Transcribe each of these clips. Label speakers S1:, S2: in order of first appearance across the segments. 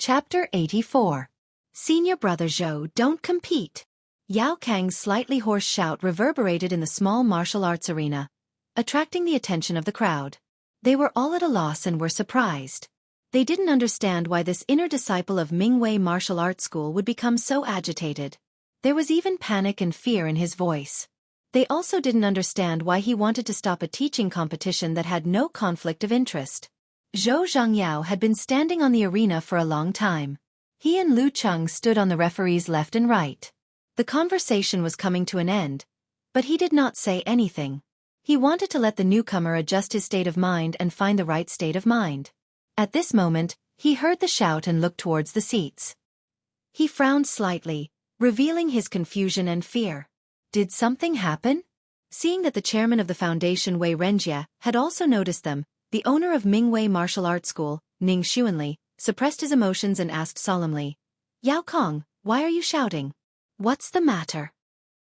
S1: Chapter 84. Senior Brother Zhou, don't compete. Yao Kang's slightly hoarse shout reverberated in the small martial arts arena, attracting the attention of the crowd. They were all at a loss and were surprised. They didn't understand why this inner disciple of Mingwei martial arts school would become so agitated. There was even panic and fear in his voice. They also didn't understand why he wanted to stop a teaching competition that had no conflict of interest. Zhou Zhangyao had been standing on the arena for a long time. He and Lu Cheng stood on the referee's left and right. The conversation was coming to an end, but he did not say anything. He wanted to let the newcomer adjust his state of mind and find the right state of mind. At this moment, he heard the shout and looked towards the seats. He frowned slightly, revealing his confusion and fear. Did something happen? Seeing that the chairman of the foundation, Wei Renjie, had also noticed them, the owner of Mingwei Martial Arts School, Ning Xuanli, suppressed his emotions and asked solemnly, "Yao Kong, why are you shouting? What's the matter?"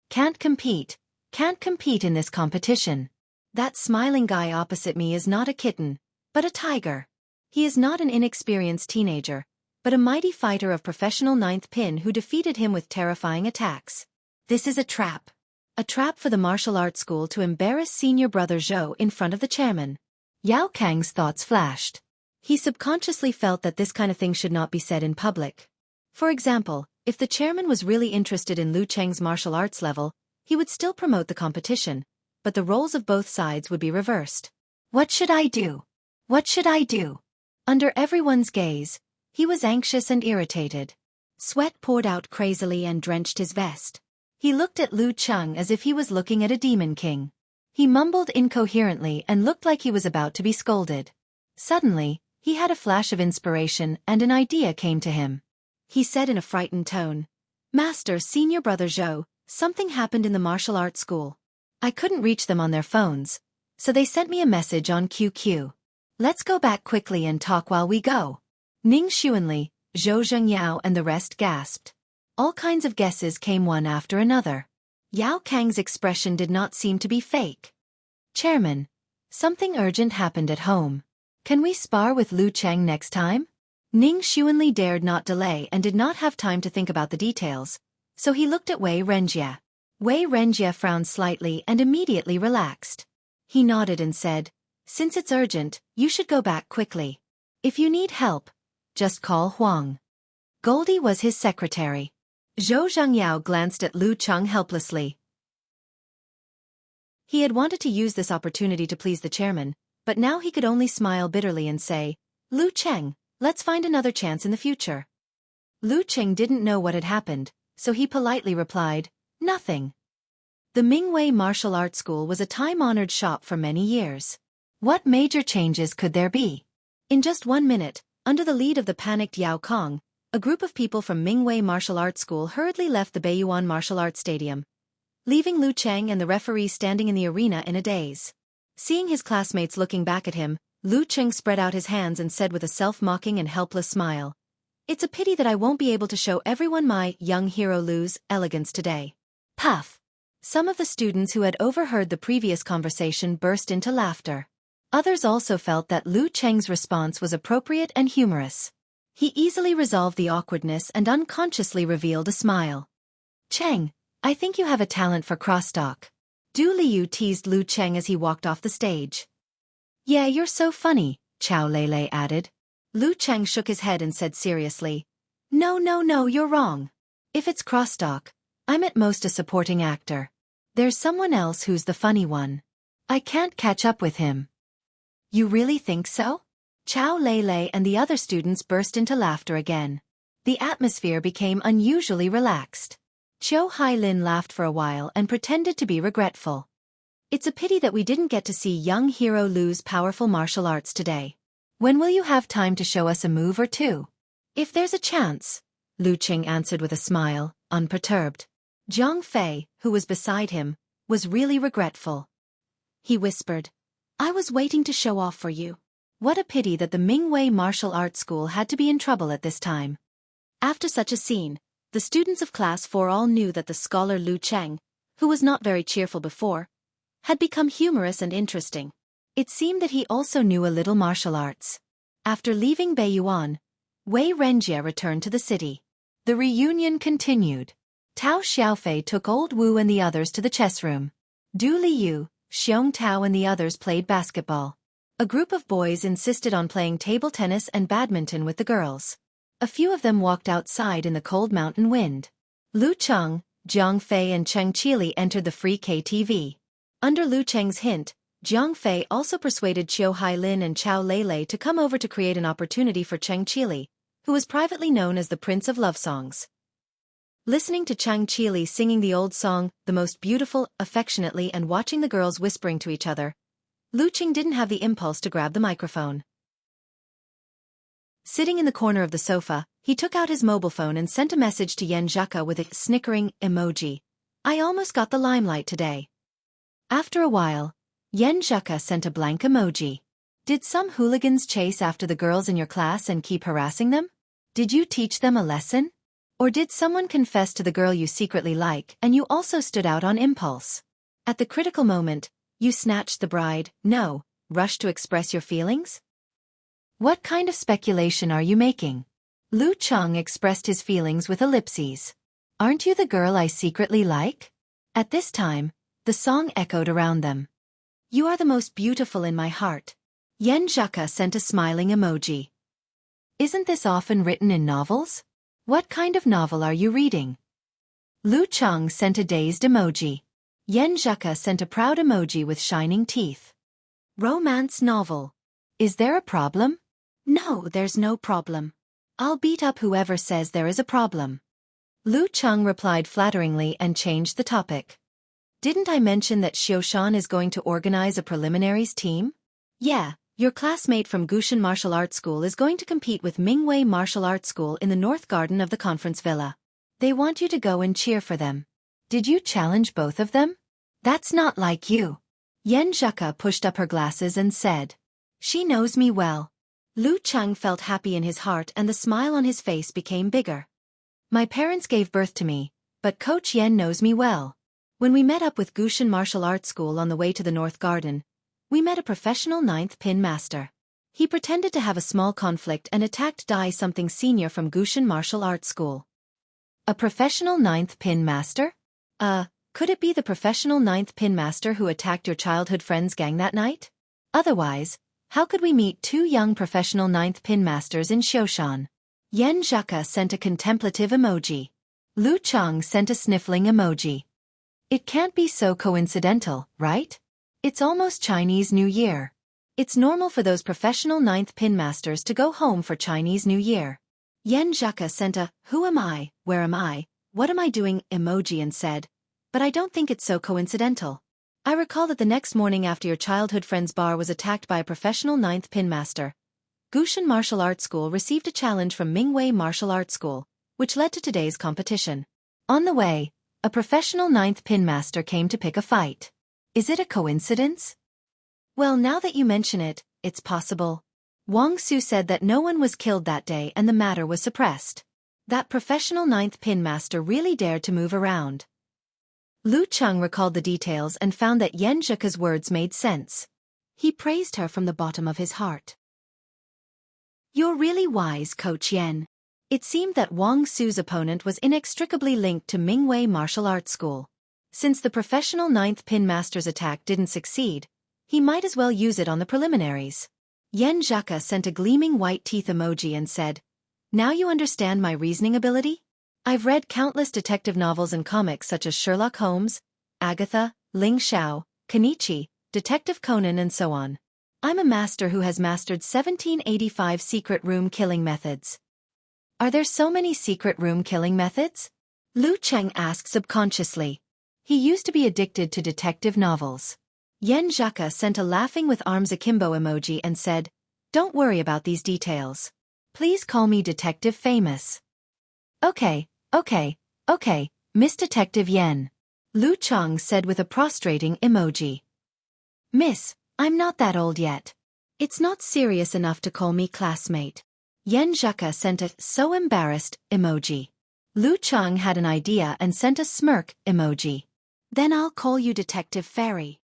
S1: Can't compete in this competition. That smiling guy opposite me is not a kitten, but a tiger. He is not an inexperienced teenager, but a mighty fighter of professional ninth pin who defeated him with terrifying attacks. This is a trap. A trap for the martial arts school to embarrass senior brother Zhou in front of the chairman. Yao Kang's thoughts flashed. He subconsciously felt that this kind of thing should not be said in public. For example, if the chairman was really interested in Lu Cheng's martial arts level, he would still promote the competition, but the roles of both sides would be reversed. What should I do? What should I do? Under everyone's gaze, he was anxious and irritated. Sweat poured out crazily and drenched his vest. He looked at Lu Cheng as if he was looking at a demon king. He mumbled incoherently and looked like he was about to be scolded. Suddenly, he had a flash of inspiration and an idea came to him. He said in a frightened tone, "Master, senior brother Zhou, something happened in the martial arts school. I couldn't reach them on their phones, so they sent me a message on QQ. Let's go back quickly and talk while we go." Ning Xuanli, Zhou Zhengyao and the rest gasped. All kinds of guesses came one after another. Yao Kang's expression did not seem to be fake. "Chairman, something urgent happened at home. Can we spar with Lu Cheng next time?" Ning Xuanli dared not delay and did not have time to think about the details, so he looked at Wei Renjie. Wei Renjie frowned slightly and immediately relaxed. He nodded and said, "Since it's urgent, you should go back quickly. If you need help, just call Huang." Goldie was his secretary. Zhou Zhangyao glanced at Lu Cheng helplessly. He had wanted to use this opportunity to please the chairman, but now he could only smile bitterly and say, "Lu Cheng, let's find another chance in the future." Lu Cheng didn't know what had happened, so he politely replied, "Nothing." The Mingwei Martial Arts School was a time-honored shop for many years. What major changes could there be? In just 1 minute, under the lead of the panicked Yao Kong, a group of people from Mingwei Martial Arts School hurriedly left the Beiyuan Martial Arts Stadium, leaving Lu Cheng and the referee standing in the arena in a daze. Seeing his classmates looking back at him, Lu Cheng spread out his hands and said with a self-mocking and helpless smile, "It's a pity that I won't be able to show everyone my young hero Lu's elegance today." Puff! Some of the students who had overheard the previous conversation burst into laughter. Others also felt that Lu Cheng's response was appropriate and humorous. He easily resolved the awkwardness and unconsciously revealed a smile. "Cheng, I think you have a talent for crosstalk." Du Liu teased Lu Cheng as he walked off the stage. "Yeah, you're so funny," Chao Lei added. Lu Cheng shook his head and said seriously, No, you're wrong. If it's crosstalk, I'm at most a supporting actor. There's someone else who's the funny one. I can't catch up with him." "You really think so?" Chao Lei and the other students burst into laughter again. The atmosphere became unusually relaxed. Qiu Hailin laughed for a while and pretended to be regretful. "It's a pity that we didn't get to see young hero Lu's powerful martial arts today. When will you have time to show us a move or two?" "If there's a chance," Lu Cheng answered with a smile, unperturbed. Zhang Fei, who was beside him, was really regretful. He whispered, "I was waiting to show off for you. What a pity that the Mingwei Martial Arts School had to be in trouble at this time." After such a scene, the students of Class 4 all knew that the scholar Lu Cheng, who was not very cheerful before, had become humorous and interesting. It seemed that he also knew a little martial arts. After leaving Beiyuan, Wei Renjie returned to the city. The reunion continued. Tao Xiaofei took old Wu and the others to the chess room. Du Liu, Xiong Tao and the others played basketball. A group of boys insisted on playing table tennis and badminton with the girls. A few of them walked outside in the cold mountain wind. Lu Cheng, Jiang Fei and Cheng Qili entered the free KTV. Under Lu Cheng's hint, Jiang Fei also persuaded Qiu Hailin and Chao Lele to come over to create an opportunity for Cheng Qili, who was privately known as the Prince of Love Songs. Listening to Cheng Qili singing the old song, The Most Beautiful, affectionately and watching the girls whispering to each other, Lu Qing didn't have the impulse to grab the microphone. Sitting in the corner of the sofa, he took out his mobile phone and sent a message to Yan Zhaka with a snickering emoji. I almost got the limelight today. After a while, Yan Zhaka sent a blank emoji. Did some hooligans chase after the girls in your class and keep harassing them? Did you teach them a lesson? Or did someone confess to the girl you secretly like and you also stood out on impulse? At the critical moment, you snatched the bride, rushed to express your feelings? What kind of speculation are you making? Lu Cheng expressed his feelings with ellipses. Aren't you the girl I secretly like? At this time, the song echoed around them. You are the most beautiful in my heart. Yan Zhaka sent a smiling emoji. Isn't this often written in novels? What kind of novel are you reading? Lu Cheng sent a dazed emoji. Yan Zhaka sent a proud emoji with shining teeth. Romance novel. Is there a problem? No, there's no problem. I'll beat up whoever says there is a problem. Lu Cheng replied flatteringly and changed the topic. Didn't I mention that Xiaofan is going to organize a preliminaries team? Yeah, your classmate from Gushan Martial Arts School is going to compete with Mingwei Martial Arts School in the North Garden of the conference villa. They want you to go and cheer for them. Did you challenge both of them? That's not like you. Yan Zhaka pushed up her glasses and said. She knows me well. Lu Cheng felt happy in his heart and the smile on his face became bigger. My parents gave birth to me, but Coach Yan knows me well. When we met up with Gushan Martial Arts School on the way to the North Garden, we met a professional 9th pin master. He pretended to have a small conflict and attacked Dai something senior from Gushan Martial Arts School. A professional 9th pin master? Could it be the professional 9th pin master who attacked your childhood friend's gang that night? Otherwise, how could we meet two young professional 9th pin masters in Xiaofan? Yan Zhaka sent a contemplative emoji. Lu Cheng sent a sniffling emoji. It can't be so coincidental, right? It's almost Chinese New Year. It's normal for those professional 9th pin masters to go home for Chinese New Year. Yan Zhaka sent a, who am I, where am I, what am I doing emoji and said, but I don't think it's so coincidental. I recall that the next morning after your childhood friend's bar was attacked by a professional 9th pin master, Gushan Martial Arts School received a challenge from Mingwei Martial Arts School, which led to today's competition. On the way, a professional 9th pin master came to pick a fight. Is it a coincidence? Well, now that you mention it, it's possible. Wang Su said that no one was killed that day and the matter was suppressed. That professional 9th pin master really dared to move around. Lu Cheng recalled the details and found that Yan Zhaka's words made sense. He praised her from the bottom of his heart. You're really wise, Coach Yan. It seemed that Wang Su's opponent was inextricably linked to Mingwei Martial Arts School. Since the professional 9th pin master's attack didn't succeed, he might as well use it on the preliminaries. Yan Zhaka sent a gleaming white teeth emoji and said, now you understand my reasoning ability? I've read countless detective novels and comics such as Sherlock Holmes, Agatha, Ling Xiao, Kenichi, Detective Conan and so on. I'm a master who has mastered 1785 secret room killing methods. Are there so many secret room killing methods? Lu Cheng asked subconsciously. He used to be addicted to detective novels. Yan Zhaka sent a laughing with arms akimbo emoji and said, don't worry about these details. Please call me Detective Famous. Okay, Miss Detective Yan. Lu Cheng said with a prostrating emoji. Miss, I'm not that old yet. It's not serious enough to call me classmate. Yan Zhaka sent a so embarrassed emoji. Lu Cheng had an idea and sent a smirk emoji. Then I'll call you Detective Fairy.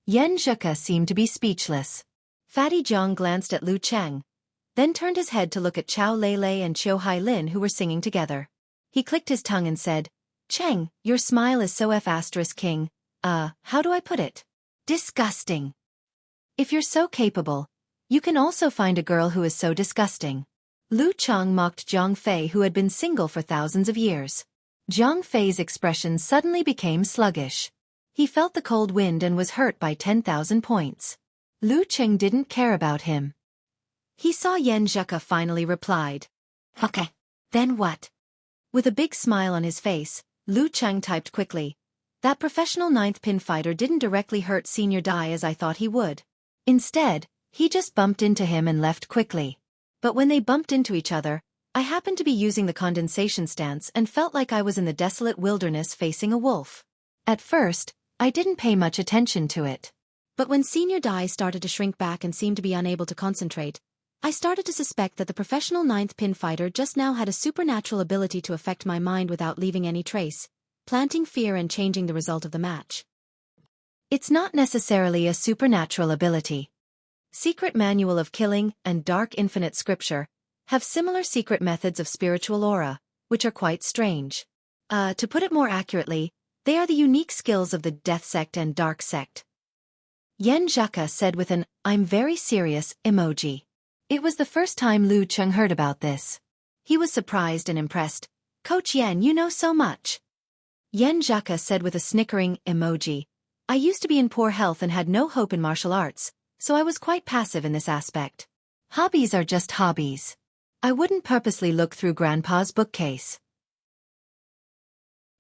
S1: Yan Zhaka seemed to be speechless. Fatty Jiang glanced at Lu Cheng, then turned his head to look at Chao Lei and Qiu Hailin who were singing together. He clicked his tongue and said, "Cheng, your smile is so *king. How do I put it? Disgusting. If you're so capable, you can also find a girl who is so disgusting." Lu Cheng mocked Zhang Fei who had been single for thousands of years. Zhang Fei's expression suddenly became sluggish. He felt the cold wind and was hurt by 10,000 points. Lu Cheng didn't care about him. He saw Yan Zheka finally replied. "Okay, then what?" With a big smile on his face, Lu Cheng typed quickly. "That professional 9th pin fighter didn't directly hurt Senior Dai as I thought he would. Instead, he just bumped into him and left quickly. But when they bumped into each other, I happened to be using the condensation stance and felt like I was in the desolate wilderness facing a wolf. At first, I didn't pay much attention to it. But when Senior Dai started to shrink back and seemed to be unable to concentrate, I started to suspect that the professional 9th pin fighter just now had a supernatural ability to affect my mind without leaving any trace, planting fear and changing the result of the match. It's not necessarily a supernatural ability. Secret Manual of Killing and Dark Infinite Scripture have similar secret methods of spiritual aura, which are quite strange. To put it more accurately, they are the unique skills of the Death Sect and Dark Sect. Yan Zheka said with an "I'm very serious" emoji. It was the first time Lu Cheng heard about this. He was surprised and impressed. "Coach Yan, you know so much." Yan Zheka said with a snickering emoji. "I used to be in poor health and had no hope in martial arts, so I was quite passive in this aspect. Hobbies are just hobbies. I wouldn't purposely look through Grandpa's bookcase.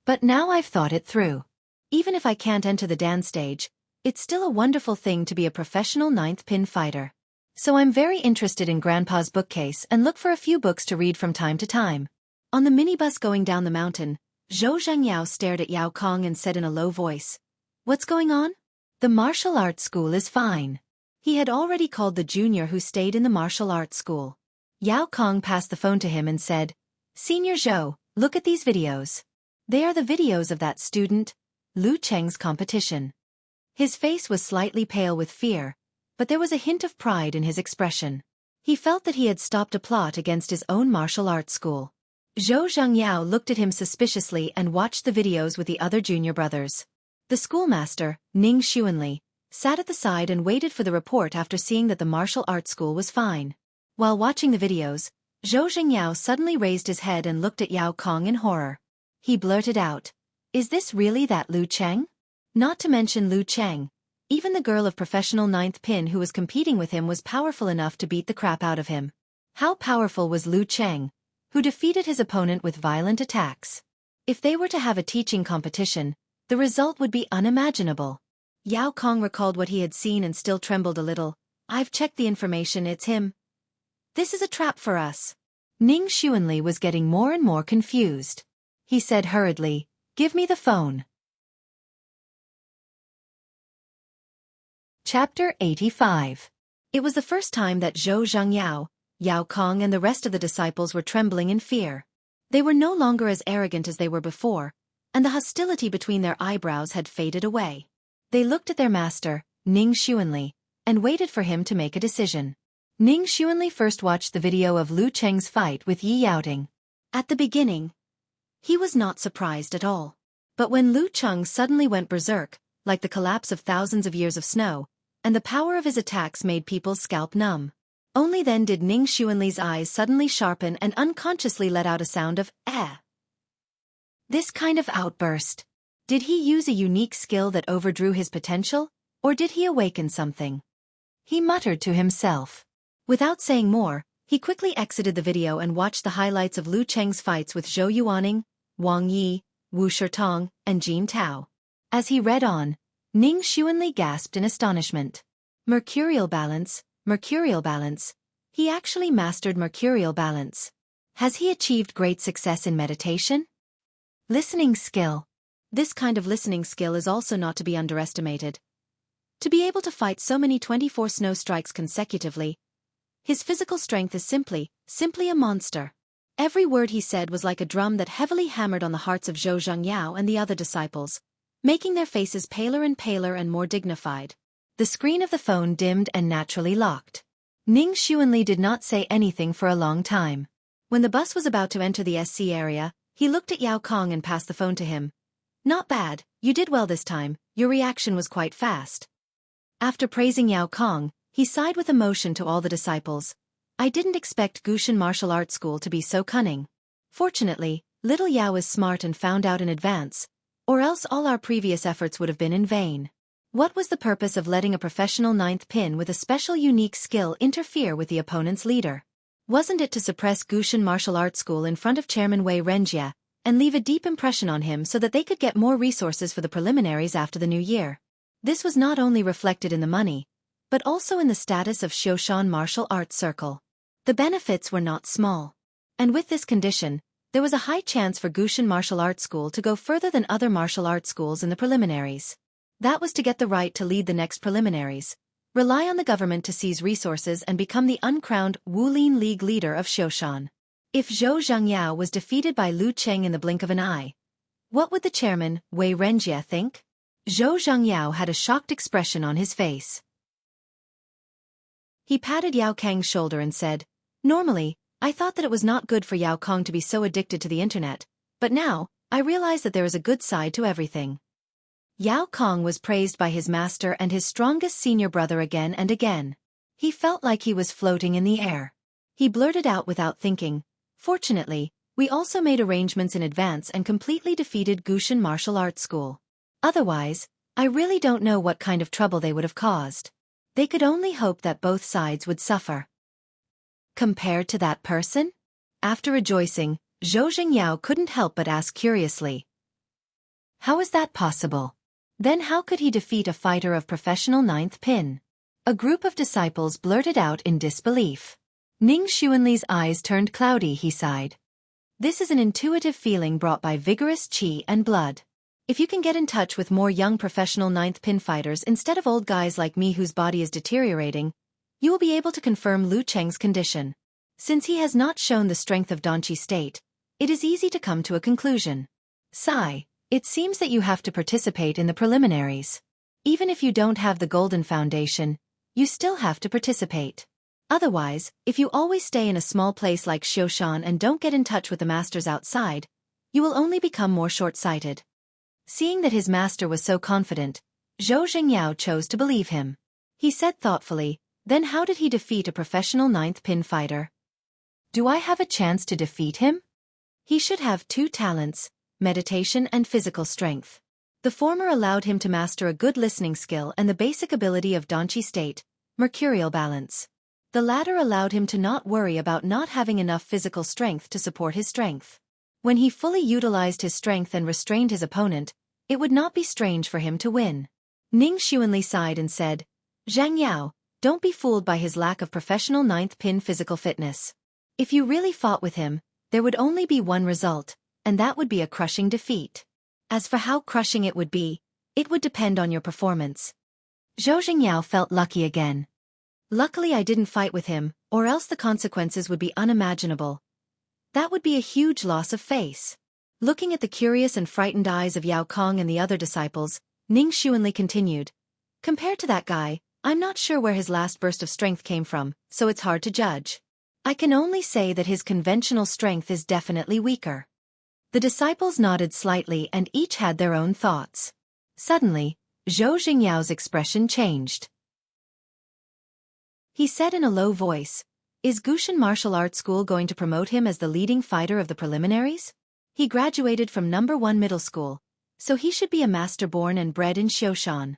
S1: But now I've thought it through. Even if I can't enter the dance stage, it's still a wonderful thing to be a professional 9th pin fighter. So I'm very interested in Grandpa's bookcase and look for a few books to read from time to time." On the minibus going down the mountain, Zhou Zhengyao stared at Yao Kong and said in a low voice, "What's going on?" "The martial arts school is fine." He had already called the junior who stayed in the martial arts school. Yao Kong passed the phone to him and said, "Senior Zhou, look at these videos. They are the videos of that student, Lu Cheng's competition." His face was slightly pale with fear, but there was a hint of pride in his expression. He felt that he had stopped a plot against his own martial arts school. Zhou Zhengyao looked at him suspiciously and watched the videos with the other junior brothers. The schoolmaster, Ning Xuanli, sat at the side and waited for the report after seeing that the martial arts school was fine. While watching the videos, Zhou Zhengyao suddenly raised his head and looked at Yao Kong in horror. He blurted out, "Is this really that Lu Cheng?" Not to mention Lu Cheng, even the girl of professional 9th pin who was competing with him was powerful enough to beat the crap out of him. How powerful was Lu Cheng, who defeated his opponent with violent attacks? If they were to have a teaching competition, the result would be unimaginable. Yao Kong recalled what he had seen and still trembled a little. "I've checked the information, it's him. This is a trap for us." Ning Xuanli was getting more and more confused. He said hurriedly, "Give me the phone." Chapter 85. It was the first time that Zhou Zhengyao, Yao Kong and the rest of the disciples were trembling in fear. They were no longer as arrogant as they were before, and the hostility between their eyebrows had faded away. They looked at their master, Ning Xuanli, and waited for him to make a decision. Ning Xuanli first watched the video of Lu Cheng's fight with Yi Yaoting. At the beginning, he was not surprised at all. But when Lu Cheng suddenly went berserk, like the collapse of thousands of years of snow, and the power of his attacks made people's scalp numb, only then did Ning Xuanli's eyes suddenly sharpen and unconsciously let out a sound of "eh." This kind of outburst. Did he use a unique skill that overdrew his potential, or did he awaken something? He muttered to himself. Without saying more, he quickly exited the video and watched the highlights of Lu Cheng's fights with Zhou Yuaning, Wang Yi, Wu Shitong, and Jin Tao. As he read on, Ning Xuanli gasped in astonishment. Mercurial balance, mercurial balance. He actually mastered mercurial balance. Has he achieved great success in meditation? Listening skill. This kind of listening skill is also not to be underestimated. To be able to fight so many 24 snow strikes consecutively, his physical strength is simply a monster. Every word he said was like a drum that heavily hammered on the hearts of Zhou Zhengyao and the other disciples, making their faces paler and more dignified. The screen of the phone dimmed and naturally locked. Ning Xuanli did not say anything for a long time. When the bus was about to enter the SC area, he looked at Yao Kong and passed the phone to him. Not bad, you did well this time, your reaction was quite fast. After praising Yao Kong, he sighed with emotion to all the disciples. I didn't expect Gushan Martial Arts School to be so cunning. Fortunately, little Yao is smart and found out in advance, or else all our previous efforts would have been in vain. What was the purpose of letting a professional ninth pin with a special unique skill interfere with the opponent's leader? Wasn't it to suppress Gushan Martial Arts School in front of Chairman Wei Renjie, and leave a deep impression on him so that they could get more resources for the preliminaries after the new year? This was not only reflected in the money, but also in the status of Xiaofan Martial Arts Circle. The benefits were not small. And with this condition, there was a high chance for Gushan Martial Arts School to go further than other martial arts schools in the preliminaries. That was to get the right to lead the next preliminaries, rely on the government to seize resources and become the uncrowned Wulin League leader of Xiaoshan. If Zhou Zhangyao was defeated by Lu Cheng in the blink of an eye, what would the chairman, Wei Renjie, think? Zhou Zhangyao had a shocked expression on his face. He patted Yao Kang's shoulder and said, Normally, I thought that it was not good for Yao Kong to be so addicted to the internet, but now, I realize that there is a good side to everything. Yao Kong was praised by his master and his strongest senior brother again and again. He felt like he was floating in the air. He blurted out without thinking, Fortunately, we also made arrangements in advance and completely defeated Gushan Martial Arts School. Otherwise, I really don't know what kind of trouble they would have caused. They could only hope that both sides would suffer. Compared to that person? After rejoicing, Zhou Zhangyao couldn't help but ask curiously. How is that possible? Then how could he defeat a fighter of professional ninth pin? A group of disciples blurted out in disbelief. Ning Xuanli's eyes turned cloudy. He sighed. This is an intuitive feeling brought by vigorous qi and blood. If you can get in touch with more young professional ninth pin fighters instead of old guys like me whose body is deteriorating, you will be able to confirm Lu Cheng's condition. Since he has not shown the strength of Danqi state, it is easy to come to a conclusion. Sigh. It seems that you have to participate in the preliminaries. Even if you don't have the golden foundation, you still have to participate. Otherwise, if you always stay in a small place like Xiaoshan and don't get in touch with the masters outside, you will only become more short-sighted. Seeing that his master was so confident, Zhou Zhangyao chose to believe him. He said thoughtfully, Then how did he defeat a professional ninth pin fighter? Do I have a chance to defeat him? He should have two talents, meditation and physical strength. The former allowed him to master a good listening skill and the basic ability of Danqi state, mercurial balance. The latter allowed him to not worry about not having enough physical strength to support his strength. When he fully utilized his strength and restrained his opponent, it would not be strange for him to win. Ning Xuanli sighed and said, Zhangyao, don't be fooled by his lack of professional ninth pin physical fitness. If you really fought with him, there would only be one result, and that would be a crushing defeat. As for how crushing it would depend on your performance. Zhou Zhangyao felt lucky again. Luckily I didn't fight with him, or else the consequences would be unimaginable. That would be a huge loss of face. Looking at the curious and frightened eyes of Yao Kong and the other disciples, Ning Xuanli continued, Compared to that guy, I'm not sure where his last burst of strength came from, so it's hard to judge. I can only say that his conventional strength is definitely weaker. The disciples nodded slightly and each had their own thoughts. Suddenly, Zhou Zhangyao's expression changed. He said in a low voice, Is Gushan Martial Arts School going to promote him as the leading fighter of the preliminaries? He graduated from No. 1 middle school, so he should be a master born and bred in Xiaoshan.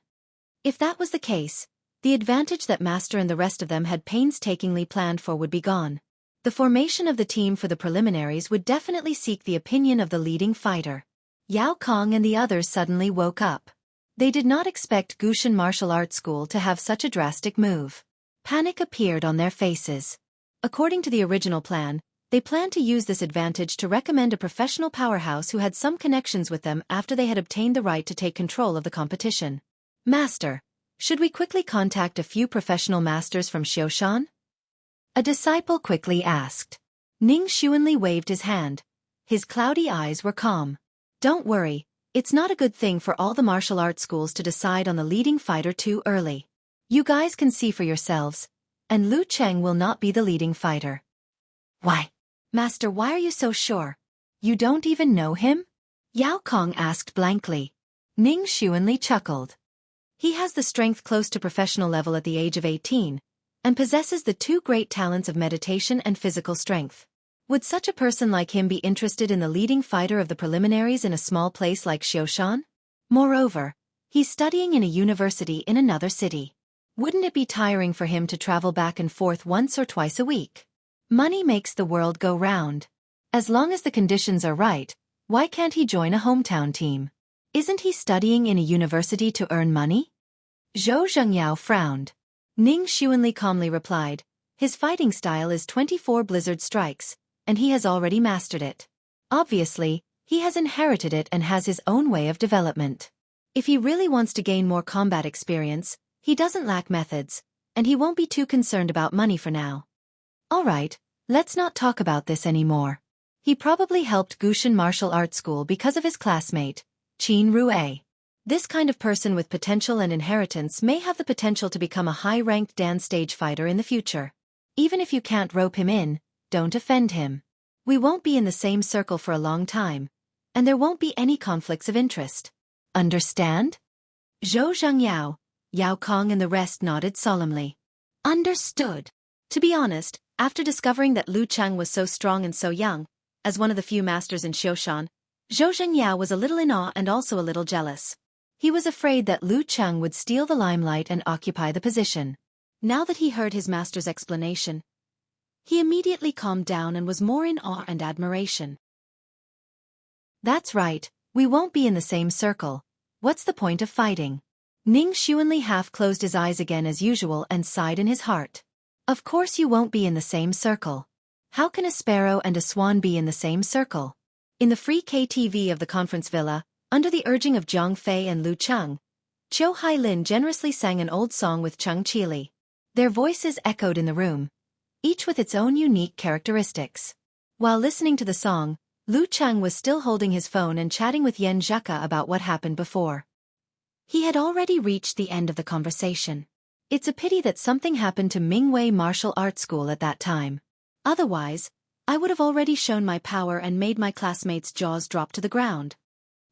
S1: If that was the case, the advantage that master and the rest of them had painstakingly planned for would be gone. The formation of the team for the preliminaries would definitely seek the opinion of the leading fighter. Yao Kong and the others suddenly woke up. They did not expect Gushan Martial Arts School to have such a drastic move. Panic appeared on their faces. According to the original plan, they planned to use this advantage to recommend a professional powerhouse who had some connections with them after they had obtained the right to take control of the competition. Master, should we quickly contact a few professional masters from Xiaoshan? A disciple quickly asked. Ning Xuanli waved his hand. His cloudy eyes were calm. Don't worry, it's not a good thing for all the martial arts schools to decide on the leading fighter too early. You guys can see for yourselves. and Lu Cheng will not be the leading fighter. Why? Master, why are you so sure? You don't even know him? Yao Kong asked blankly. Ning Xuanli chuckled. He has the strength close to professional level at the age of 18, and possesses the two great talents of meditation and physical strength. Would such a person like him be interested in the leading fighter of the preliminaries in a small place like Xiaofan? Moreover, he's studying in a university in another city. Wouldn't it be tiring for him to travel back and forth once or twice a week? Money makes the world go round. As long as the conditions are right, why can't he join a hometown team? Isn't he studying in a university to earn money? Zhou Zhengyao frowned. Ning Xuanli calmly replied, his fighting style is 24 blizzard strikes, and he has already mastered it. Obviously, he has inherited it and has his own way of development. If he really wants to gain more combat experience, he doesn't lack methods, and he won't be too concerned about money for now. Alright, let's not talk about this anymore. He probably helped Gushan Martial Arts School because of his classmate, Qin Rue. This kind of person with potential and inheritance may have the potential to become a high-ranked dance stage fighter in the future. Even if you can't rope him in, don't offend him. We won't be in the same circle for a long time, and there won't be any conflicts of interest. Understand? Zhou Zhengyao, Yao Kong and the rest nodded solemnly. Understood. To be honest, after discovering that Lu Cheng was so strong and so young, as one of the few masters in Xiaoshan, Zhou Zhengyao was a little in awe and also a little jealous. He was afraid that Lu Cheng would steal the limelight and occupy the position. Now that he heard his master's explanation, he immediately calmed down and was more in awe and admiration. That's right, we won't be in the same circle. What's the point of fighting? Ning Xuanli half closed his eyes again as usual and sighed in his heart. Of course you won't be in the same circle. How can a sparrow and a swan be in the same circle? In the free KTV of the conference villa, under the urging of Zhang Fei and Lu Cheng, Zhou Hailin generously sang an old song with Cheng Qili. Their voices echoed in the room, each with its own unique characteristics. While listening to the song, Lu Cheng was still holding his phone and chatting with Yan Zheka about what happened before. He had already reached the end of the conversation. It's a pity that something happened to Mingwei Martial Arts School at that time. Otherwise, I would have already shown my power and made my classmates' jaws drop to the ground.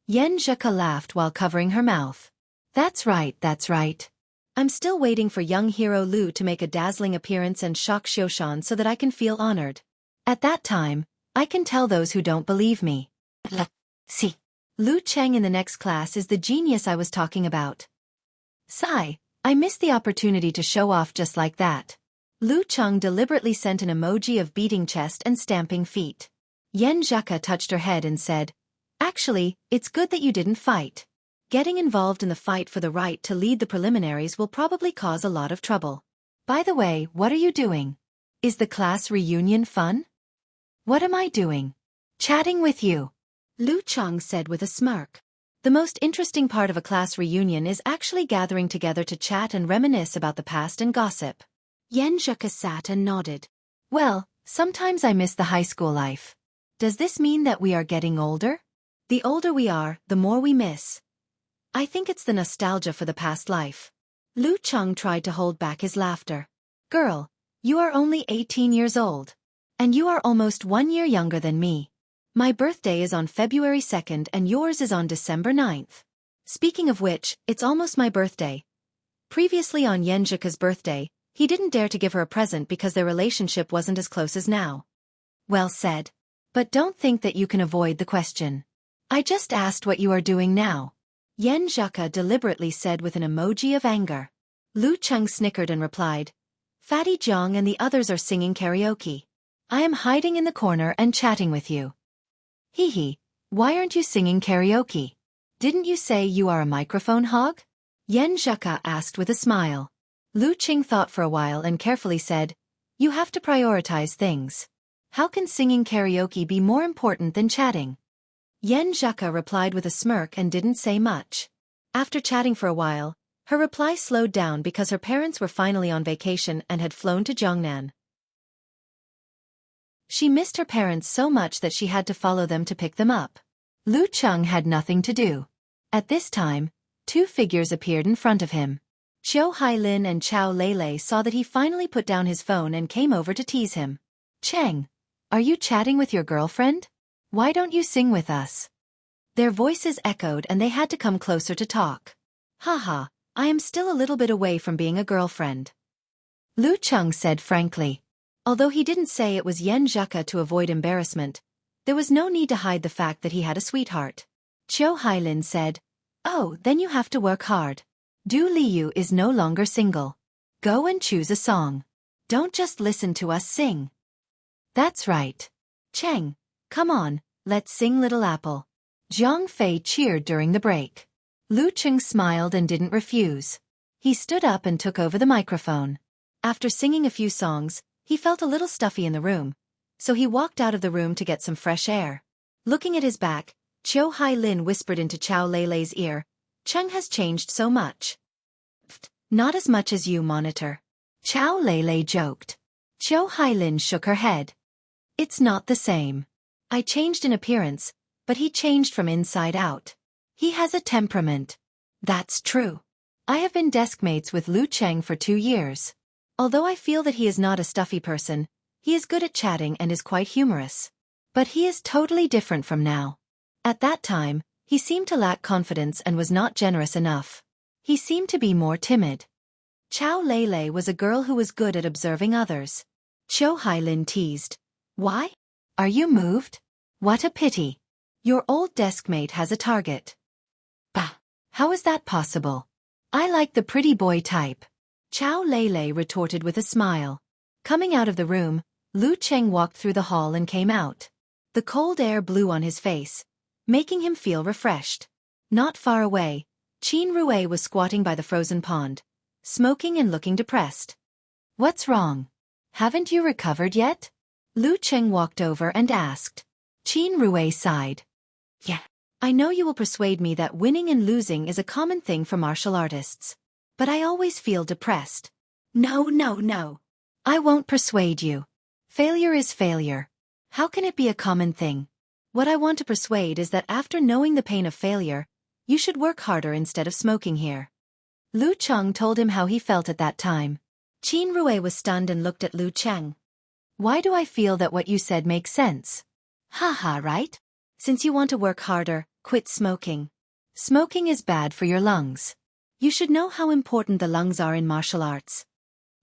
S1: Yan Zheka laughed while covering her mouth. That's right, that's right. I'm still waiting for young hero Lu to make a dazzling appearance and shock Xiaoshan so that I can feel honored. At that time, I can tell those who don't believe me. See, Lu Cheng in the next class is the genius I was talking about. Sigh, I missed the opportunity to show off just like that. Lu Cheng deliberately sent an emoji of beating chest and stamping feet. Yan Zheka touched her head and said, actually, it's good that you didn't fight. Getting involved in the fight for the right to lead the preliminaries will probably cause a lot of trouble. By the way, what are you doing? Is the class reunion fun? What am I doing? Chatting with you. Lu Cheng said with a smirk. The most interesting part of a class reunion is actually gathering together to chat and reminisce about the past and gossip. Yan Zheka sat and nodded. Well, sometimes I miss the high school life. Does this mean that we are getting older? The older we are, the more we miss. I think it's the nostalgia for the past life. Lu Cheng tried to hold back his laughter. Girl, you are only 18 years old. And you are almost 1 year younger than me. My birthday is on February 2nd and yours is on December 9th. Speaking of which, it's almost my birthday. Previously on Yan Zheka's birthday, he didn't dare to give her a present because their relationship wasn't as close as now. Well said. But don't think that you can avoid the question. I just asked what you are doing now. Yan Zheka deliberately said with an emoji of anger. Lu Cheng snickered and replied, Fatty Zhang and the others are singing karaoke. I am hiding in the corner and chatting with you. Hee hee, why aren't you singing karaoke? Didn't you say you are a microphone hog? Yan Zheka asked with a smile. Lu Cheng thought for a while and carefully said, you have to prioritize things. How can singing karaoke be more important than chatting? Yan Zheka replied with a smirk and didn't say much. After chatting for a while, her reply slowed down because her parents were finally on vacation and had flown to Jiangnan. She missed her parents so much that she had to follow them to pick them up. Lu Cheng had nothing to do. At this time, two figures appeared in front of him. Xiao Hailin and Chao Lele saw that he finally put down his phone and came over to tease him. Cheng, are you chatting with your girlfriend? Why don't you sing with us? Their voices echoed and they had to come closer to talk. Haha, I am still a little bit away from being a girlfriend. Lu Cheng said frankly. Although he didn't say it was Yen Zhaka to avoid embarrassment, there was no need to hide the fact that he had a sweetheart. Xiao Hailin said, "Oh, then you have to work hard. Du Liu is no longer single. Go and choose a song. Don't just listen to us sing." That's right. Cheng, come on, let's sing Little Apple. Zhang Fei cheered during the break. Lu Cheng smiled and didn't refuse. He stood up and took over the microphone. After singing a few songs, he felt a little stuffy in the room, so he walked out of the room to get some fresh air. Looking at his back, Xiao Hailin whispered into Chao Lele's ear, "Cheng has changed so much." "Not as much as you, Monitor." Chao Lele joked. Xiao Hailin shook her head. "It's not the same. I changed in appearance, but he changed from inside out. He has a temperament." "That's true. I have been deskmates with Lu Cheng for 2 years. Although I feel that he is not a stuffy person, he is good at chatting and is quite humorous. But he is totally different from now. At that time, he seemed to lack confidence and was not generous enough. He seemed to be more timid." Chao Lele was a girl who was good at observing others. Xiao Hailin teased. "Why? Are you moved? What a pity. Your old deskmate has a target." "Bah! How is that possible? I like the pretty boy type." Chao Lele retorted with a smile. Coming out of the room, Lu Cheng walked through the hall and came out. The cold air blew on his face, making him feel refreshed. Not far away, Qin Rue was squatting by the frozen pond, smoking and looking depressed. "What's wrong? Haven't you recovered yet?" Lu Cheng walked over and asked. Qin Rue sighed. "Yeah, I know you will persuade me that winning and losing is a common thing for martial artists. But I always feel depressed." No. I won't persuade you. Failure is failure. How can it be a common thing? What I want to persuade is that after knowing the pain of failure, you should work harder instead of smoking here." Lu Cheng told him how he felt at that time. Qin Rue was stunned and looked at Lu Cheng. "Why do I feel that what you said makes sense?" "Haha, right? Since you want to work harder, quit smoking. Smoking is bad for your lungs. You should know how important the lungs are in martial arts."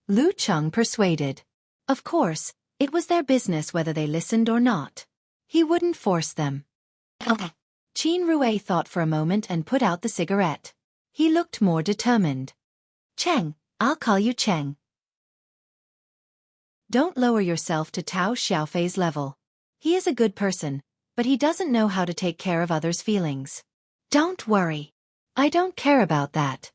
S1: Lu Cheng persuaded. Of course, it was their business whether they listened or not. He wouldn't force them. Qin Rue thought for a moment and put out the cigarette. He looked more determined. "Cheng, I'll call you Cheng. Don't lower yourself to Tao Xiaofei's level. He is a good person, but he doesn't know how to take care of others' feelings." "Don't worry. I don't care about that,"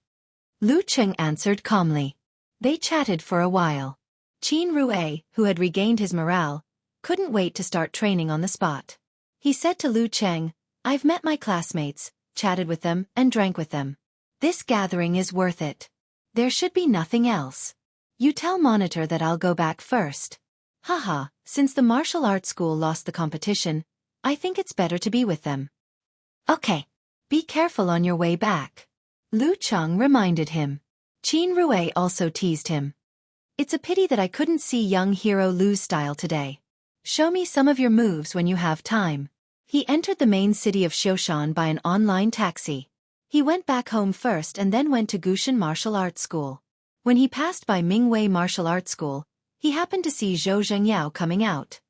S1: Lu Cheng answered calmly. They chatted for a while. Qin Rue, who had regained his morale, couldn't wait to start training on the spot. He said to Lu Cheng, "I've met my classmates, chatted with them, and drank with them. This gathering is worth it. There should be nothing else. You tell Monitor that I'll go back first. Haha, since the martial arts school lost the competition, I think it's better to be with them." "Okay. Be careful on your way back," Lu Cheng reminded him. Qin Rue also teased him. "It's a pity that I couldn't see young hero Lu's style today. Show me some of your moves when you have time." He entered the main city of Xiaofan by an online taxi. He went back home first and then went to Gushan Martial Arts School. When he passed by Mingwei Martial Arts School, he happened to see Zhou Zhengyao coming out.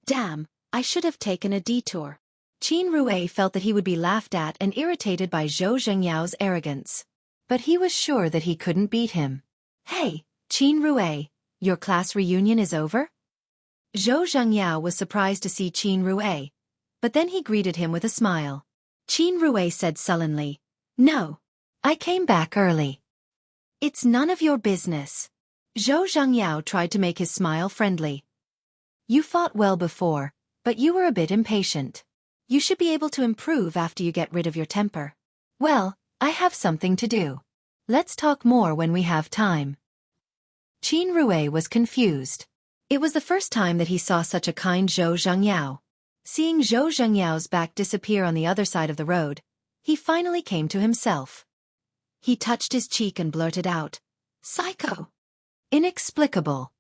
S1: Damn, I should have taken a detour. Qin Rue felt that he would be laughed at and irritated by Zhou Zhengyao's arrogance. But he was sure that he couldn't beat him. Hey, Qin Rue, your class reunion is over? Zhou Zhengyao was surprised to see Qin Rue, but then he greeted him with a smile. Qin Rue said sullenly, No, I came back early. It's none of your business. Zhou Zhengyao tried to make his smile friendly. You fought well before, but you were a bit impatient. You should be able to improve after you get rid of your temper. Well, I have something to do. Let's talk more when we have time. Qin Rue was confused. It was the first time that he saw such a kind Zhou Zhengyao. Seeing Zhou Zhengyao's back disappear on the other side of the road, he finally came to himself. He touched his cheek and blurted out, "Psycho! Inexplicable."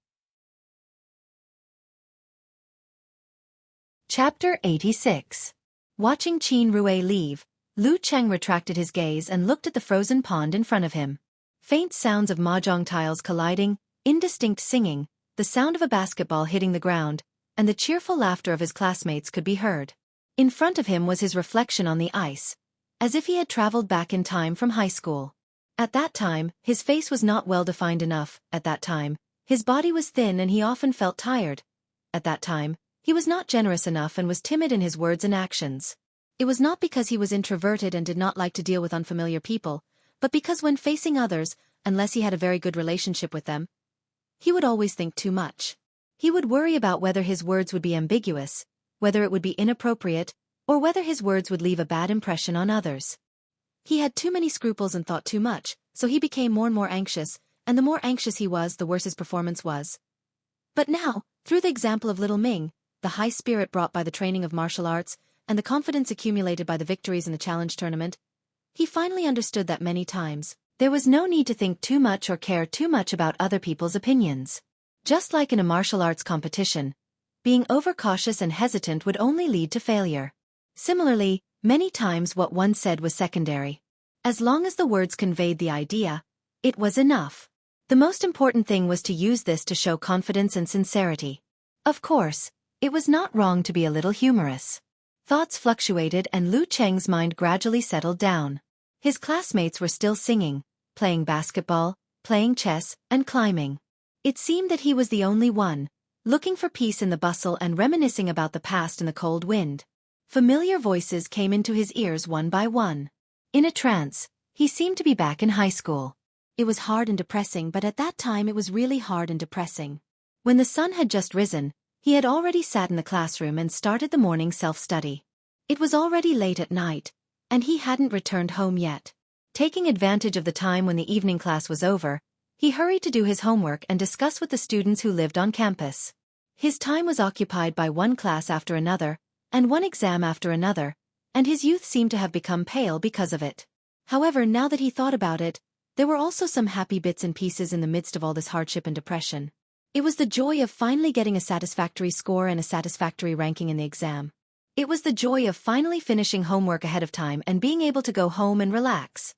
S1: Chapter 86. Watching Qin Rue leave, Lu Cheng retracted his gaze and looked at the frozen pond in front of him. Faint sounds of mahjong tiles colliding, indistinct singing, the sound of a basketball hitting the ground, and the cheerful laughter of his classmates could be heard. In front of him was his reflection on the ice, as if he had traveled back in time from high school. At that time, his face was not well defined enough. At that time, his body was thin and he often felt tired. At that time, he was not generous enough and was timid in his words and actions. It was not because he was introverted and did not like to deal with unfamiliar people, but because when facing others, unless he had a very good relationship with them, he would always think too much. He would worry about whether his words would be ambiguous, whether it would be inappropriate, or whether his words would leave a bad impression on others. He had too many scruples and thought too much, so he became more and more anxious, and the more anxious he was, the worse his performance was. But now, through the example of little Ming, the high spirit brought by the training of martial arts, and the confidence accumulated by the victories in the challenge tournament, he finally understood that many times, there was no need to think too much or care too much about other people's opinions. Just like in a martial arts competition, being overcautious and hesitant would only lead to failure. Similarly, many times what one said was secondary. As long as the words conveyed the idea, it was enough. The most important thing was to use this to show confidence and sincerity. Of course, it was not wrong to be a little humorous. Thoughts fluctuated and Lu Cheng's mind gradually settled down. His classmates were still singing, playing basketball, playing chess, and climbing. It seemed that he was the only one, looking for peace in the bustle and reminiscing about the past in the cold wind. Familiar voices came into his ears one by one. In a trance, he seemed to be back in high school. It was hard and depressing, but at that time it was really hard and depressing. When the sun had just risen, he had already sat in the classroom and started the morning self-study. It was already late at night, and he hadn't returned home yet. Taking advantage of the time when the evening class was over, he hurried to do his homework and discuss with the students who lived on campus. His time was occupied by one class after another, and one exam after another, and his youth seemed to have become pale because of it. However, now that he thought about it, there were also some happy bits and pieces in the midst of all this hardship and depression. It was the joy of finally getting a satisfactory score and a satisfactory ranking in the exam. It was the joy of finally finishing homework ahead of time and being able to go home and relax.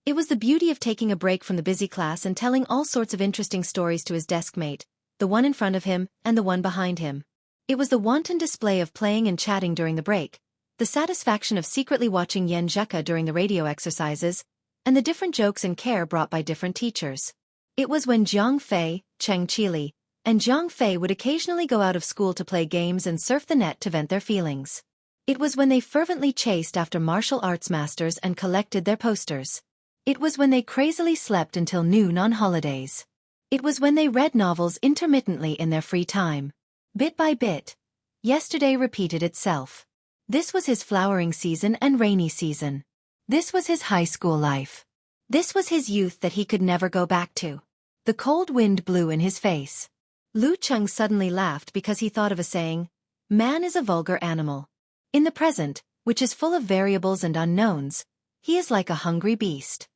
S1: It was the beauty of taking a break from the busy class and telling all sorts of interesting stories to his desk mate, the one in front of him and the one behind him. It was the wanton display of playing and chatting during the break, the satisfaction of secretly watching Yan Zheka during the radio exercises, and the different jokes and care brought by different teachers. It was when Jiang Fei, Cheng Qili, and Jiang Fei would occasionally go out of school to play games and surf the net to vent their feelings. It was when they fervently chased after martial arts masters and collected their posters. It was when they crazily slept until noon on holidays. It was when they read novels intermittently in their free time. Bit by bit, yesterday repeated itself. This was his flowering season and rainy season. This was his high school life. This was his youth that he could never go back to. The cold wind blew in his face. Lu Cheng suddenly laughed because he thought of a saying, "Man is a vulgar animal." In the present, which is full of variables and unknowns, he is like a hungry beast.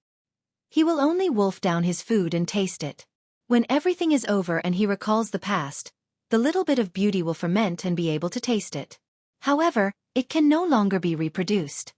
S1: He will only wolf down his food and taste it. When everything is over and he recalls the past, the little bit of beauty will ferment and be able to taste it. However, it can no longer be reproduced.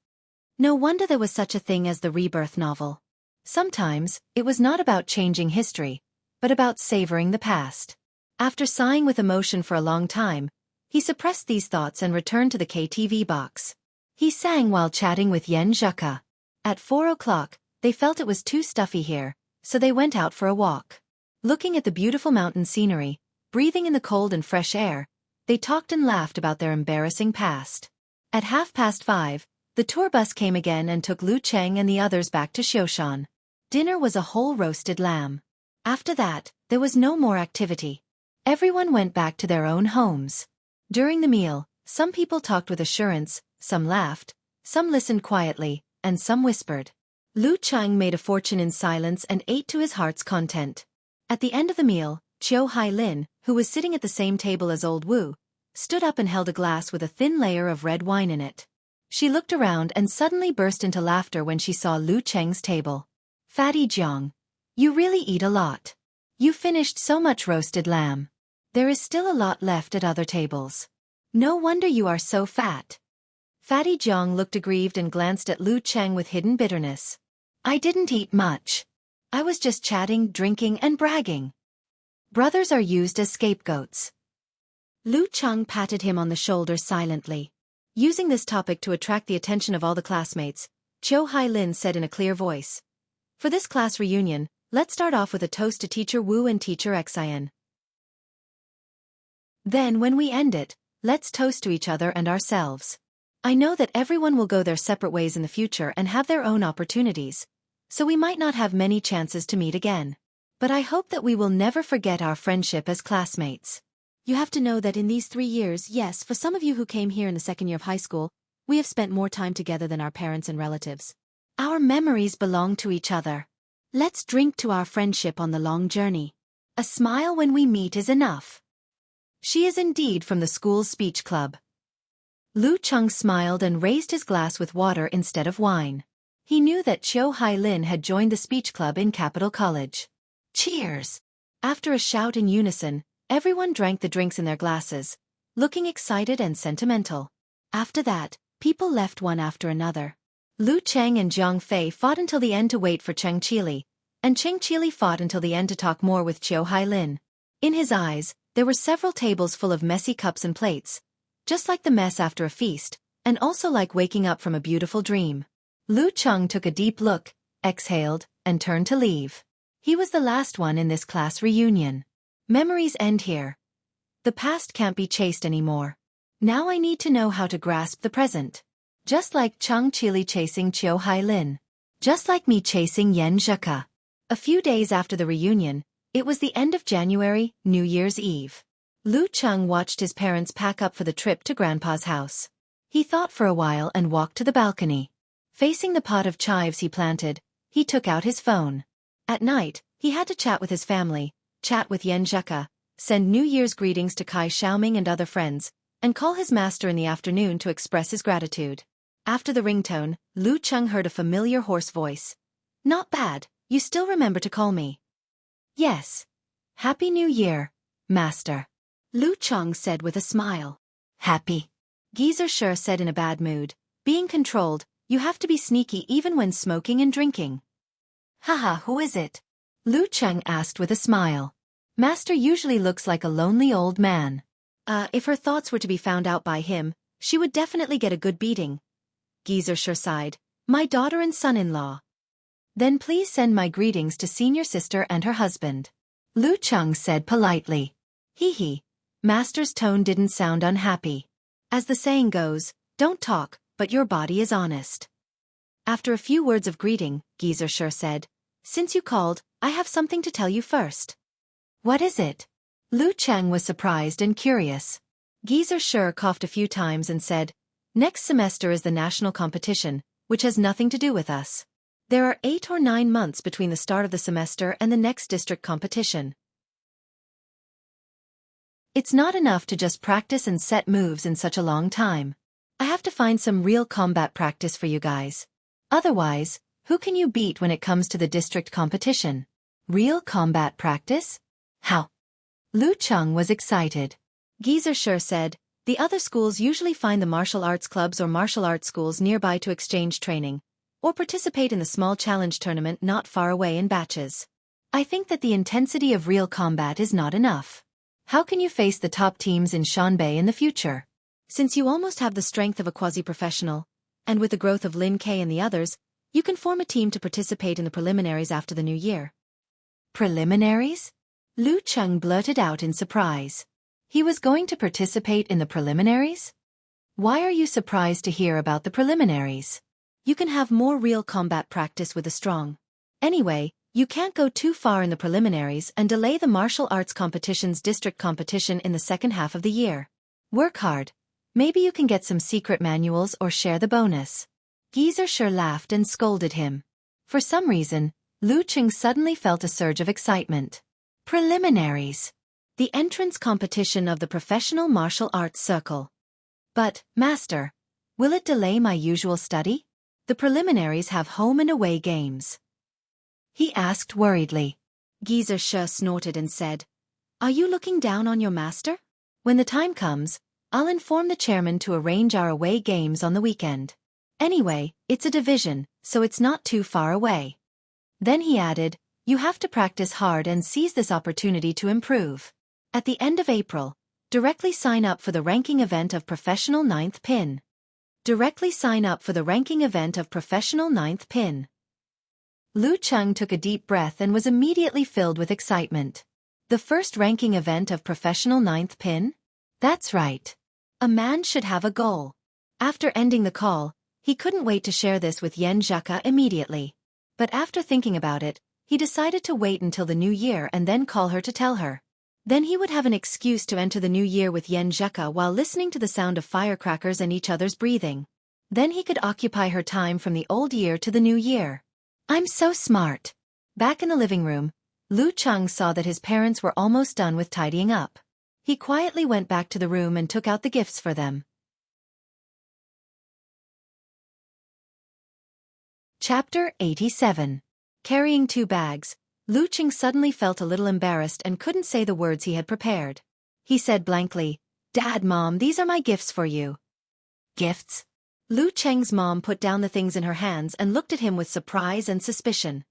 S1: No wonder there was such a thing as the rebirth novel. Sometimes, it was not about changing history, but about savoring the past. After sighing with emotion for a long time, he suppressed these thoughts and returned to the KTV box. He sang while chatting with Yan Zheka. At 4 o'clock, they felt it was too stuffy here, so they went out for a walk. Looking at the beautiful mountain scenery, breathing in the cold and fresh air, they talked and laughed about their embarrassing past. At 5:30, the tour bus came again and took Lu Cheng and the others back to Xiaofan. Dinner was a whole roasted lamb. After that, there was no more activity. Everyone went back to their own homes. During the meal, some people talked with assurance, some laughed, some listened quietly, and some whispered. Lu Cheng made a fortune in silence and ate to his heart's content. At the end of the meal, Chiu Hai-lin, who was sitting at the same table as old Wu, stood up and held a glass with a thin layer of red wine in it. She looked around and suddenly burst into laughter when she saw Lu Cheng's table. Fatty Jiang. You really eat a lot. You finished so much roasted lamb. There is still a lot left at other tables. No wonder you are so fat. Fatty Jiang looked aggrieved and glanced at Lu Cheng with hidden bitterness. I didn't eat much. I was just chatting, drinking, and bragging. Brothers are used as scapegoats. Lu Cheng patted him on the shoulder silently. Using this topic to attract the attention of all the classmates, Chiu Hailin said in a clear voice. For this class reunion, let's start off with a toast to Teacher Wu and Teacher Xian. Then when we end it, let's toast to each other and ourselves. I know that everyone will go their separate ways in the future and have their own opportunities, so we might not have many chances to meet again. But I hope that we will never forget our friendship as classmates. You have to know that in these 3 years, yes, for some of you who came here in the second year of high school, we have spent more time together than our parents and relatives. Our memories belong to each other. Let's drink to our friendship on the long journey. A smile when we meet is enough. She is indeed from the school's speech club. Lu Cheng smiled and raised his glass with water instead of wine. He knew that Chiu Hailin had joined the speech club in Capital College. Cheers! After a shout in unison, everyone drank the drinks in their glasses, looking excited and sentimental. After that, people left one after another. Lu Cheng and Jiang Fei fought until the end to wait for Cheng Qili, and Cheng Qili fought until the end to talk more with Chiu Hailin. In his eyes, there were several tables full of messy cups and plates, just like the mess after a feast, and also like waking up from a beautiful dream. Lu Cheng took a deep look, exhaled, and turned to leave. He was the last one in this class reunion. Memories end here. The past can't be chased anymore. Now I need to know how to grasp the present. Just like Cheng Qili chasing Chiu Hailin. Just like me chasing Yan Zheka. A few days after the reunion, it was the end of January, New Year's Eve. Lu Cheng watched his parents pack up for the trip to Grandpa's house. He thought for a while and walked to the balcony. Facing the pot of chives he planted, he took out his phone. At night, he had to chat with his family, chat with Yan Zheka, send New Year's greetings to Kai Xiaoming and other friends, and call his master in the afternoon to express his gratitude. After the ringtone, Lu Cheng heard a familiar hoarse voice. Not bad, you still remember to call me. Yes. Happy New Year, Master. Lu Cheng said with a smile. Happy. Geezer sure said in a bad mood. Being controlled, you have to be sneaky even when smoking and drinking. Haha, who is it? Lu Cheng asked with a smile. Master usually looks like a lonely old man. If her thoughts were to be found out by him, she would definitely get a good beating. Geezer sure sighed. My daughter and son-in-law. Then please send my greetings to senior sister and her husband. Lu Cheng said politely. Hee. Master's tone didn't sound unhappy. As the saying goes, don't talk, but your body is honest. After a few words of greeting, Geezer sure said, since you called, I have something to tell you first. What is it? Lu Cheng was surprised and curious. Geezer sure coughed a few times and said, next semester is the national competition, which has nothing to do with us. There are 8 or 9 months between the start of the semester and the next district competition. It's not enough to just practice and set moves in such a long time. I have to find some real combat practice for you guys. Otherwise, who can you beat when it comes to the district competition? Real combat practice? How? Lu Cheng was excited. Geezer sure said, the other schools usually find the martial arts clubs or martial arts schools nearby to exchange training, or participate in the small challenge tournament not far away in batches. I think that the intensity of real combat is not enough. How can you face the top teams in Shanbei in the future? Since you almost have the strength of a quasi-professional, and with the growth of Lin Kei and the others, you can form a team to participate in the preliminaries after the new year. Preliminaries? Lu Cheng blurted out in surprise. He was going to participate in the preliminaries? Why are you surprised to hear about the preliminaries? You can have more real combat practice with the strong. Anyway, you can't go too far in the preliminaries and delay the martial arts competition's district competition in the second half of the year. Work hard. Maybe you can get some secret manuals or share the bonus. Geezer sure laughed and scolded him. For some reason, Lu Cheng suddenly felt a surge of excitement. Preliminaries. The entrance competition of the professional martial arts circle. But, Master, Will it delay my usual study? The preliminaries have home and away games. He asked worriedly. Geezer Shi snorted and said, Are you looking down on your master? When the time comes, I'll inform the chairman to arrange our away games on the weekend. Anyway, it's a division, so it's not too far away. Then he added, You have to practice hard and seize this opportunity to improve. At the end of April, directly sign up for the ranking event of Professional 9th Pin. Directly sign up for the ranking event of Professional 9th Pin. Lu Cheng took a deep breath and was immediately filled with excitement. The first ranking event of Professional 9th Pin? That's right. A man should have a goal. After ending the call, he couldn't wait to share this with Yen Zheka immediately. But after thinking about it, he decided to wait until the new year and then call her to tell her. Then he would have an excuse to enter the new year with Yen Zheka while listening to the sound of firecrackers and each other's breathing. Then he could occupy her time from the old year to the new year. I'm so smart. Back in the living room, Lu Cheng saw that his parents were almost done with tidying up. He quietly went back to the room and took out the gifts for them. Chapter 87. Carrying 2 bags, Lu Cheng suddenly felt a little embarrassed and couldn't say the words he had prepared. He said blankly, Dad, Mom, these are my gifts for you. Gifts? Lu Cheng's mom put down the things in her hands and looked at him with surprise and suspicion.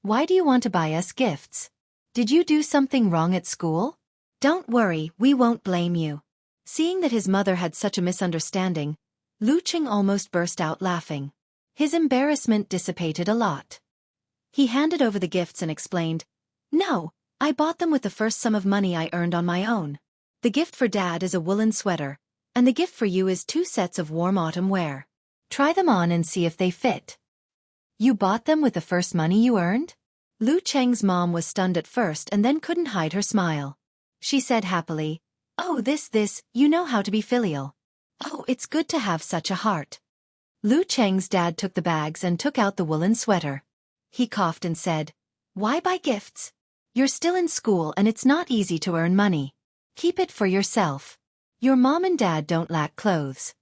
S1: Why do you want to buy us gifts? Did you do something wrong at school? Don't worry, we won't blame you. Seeing that his mother had such a misunderstanding, Lu Cheng almost burst out laughing. His embarrassment dissipated a lot. He handed over the gifts and explained, No, I bought them with the first sum of money I earned on my own. The gift for Dad is a woolen sweater, and the gift for you is 2 sets of warm autumn wear. Try them on and see if they fit. You bought them with the first money you earned? Lu Cheng's mom was stunned at first and then couldn't hide her smile. She said happily, Oh, this, you know how to be filial. Oh, it's good to have such a heart. Lu Cheng's dad took the bags and took out the woolen sweater. He coughed and said, Why buy gifts? You're still in school and it's not easy to earn money. Keep it for yourself. Your mom and dad don't lack clothes.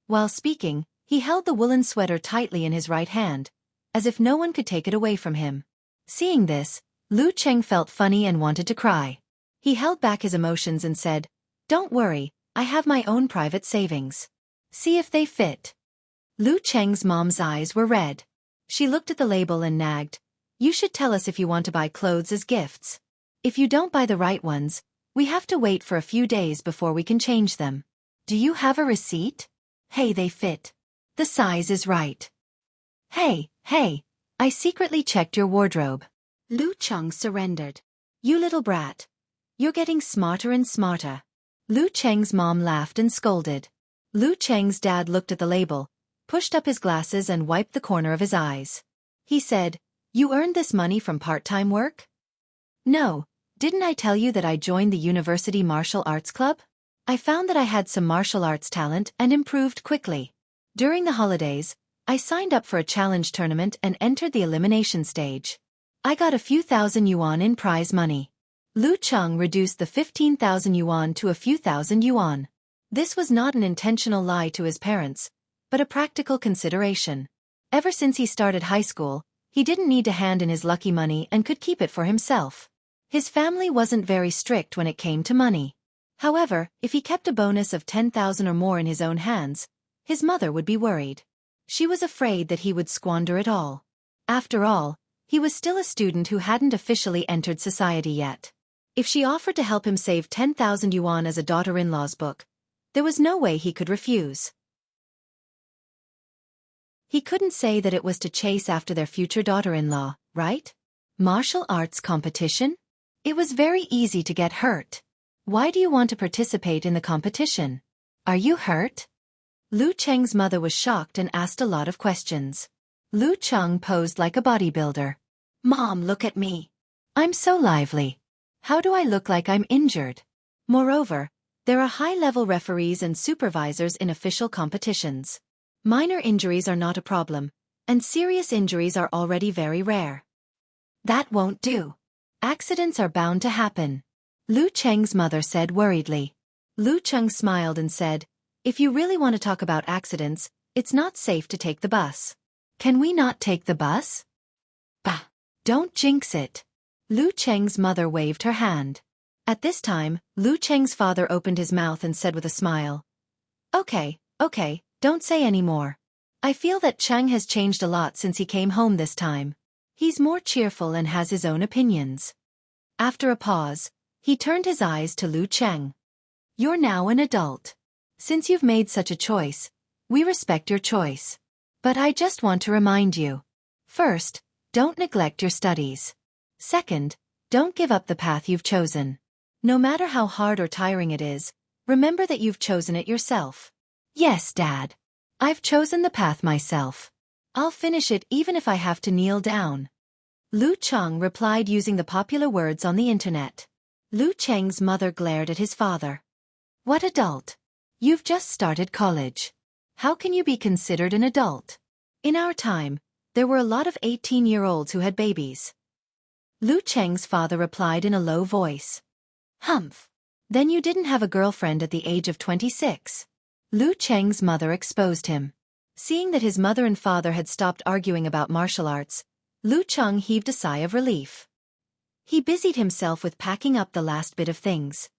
S1: While speaking, he held the woolen sweater tightly in his right hand, as if no one could take it away from him. Seeing this, Lu Cheng felt funny and wanted to cry. He held back his emotions and said, Don't worry, I have my own private savings. See if they fit. Lu Cheng's mom's eyes were red. She looked at the label and nagged, You should tell us if you want to buy clothes as gifts. If you don't buy the right ones, we have to wait for a few days before we can change them. Do you have a receipt? Hey, they fit. The size is right. Hey, I secretly checked your wardrobe. Lu Cheng surrendered. You little brat. You're getting smarter and smarter. Lu Cheng's mom laughed and scolded. Lu Cheng's dad looked at the label, pushed up his glasses and wiped the corner of his eyes. He said, You earned this money from part-time work? No, didn't I tell you that I joined the University Martial Arts Club? I found that I had some martial arts talent and improved quickly. During the holidays, I signed up for a challenge tournament and entered the elimination stage. I got a few thousand yuan in prize money. Lu Cheng reduced the 15,000 yuan to a few thousand yuan. This was not an intentional lie to his parents, but a practical consideration. Ever since he started high school, he didn't need to hand in his lucky money and could keep it for himself. His family wasn't very strict when it came to money. However, if he kept a bonus of 10,000 or more in his own hands, his mother would be worried. She was afraid that he would squander it all. After all, he was still a student who hadn't officially entered society yet. If she offered to help him save 10,000 yuan as a daughter-in-law's book, there was no way he could refuse. He couldn't say that it was to chase after their future daughter-in-law, right? Martial arts competition? It was very easy to get hurt. Why do you want to participate in the competition? Are you hurt? Lu Cheng's mother was shocked and asked a lot of questions. Lu Cheng posed like a bodybuilder. Mom, look at me. I'm so lively. How do I look like I'm injured? Moreover, there are high-level referees and supervisors in official competitions. Minor injuries are not a problem, and serious injuries are already very rare. That won't do. Accidents are bound to happen. Lu Cheng's mother said worriedly. Lu Cheng smiled and said, If you really want to talk about accidents, it's not safe to take the bus. Can we not take the bus? Bah! Don't jinx it. Lu Cheng's mother waved her hand. At this time, Lu Cheng's father opened his mouth and said with a smile, Okay, don't say any more. I feel that Cheng has changed a lot since he came home this time. He's more cheerful and has his own opinions. After a pause, he turned his eyes to Lu Cheng. You're now an adult. Since you've made such a choice, we respect your choice. But I just want to remind you. First, don't neglect your studies. Second, don't give up the path you've chosen. No matter how hard or tiring it is, remember that you've chosen it yourself. Yes, Dad. I've chosen the path myself. I'll finish it even if I have to kneel down. Lu Cheng replied using the popular words on the internet. Lu Cheng's mother glared at his father. What adult? You've just started college. How can you be considered an adult? In our time, there were a lot of 18-year-olds who had babies. Lu Cheng's father replied in a low voice. Humph. Then you didn't have a girlfriend at the age of 26. Lu Cheng's mother exposed him. Seeing that his mother and father had stopped arguing about martial arts, Lu Cheng heaved a sigh of relief. He busied himself with packing up the last bit of things.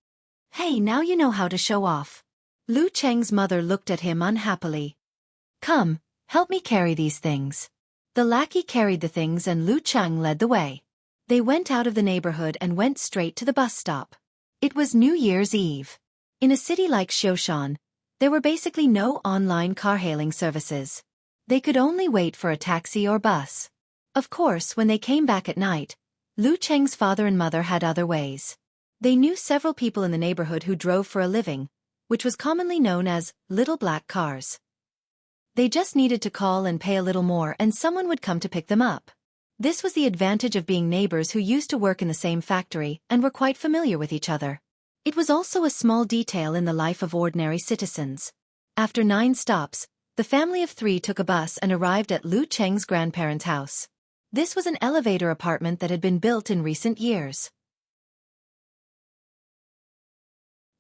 S1: Hey, now you know how to show off. Lu Cheng's mother looked at him unhappily. Come, help me carry these things. The lackey carried the things and Lu Cheng led the way. They went out of the neighborhood and went straight to the bus stop. It was New Year's Eve. In a city like Xiaofan, there were basically no online car-hailing services. They could only wait for a taxi or bus. Of course, when they came back at night, Lu Cheng's father and mother had other ways. They knew several people in the neighborhood who drove for a living, which was commonly known as little black cars. They just needed to call and pay a little more and someone would come to pick them up. This was the advantage of being neighbors who used to work in the same factory and were quite familiar with each other. It was also a small detail in the life of ordinary citizens. After 9 stops, the family of 3 took a bus and arrived at Lu Cheng's grandparents' house. This was an elevator apartment that had been built in recent years.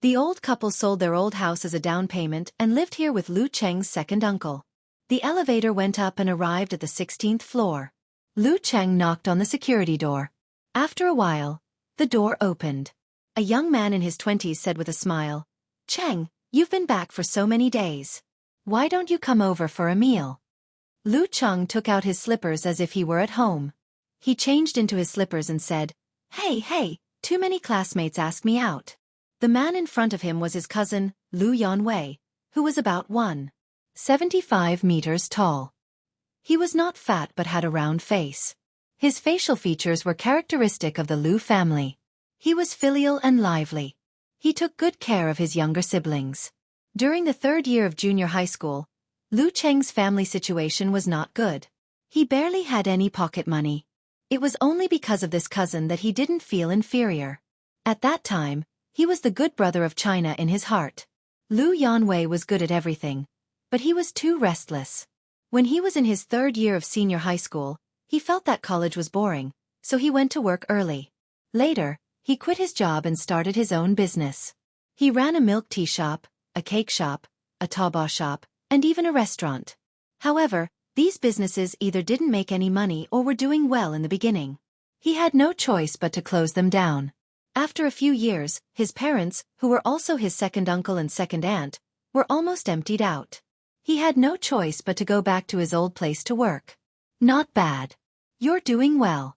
S1: The old couple sold their old house as a down payment and lived here with Lu Cheng's second uncle. The elevator went up and arrived at the 16th floor. Lu Cheng knocked on the security door. After a while, the door opened. A young man in his 20s said with a smile, Cheng, you've been back for so many days. Why don't you come over for a meal? Lu Cheng took out his slippers as if he were at home. He changed into his slippers and said, Hey, too many classmates asked me out. The man in front of him was his cousin, Lu Yanwei, who was about 1.75 meters tall. He was not fat but had a round face. His facial features were characteristic of the Lu family. He was filial and lively. He took good care of his younger siblings. During the 3rd year of junior high school, Lu Cheng's family situation was not good. He barely had any pocket money. It was only because of this cousin that he didn't feel inferior. At that time, he was the good brother of China in his heart. Lu Yanwei was good at everything, but he was too restless. When he was in his 3rd year of senior high school, he felt that college was boring, so he went to work early. Later, he quit his job and started his own business. He ran a milk tea shop, a cake shop, a taobao shop, and even a restaurant. However, these businesses either didn't make any money or were doing well in the beginning. He had no choice but to close them down. After a few years, his parents, who were also his second uncle and second aunt, were almost emptied out. He had no choice but to go back to his old place to work. Not bad. You're doing well,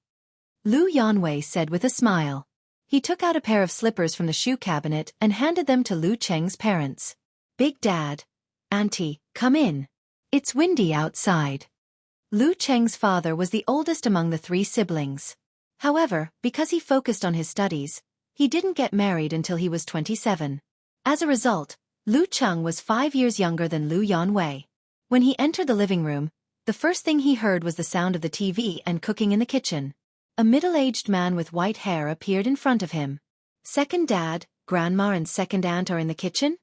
S1: Lu Yanwei said with a smile. He took out a pair of slippers from the shoe cabinet and handed them to Lu Cheng's parents. Big Dad, Auntie, come in. It's windy outside. Lu Cheng's father was the oldest among the 3 siblings. However, because he focused on his studies, he didn't get married until he was 27. As a result, Lu Cheng was 5 years younger than Lu Yanwei. When he entered the living room, the first thing he heard was the sound of the TV and cooking in the kitchen. A middle-aged man with white hair appeared in front of him. Second Dad, Grandma and second aunt are in the kitchen?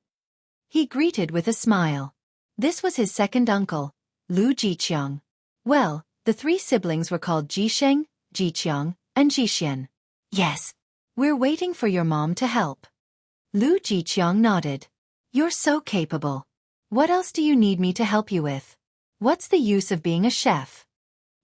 S1: He greeted with a smile. This was his second uncle, Lu Jiqiang. Well, the 3 siblings were called Jisheng, Jiqiang, and Jixian. Yes. We're waiting for your mom to help. Lu Jiqiang nodded. You're so capable. What else do you need me to help you with? What's the use of being a chef?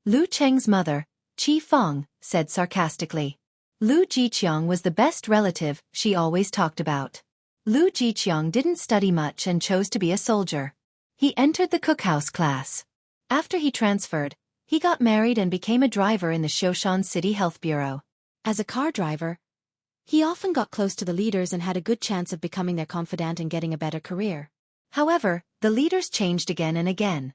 S1: Lu Cheng's mother, Qi Feng, said sarcastically. Lu Jiqiang was the best relative she always talked about. Lu Jiqiang didn't study much and chose to be a soldier. He entered the cookhouse class. After he transferred, he got married and became a driver in the Xiaofan City Health Bureau. As a car driver, he often got close to the leaders and had a good chance of becoming their confidant and getting a better career. However, the leaders changed again and again.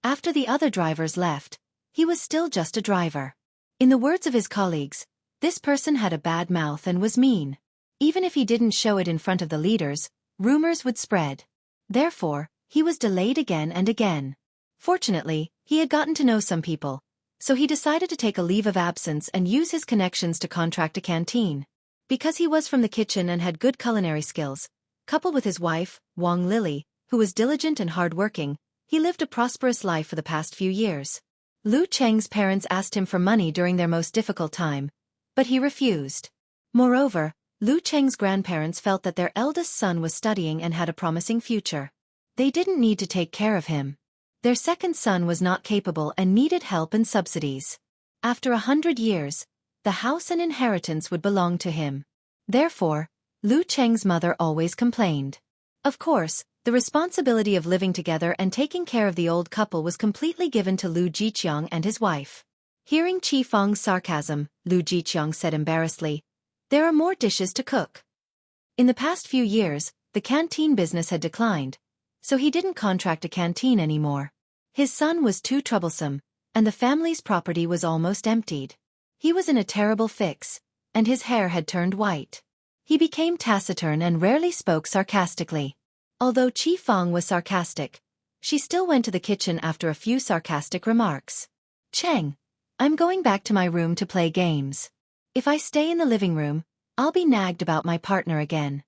S1: After the other drivers left, he was still just a driver. In the words of his colleagues, this person had a bad mouth and was mean. Even if he didn't show it in front of the leaders, rumors would spread. Therefore, he was delayed again and again. Fortunately, he had gotten to know some people, so he decided to take a leave of absence and use his connections to contract a canteen. Because he was from the kitchen and had good culinary skills, coupled with his wife, Wang Lily, who was diligent and hard-working, he lived a prosperous life for the past few years. Lu Cheng's parents asked him for money during their most difficult time, but he refused. Moreover, Lu Cheng's grandparents felt that their eldest son was studying and had a promising future. They didn't need to take care of him. Their second son was not capable and needed help and subsidies. After 100 years, the house and inheritance would belong to him. Therefore, Lu Cheng's mother always complained. Of course, the responsibility of living together and taking care of the old couple was completely given to Lu Jiqiang and his wife. Hearing Qi Feng's sarcasm, Lu Jiqiang said embarrassedly, "There are more dishes to cook." In the past few years, the canteen business had declined, so he didn't contract a canteen anymore. His son was too troublesome, and the family's property was almost emptied. He was in a terrible fix, and his hair had turned white. He became taciturn and rarely spoke sarcastically. Although Qi Feng was sarcastic, she still went to the kitchen after a few sarcastic remarks. "Cheng, I'm going back to my room to play games. If I stay in the living room, I'll be nagged about my partner again."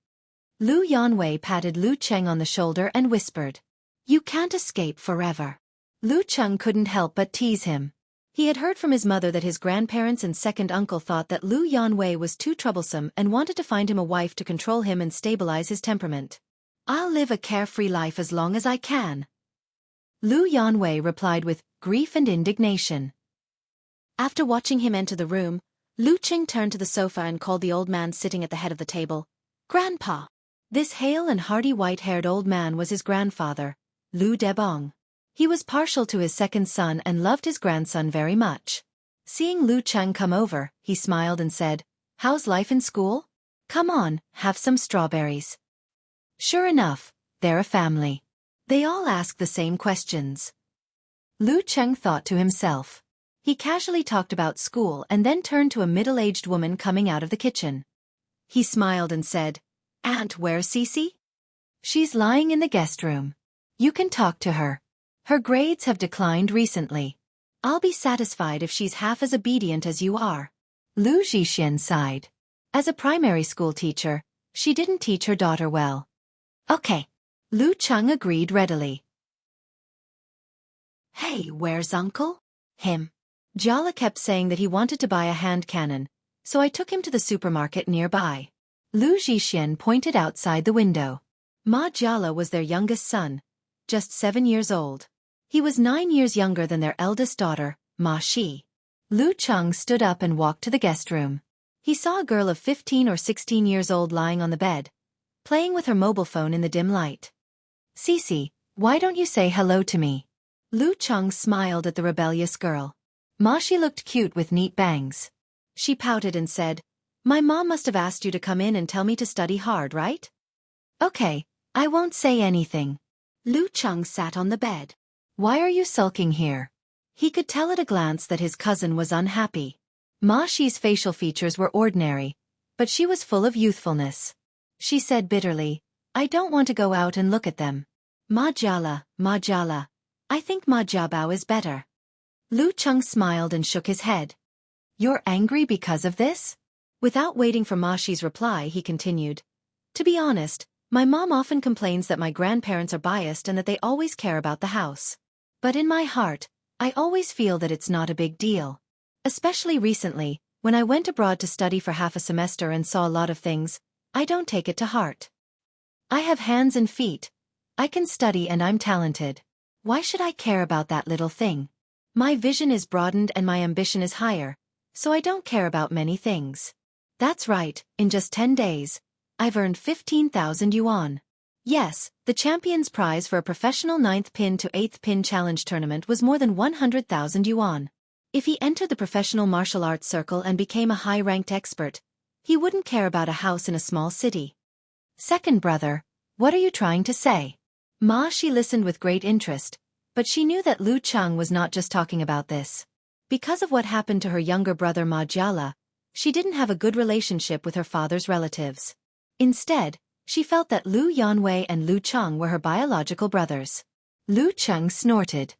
S1: Lu Yanwei patted Lu Cheng on the shoulder and whispered, "You can't escape forever." Lu Cheng couldn't help but tease him. He had heard from his mother that his grandparents and second uncle thought that Lu Yanwei was too troublesome and wanted to find him a wife to control him and stabilize his temperament. "I'll live a carefree life as long as I can," Lu Yanwei replied with grief and indignation. After watching him enter the room, Lu Cheng turned to the sofa and called the old man sitting at the head of the table, "Grandpa." This hale and hearty white-haired old man was his grandfather, Lu Debong. He was partial to his second son and loved his grandson very much. Seeing Lu Cheng come over, he smiled and said, "How's life in school? Come on, have some strawberries." Sure enough, they're a family. They all ask the same questions. Lu Cheng thought to himself. He casually talked about school and then turned to a middle-aged woman coming out of the kitchen. He smiled and said, "Aunt, where's Cece?" "She's lying in the guest room. You can talk to her. Her grades have declined recently. I'll be satisfied if she's half as obedient as you are." Lu Jixian sighed. As a primary school teacher, she didn't teach her daughter well. "Okay." Lu Cheng agreed readily. "Hey, where's Uncle?" "Him." Jala kept saying that he wanted to buy a hand cannon, so I took him to the supermarket nearby. Lu Jixian pointed outside the window. Ma Jala was their youngest son, just 7 years old. He was 9 years younger than their eldest daughter, Ma Shi. Lu Cheng stood up and walked to the guest room. He saw a girl of 15 or 16 years old lying on the bed, playing with her mobile phone in the dim light. "Cece, why don't you say hello to me?" Lu Cheng smiled at the rebellious girl. Ma Shi looked cute with neat bangs. She pouted and said, "My mom must have asked you to come in and tell me to study hard, right?" "Okay, I won't say anything." Lu Cheng sat on the bed. "Why are you sulking here?" He could tell at a glance that his cousin was unhappy. Ma Shi's facial features were ordinary, but she was full of youthfulness. She said bitterly, "I don't want to go out and look at them. Ma Jala, I think Ma Jiabao is better." Lu Cheng smiled and shook his head. "You're angry because of this?" Without waiting for Ma Shi's reply, he continued, "To be honest, my mom often complains that my grandparents are biased and that they always care about the house. But in my heart, I always feel that it's not a big deal. Especially recently, when I went abroad to study for half a semester and saw a lot of things, I don't take it to heart." I have hands and feet. I can study and I'm talented. Why should I care about that little thing? My vision is broadened and my ambition is higher, so I don't care about many things. That's right, in just 10 days, I've earned 15,000 yuan. Yes, the champion's prize for a professional 9th pin to 8th pin challenge tournament was more than 100,000 yuan. If he entered the professional martial arts circle and became a high-ranked expert, he wouldn't care about a house in a small city. Second brother, what are you trying to say? Ma Shi listened with great interest, but she knew that Lu Cheng was not just talking about this. Because of what happened to her younger brother Ma Jiala, she didn't have a good relationship with her father's relatives. Instead, she felt that Lu Yanwei and Lu Cheng were her biological brothers. Lu Cheng snorted.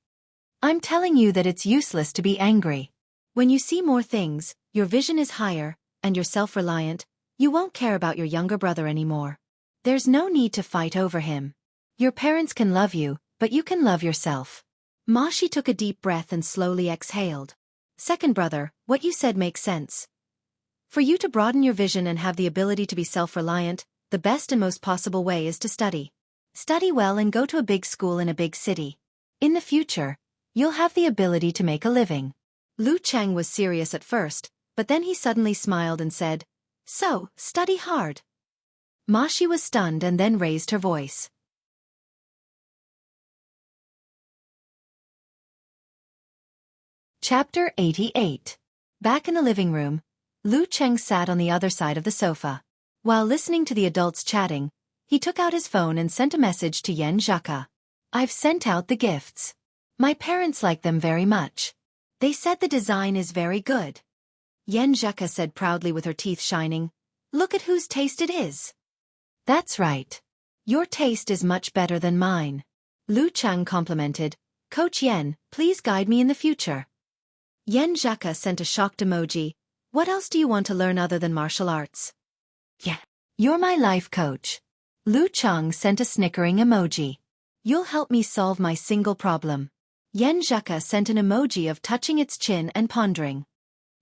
S1: I'm telling you that it's useless to be angry. When you see more things, your vision is higher, and you're self-reliant, you won't care about your younger brother anymore. There's no need to fight over him. Your parents can love you, but you can love yourself. Ma Shi took a deep breath and slowly exhaled. Second brother, what you said makes sense. For you to broaden your vision and have the ability to be self-reliant, the best and most possible way is to study. Study well and go to a big school in a big city. In the future, you'll have the ability to make a living. Lu Cheng was serious at first, but then he suddenly smiled and said, So, study hard. Ma Shi was stunned and then raised her voice. Chapter 88. Back in the living room, Lu Cheng sat on the other side of the sofa. While listening to the adults chatting, he took out his phone and sent a message to Yan Zhaka. I've sent out the gifts. My parents like them very much. They said the design is very good. Yan Zhaka said proudly with her teeth shining, Look at whose taste it is. That's right. Your taste is much better than mine. Lu Cheng complimented, Coach Yan, please guide me in the future. Yan Zhaka sent a shocked emoji. What else do you want to learn other than martial arts? Yeah. You're my life coach. Lu Cheng sent a snickering emoji. You'll help me solve my single problem. Yan Zhaka sent an emoji of touching its chin and pondering.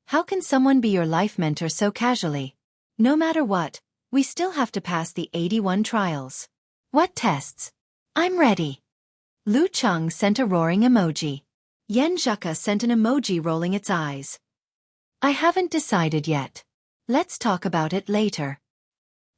S1: How can someone be your life mentor so casually? No matter what, we still have to pass the 81 trials. What tests? I'm ready. Lu Cheng sent a roaring emoji. Yan Zhaka sent an emoji rolling its eyes. I haven't decided yet. Let's talk about it later.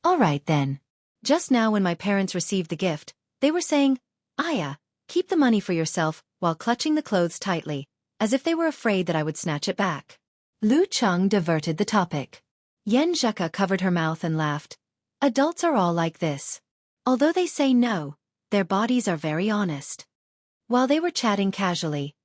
S1: All right then. Just now when my parents received the gift, they were saying, Aya, keep the money for yourself, while clutching the clothes tightly, as if they were afraid that I would snatch it back. Lu Cheng diverted the topic. Yan Zhaka covered her mouth and laughed. Adults are all like this. Although they say no, their bodies are very honest. While they were chatting casually,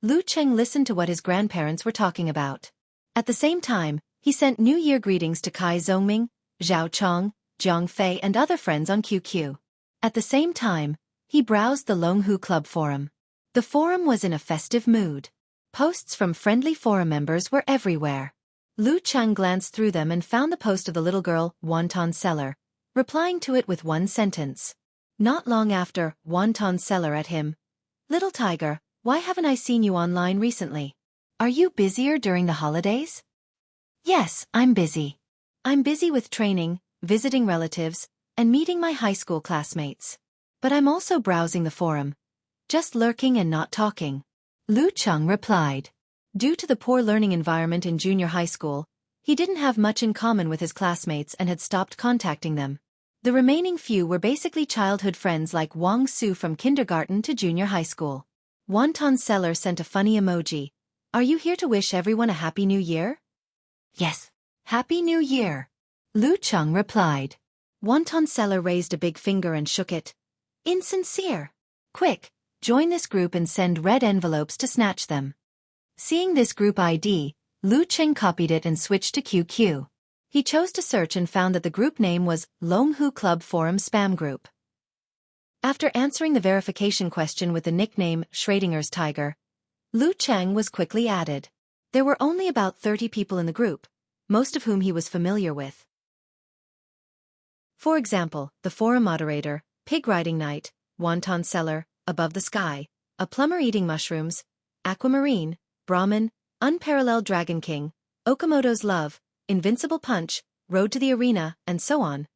S1: Lu Cheng listened to what his grandparents were talking about. At the same time, he sent New Year greetings to Kai Zongming, Zhao Chong, Jiang Fei and other friends on QQ. At the same time, he browsed the Longhu Club forum. The forum was in a festive mood. Posts from friendly forum members were everywhere. Lu Cheng glanced through them and found the post of the little girl, Wonton Seller, replying to it with one sentence. Not long after, Wonton Seller at him. Little tiger, why haven't I seen you online recently? Are you busier during the holidays? Yes, I'm busy. I'm busy with training, visiting relatives, and meeting my high school classmates. But I'm also browsing the forum. Just lurking and not talking. Lu Cheng replied. Due to the poor learning environment in junior high school, he didn't have much in common with his classmates and had stopped contacting them. The remaining few were basically childhood friends like Wang Su from kindergarten to junior high school. Wonton Seller sent a funny emoji. Are you here to wish everyone a Happy New Year? Yes. Happy New Year. Lu Cheng replied. Wonton Seller raised a big finger and shook it. Insincere. Quick, join this group and send red envelopes to snatch them. Seeing this group ID, Lu Cheng copied it and switched to QQ. He chose to search and found that the group name was Longhu Club Forum Spam Group. After answering the verification question with the nickname Schrodinger's Tiger, Lu Cheng was quickly added. There were only about 30 people in the group, most of whom he was familiar with. For example, the forum moderator, Pig Riding Knight, Wonton Seller, Above the Sky, A Plumber Eating Mushrooms, Aquamarine, Brahmin, Unparalleled Dragon King, Okamoto's Love, Invincible Punch, Road to the Arena, and so on.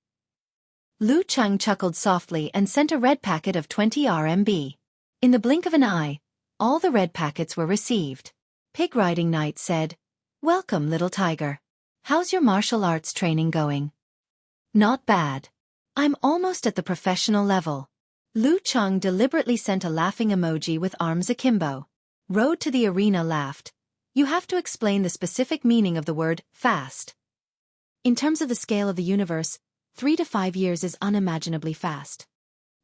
S1: Lu Cheng chuckled softly and sent a red packet of 20 RMB. In the blink of an eye, all the red packets were received. Pig Riding Knight said, "Welcome, little tiger. How's your martial arts training going?" "Not bad. I'm almost at the professional level." Lu Cheng deliberately sent a laughing emoji with arms akimbo. Road to the Arena laughed. "You have to explain the specific meaning of the word fast. In terms of the scale of the universe, 3 to 5 years is unimaginably fast."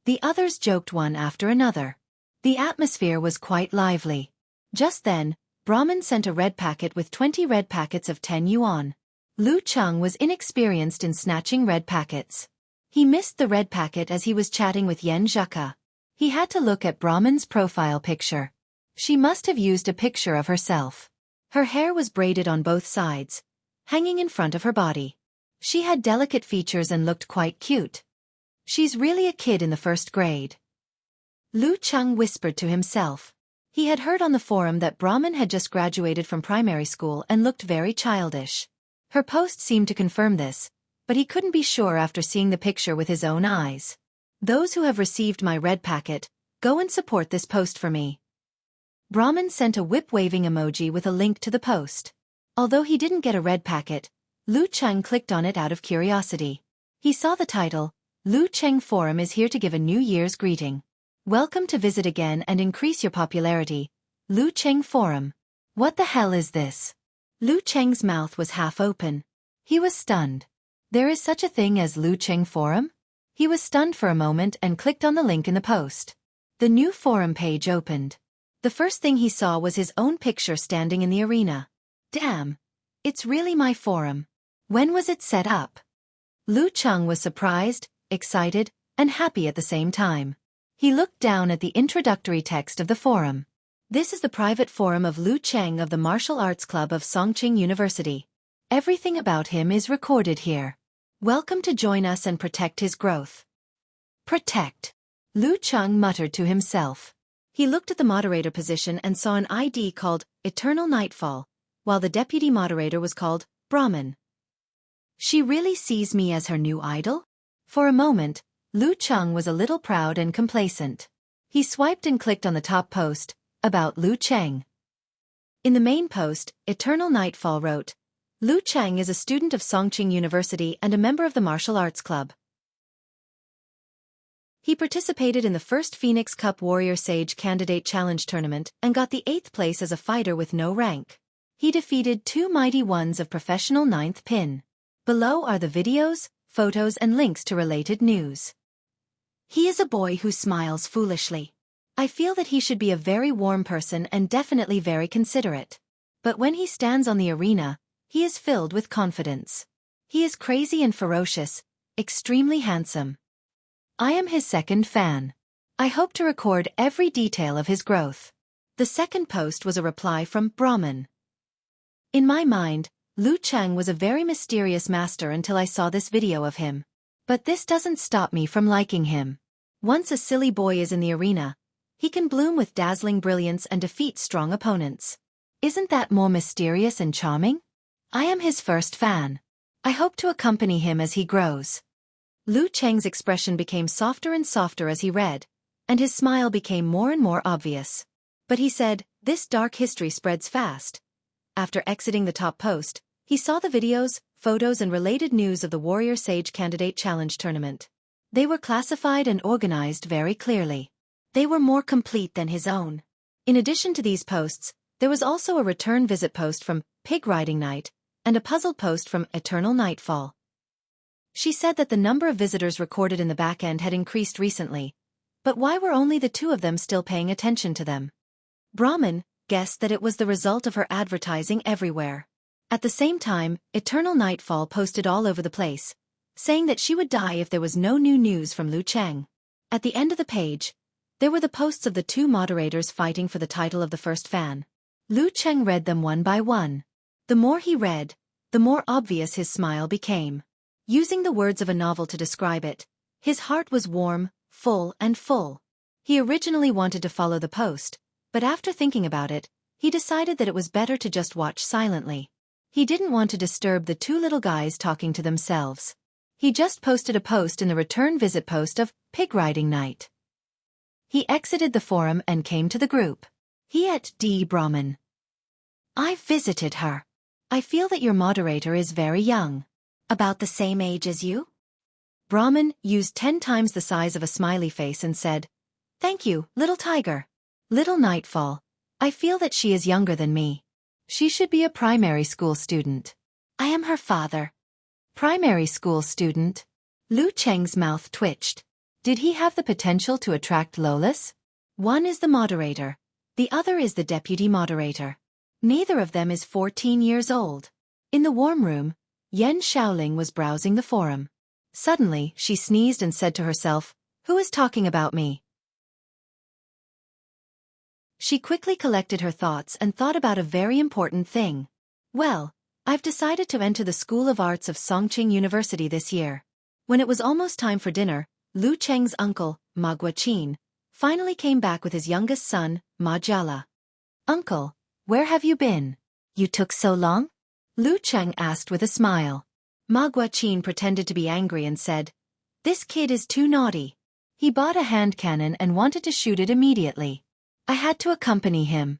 S1: The others joked one after another. The atmosphere was quite lively. Just then, Brahman sent a red packet with 20 red packets of 10 yuan. Lu Cheng was inexperienced in snatching red packets. He missed the red packet as he was chatting with Yen Zheka. He had to look at Brahman's profile picture. She must have used a picture of herself. Her hair was braided on both sides, hanging in front of her body. She had delicate features and looked quite cute. She's really a kid in the 1st grade. Lu Cheng whispered to himself. He had heard on the forum that Brahman had just graduated from primary school and looked very childish. Her post seemed to confirm this, but he couldn't be sure after seeing the picture with his own eyes. "Those who have received my red packet, go and support this post for me." Brahman sent a whip-waving emoji with a link to the post. Although he didn't get a red packet, Lu Cheng clicked on it out of curiosity. He saw the title, "Lu Cheng Forum is here to give a New Year's greeting. Welcome to visit again and increase your popularity, Lu Cheng Forum." What the hell is this? Lu Cheng's mouth was half open. He was stunned. There is such a thing as Lu Cheng Forum? He was stunned for a moment and clicked on the link in the post. The new forum page opened. The first thing he saw was his own picture standing in the arena. Damn! It's really my forum. When was it set up? Lu Cheng was surprised, excited, and happy at the same time. He looked down at the introductory text of the forum. This is the private forum of Lu Cheng of the Martial Arts Club of Songqing University. Everything about him is recorded here. Welcome to join us and protect his growth. Protect. Lu Cheng muttered to himself. He looked at the moderator position and saw an ID called Eternal Nightfall, while the deputy moderator was called Brahman. She really sees me as her new idol? For a moment, Lu Cheng was a little proud and complacent. He swiped and clicked on the top post, about Lu Cheng. In the main post, Eternal Nightfall wrote, "Lu Cheng is a student of Songqing University and a member of the Martial Arts Club. He participated in the first Phoenix Cup Warrior Sage Candidate Challenge Tournament and got the 8th place as a fighter with no rank. He defeated 2 mighty ones of professional 9th pin. Below are the videos, photos and links to related news. He is a boy who smiles foolishly. I feel that he should be a very warm person and definitely very considerate. But when he stands on the arena, he is filled with confidence. He is crazy and ferocious, extremely handsome. I am his second fan. I hope to record every detail of his growth." The second post was a reply from Brahman. "In my mind, Lu Cheng was a very mysterious master until I saw this video of him. But this doesn't stop me from liking him. Once a silly boy is in the arena, he can bloom with dazzling brilliance and defeat strong opponents. Isn't that more mysterious and charming? I am his first fan. I hope to accompany him as he grows." Lu Cheng's expression became softer and softer as he read, and his smile became more and more obvious. But he said, "This dark history spreads fast." After exiting the top post, he saw the videos, photos and related news of the Warrior Sage Candidate Challenge Tournament. They were classified and organized very clearly. They were more complete than his own. In addition to these posts, there was also a return visit post from Pig Riding Knight and a puzzle post from Eternal Nightfall. She said that the number of visitors recorded in the back end had increased recently, but why were only the 2 of them still paying attention to them? Brahman guessed that it was the result of her advertising everywhere. At the same time, Eternal Nightfall posted all over the place, saying that she would die if there was no new news from Lu Cheng. At the end of the page, there were the posts of the 2 moderators fighting for the title of the first fan. Lu Cheng read them one by one. The more he read, the more obvious his smile became. Using the words of a novel to describe it, his heart was warm, full and full. He originally wanted to follow the post, but after thinking about it, he decided that it was better to just watch silently. He didn't want to disturb the 2 little guys talking to themselves. He just posted a post in the return visit post of pig riding night. He exited the forum and came to the group. He at D. Brahman. I've visited her. I feel that your moderator is very young. About the same age as you? Brahman used 10 times the size of a smiley face and said, Thank you, little tiger. Little Nightfall. I feel that she is younger than me. She should be a primary school student. I am her father. Primary school student. Lu Cheng's mouth twitched. Did he have the potential to attract Lolas? One is the moderator. The other is the deputy moderator. Neither of them is 14 years old. In the warm room, Yan Xiaoling was browsing the forum. Suddenly, she sneezed and said to herself, Who is talking about me? She quickly collected her thoughts and thought about a very important thing. Well, I've decided to enter the School of Arts of Songqing University this year. When it was almost time for dinner, Lu Cheng's uncle, Ma Guaqin, finally came back with his youngest son, Ma Jiala. Uncle, where have you been? You took so long? Lu Cheng asked with a smile. Ma Guaqin pretended to be angry and said, This kid is too naughty. He bought a hand cannon and wanted to shoot it immediately. I had to accompany him.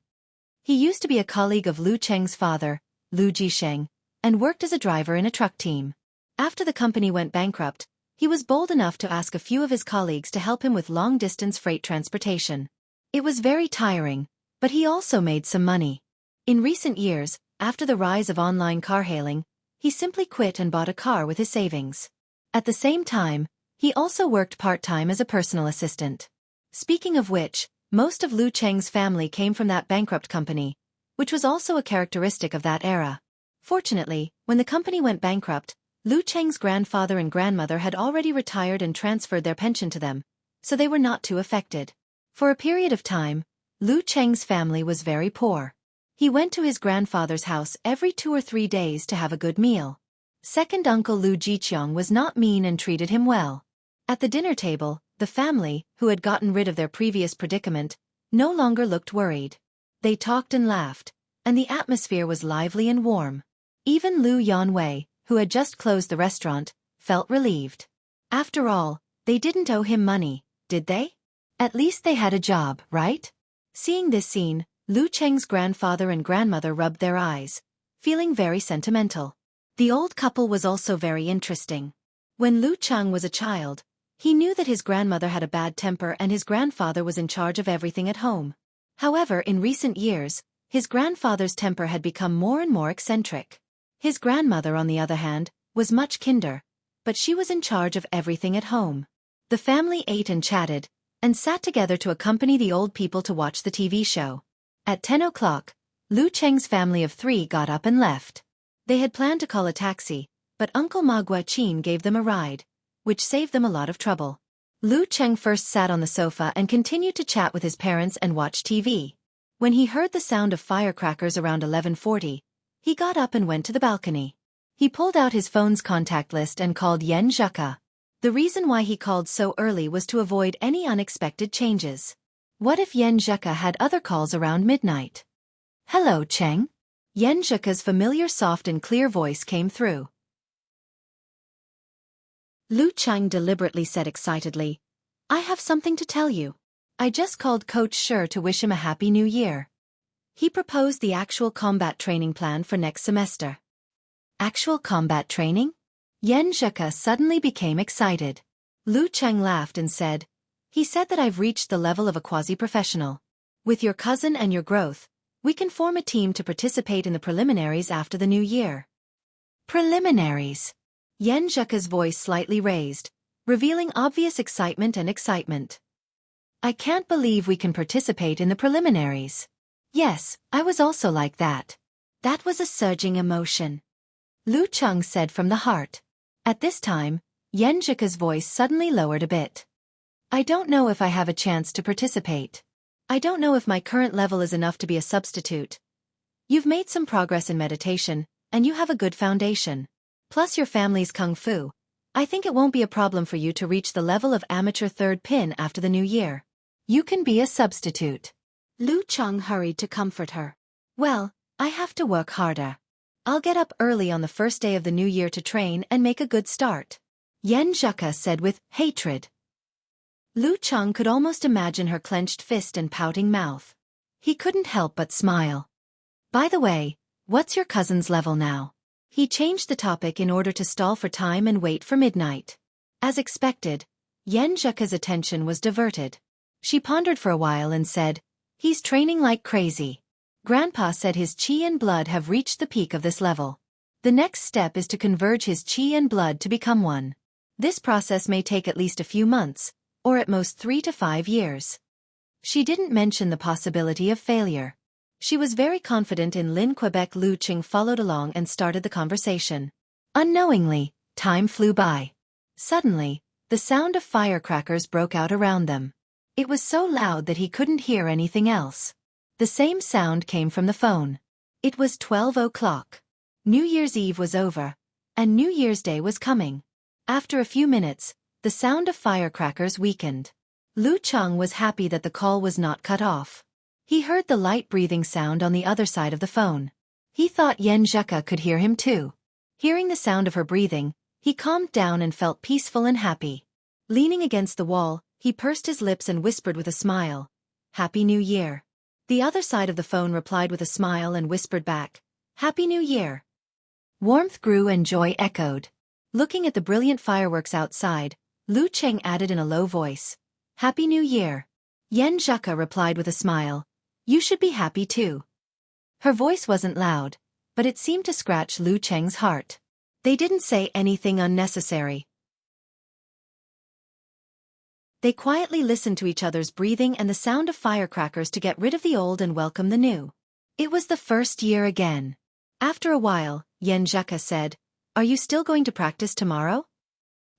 S1: He used to be a colleague of Lu Cheng's father, Lu Jisheng, and worked as a driver in a truck team. After the company went bankrupt, he was bold enough to ask a few of his colleagues to help him with long-distance freight transportation. It was very tiring, but he also made some money. In recent years, after the rise of online car-hailing, he simply quit and bought a car with his savings. At the same time, he also worked part-time as a personal assistant. Speaking of which, most of Lu Cheng's family came from that bankrupt company, which was also a characteristic of that era. Fortunately, when the company went bankrupt, Lu Cheng's grandfather and grandmother had already retired and transferred their pension to them, so they were not too affected. For a period of time, Lu Cheng's family was very poor. He went to his grandfather's house every 2 or 3 days to have a good meal. Second uncle Lu Jiqiang was not mean and treated him well. At the dinner table, the family, who had gotten rid of their previous predicament, no longer looked worried. They talked and laughed, and the atmosphere was lively and warm. Even Lu Yanwei, who had just closed the restaurant, felt relieved. After all, they didn't owe him money, did they? At least they had a job, right? Seeing this scene, Lu Cheng's grandfather and grandmother rubbed their eyes, feeling very sentimental. The old couple was also very interesting. When Lu Cheng was a child, he knew that his grandmother had a bad temper and his grandfather was in charge of everything at home. However, in recent years, his grandfather's temper had become more and more eccentric. His grandmother, on the other hand, was much kinder, but she was in charge of everything at home. The family ate and chatted, and sat together to accompany the old people to watch the TV show. At 10 o'clock, Lu Cheng's family of 3 got up and left. They had planned to call a taxi, but Uncle Ma Guaqin gave them a ride, which saved them a lot of trouble. Lu Cheng first sat on the sofa and continued to chat with his parents and watch TV. When he heard the sound of firecrackers around 11:40, he got up and went to the balcony. He pulled out his phone's contact list and called Yan Zheka. The reason why he called so early was to avoid any unexpected changes. What if Yan Zheka had other calls around midnight? Hello, Cheng. Yan Zheka's familiar soft and clear voice came through. Lu Cheng deliberately said excitedly, I have something to tell you. I just called Coach Shi to wish him a happy new year. He proposed the actual combat training plan for next semester. Actual combat training? Yan Zheka suddenly became excited. Lu Cheng laughed and said, He said that I've reached the level of a quasi-professional. With your cousin and your growth, we can form a team to participate in the preliminaries after the new year. Preliminaries. Yan Zheka's voice slightly raised, revealing obvious excitement and excitement. I can't believe we can participate in the preliminaries. Yes, I was also like that. That was a surging emotion. Lu Cheng said from the heart. At this time, Yan Zheka's voice suddenly lowered a bit. I don't know if I have a chance to participate. I don't know if my current level is enough to be a substitute. You've made some progress in meditation, and you have a good foundation. Plus your family's kung fu. I think it won't be a problem for you to reach the level of amateur third pin after the new year. You can be a substitute. Lu Cheng hurried to comfort her. Well, I have to work harder. I'll get up early on the first day of the new year to train and make a good start. Yan Zheka said with hatred. Lu Cheng could almost imagine her clenched fist and pouting mouth. He couldn't help but smile. By the way, what's your cousin's level now? He changed the topic in order to stall for time and wait for midnight. As expected, Yan Zheka's attention was diverted. She pondered for a while and said, "He's training like crazy. Grandpa said his qi and blood have reached the peak of this level. The next step is to converge his qi and blood to become one. This process may take at least a few months, or at most 3 to 5 years." She didn't mention the possibility of failure. She was very confident in Lin Quebec. Lu Cheng followed along and started the conversation. Unknowingly, time flew by. Suddenly, the sound of firecrackers broke out around them. It was so loud that he couldn't hear anything else. The same sound came from the phone. It was 12 o'clock. New Year's Eve was over, and New Year's Day was coming. After a few minutes, the sound of firecrackers weakened. Lu Cheng was happy that the call was not cut off. He heard the light breathing sound on the other side of the phone. He thought Yan Zheka could hear him too. Hearing the sound of her breathing, he calmed down and felt peaceful and happy. Leaning against the wall, he pursed his lips and whispered with a smile, "Happy New Year." The other side of the phone replied with a smile and whispered back, "Happy New Year." Warmth grew and joy echoed. Looking at the brilliant fireworks outside, Lu Cheng added in a low voice, "Happy New Year." Yan Zheka replied with a smile, "You should be happy too." Her voice wasn't loud, but it seemed to scratch Lu Cheng's heart. They didn't say anything unnecessary. They quietly listened to each other's breathing and the sound of firecrackers to get rid of the old and welcome the new. It was the first year again. After a while, Yan Zheka said, "Are you still going to practice tomorrow?"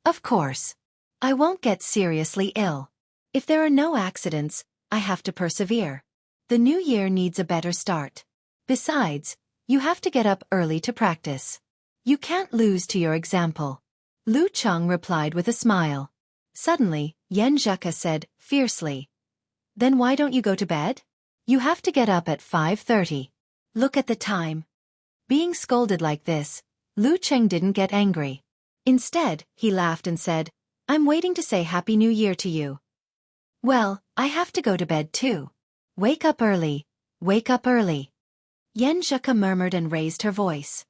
S1: "Of course. I won't get seriously ill. If there are no accidents, I have to persevere. The new year needs a better start. Besides, you have to get up early to practice. You can't lose to your example." Lu Cheng replied with a smile. Suddenly, Yan Zheka said, fiercely, "Then why don't you go to bed? You have to get up at 5:30. Look at the time." Being scolded like this, Lu Cheng didn't get angry. Instead, he laughed and said, "I'm waiting to say Happy New Year to you." "Well, I have to go to bed too. Wake up early, wake up early." Yan Zheka murmured and raised her voice.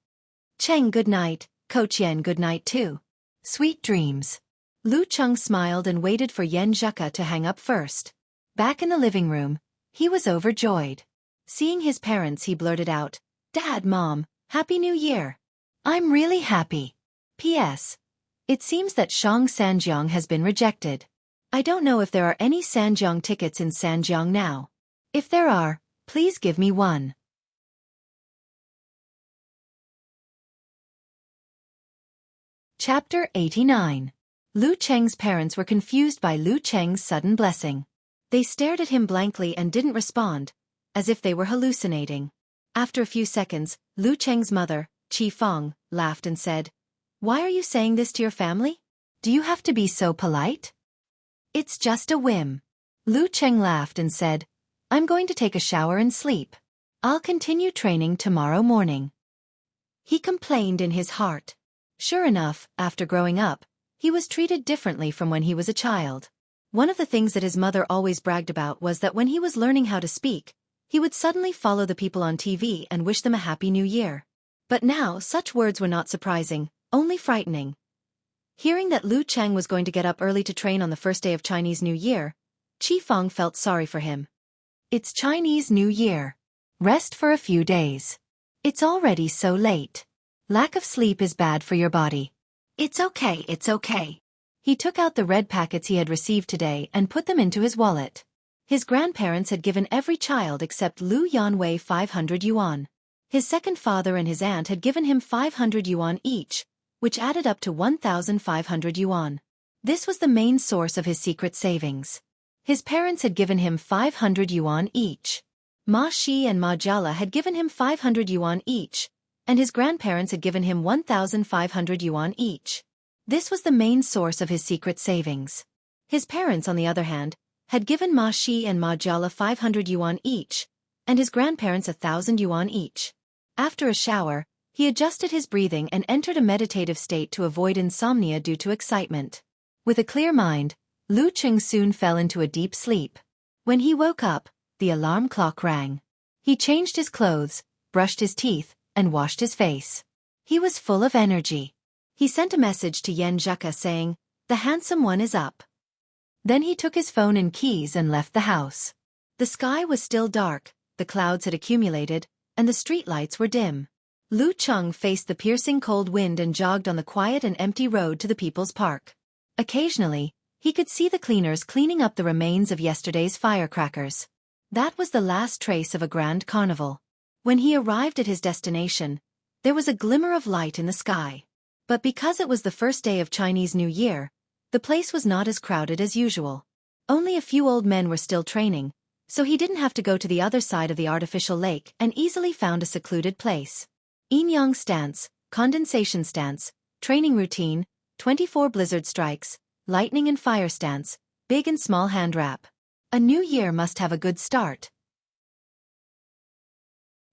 S1: "Cheng, good night, Coach Yan, good night too. Sweet dreams." Lu Cheng smiled and waited for Yan Zheka to hang up first. Back in the living room, he was overjoyed. Seeing his parents, he blurted out, "Dad, Mom, Happy New Year. I'm really happy. P.S. It seems that Shang Sanjiang has been rejected. I don't know if there are any Sanjiang tickets in Sanjiang now. If there are, please give me one." Chapter 89. Lu Cheng's parents were confused by Lu Cheng's sudden blessing. They stared at him blankly and didn't respond, as if they were hallucinating. After a few seconds, Lu Cheng's mother, Xiaofan, laughed and said, "Why are you saying this to your family? Do you have to be so polite?" "It's just a whim." Lu Cheng laughed and said, "I'm going to take a shower and sleep. I'll continue training tomorrow morning." He complained in his heart. Sure enough, after growing up, he was treated differently from when he was a child. One of the things that his mother always bragged about was that when he was learning how to speak, he would suddenly follow the people on TV and wish them a Happy New Year. But now such words were not surprising, only frightening. Hearing that Lu Cheng was going to get up early to train on the first day of Chinese New Year, Qifeng felt sorry for him. It's Chinese New Year. Rest for a few days. It's already so late. Lack of sleep is bad for your body. It's okay, it's okay. He took out the red packets he had received today and put them into his wallet. His grandparents had given every child except Lu Yanwei 500 yuan. His second father and his aunt had given him 500 yuan each, which added up to 1,500 yuan. This was the main source of his secret savings. His parents had given him 500 yuan each. Ma Shi and Ma Jiala had given him 500 yuan each, and his grandparents had given him 1,500 yuan each. This was the main source of his secret savings. His parents, on the other hand, had given Ma Shi and Ma Jiala 500 yuan each, and his grandparents 1,000 yuan each. After a shower, He adjusted his breathing and entered a meditative state to avoid insomnia due to excitement. With a clear mind, Lu Cheng soon fell into a deep sleep. When he woke up, the alarm clock rang. He changed his clothes, brushed his teeth, and washed his face. He was full of energy. He sent a message to Yen Zheka saying, "The handsome one is up." Then he took his phone and keys and left the house. The sky was still dark, the clouds had accumulated, and the streetlights were dim. Lu Cheng faced the piercing cold wind and jogged on the quiet and empty road to the People's Park. Occasionally, he could see the cleaners cleaning up the remains of yesterday's firecrackers. That was the last trace of a grand carnival. When he arrived at his destination, there was a glimmer of light in the sky. But because it was the first day of Chinese New Year, the place was not as crowded as usual. Only a few old men were still training, so he didn't have to go to the other side of the artificial lake and easily found a secluded place. Yin-yang stance, condensation stance, training routine, 24 blizzard strikes, lightning and fire stance, big and small hand wrap. A new year must have a good start.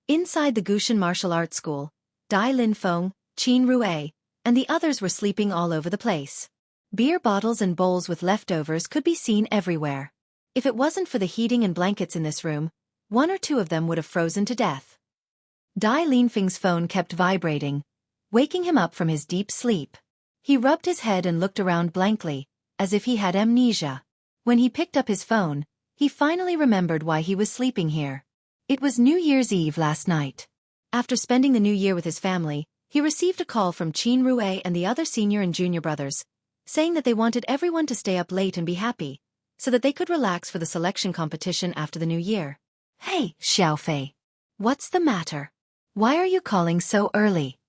S1: Inside the Gushan Martial Arts School, Dai Linfeng, Qin Rue, and the others were sleeping all over the place. Beer bottles and bowls with leftovers could be seen everywhere. If it wasn't for the heating and blankets in this room, one or two of them would have frozen to death. Dai Linfeng's phone kept vibrating, waking him up from his deep sleep. He rubbed his head and looked around blankly, as if he had amnesia. When he picked up his phone, he finally remembered why he was sleeping here. It was New Year's Eve last night. After spending the new year with his family, he received a call from Qin Rue and the other senior and junior brothers, saying that they wanted everyone to stay up late and be happy, so that they could relax for the selection competition after the new year. "Hey, Xiaofan. What's the matter? Why are you calling so early?"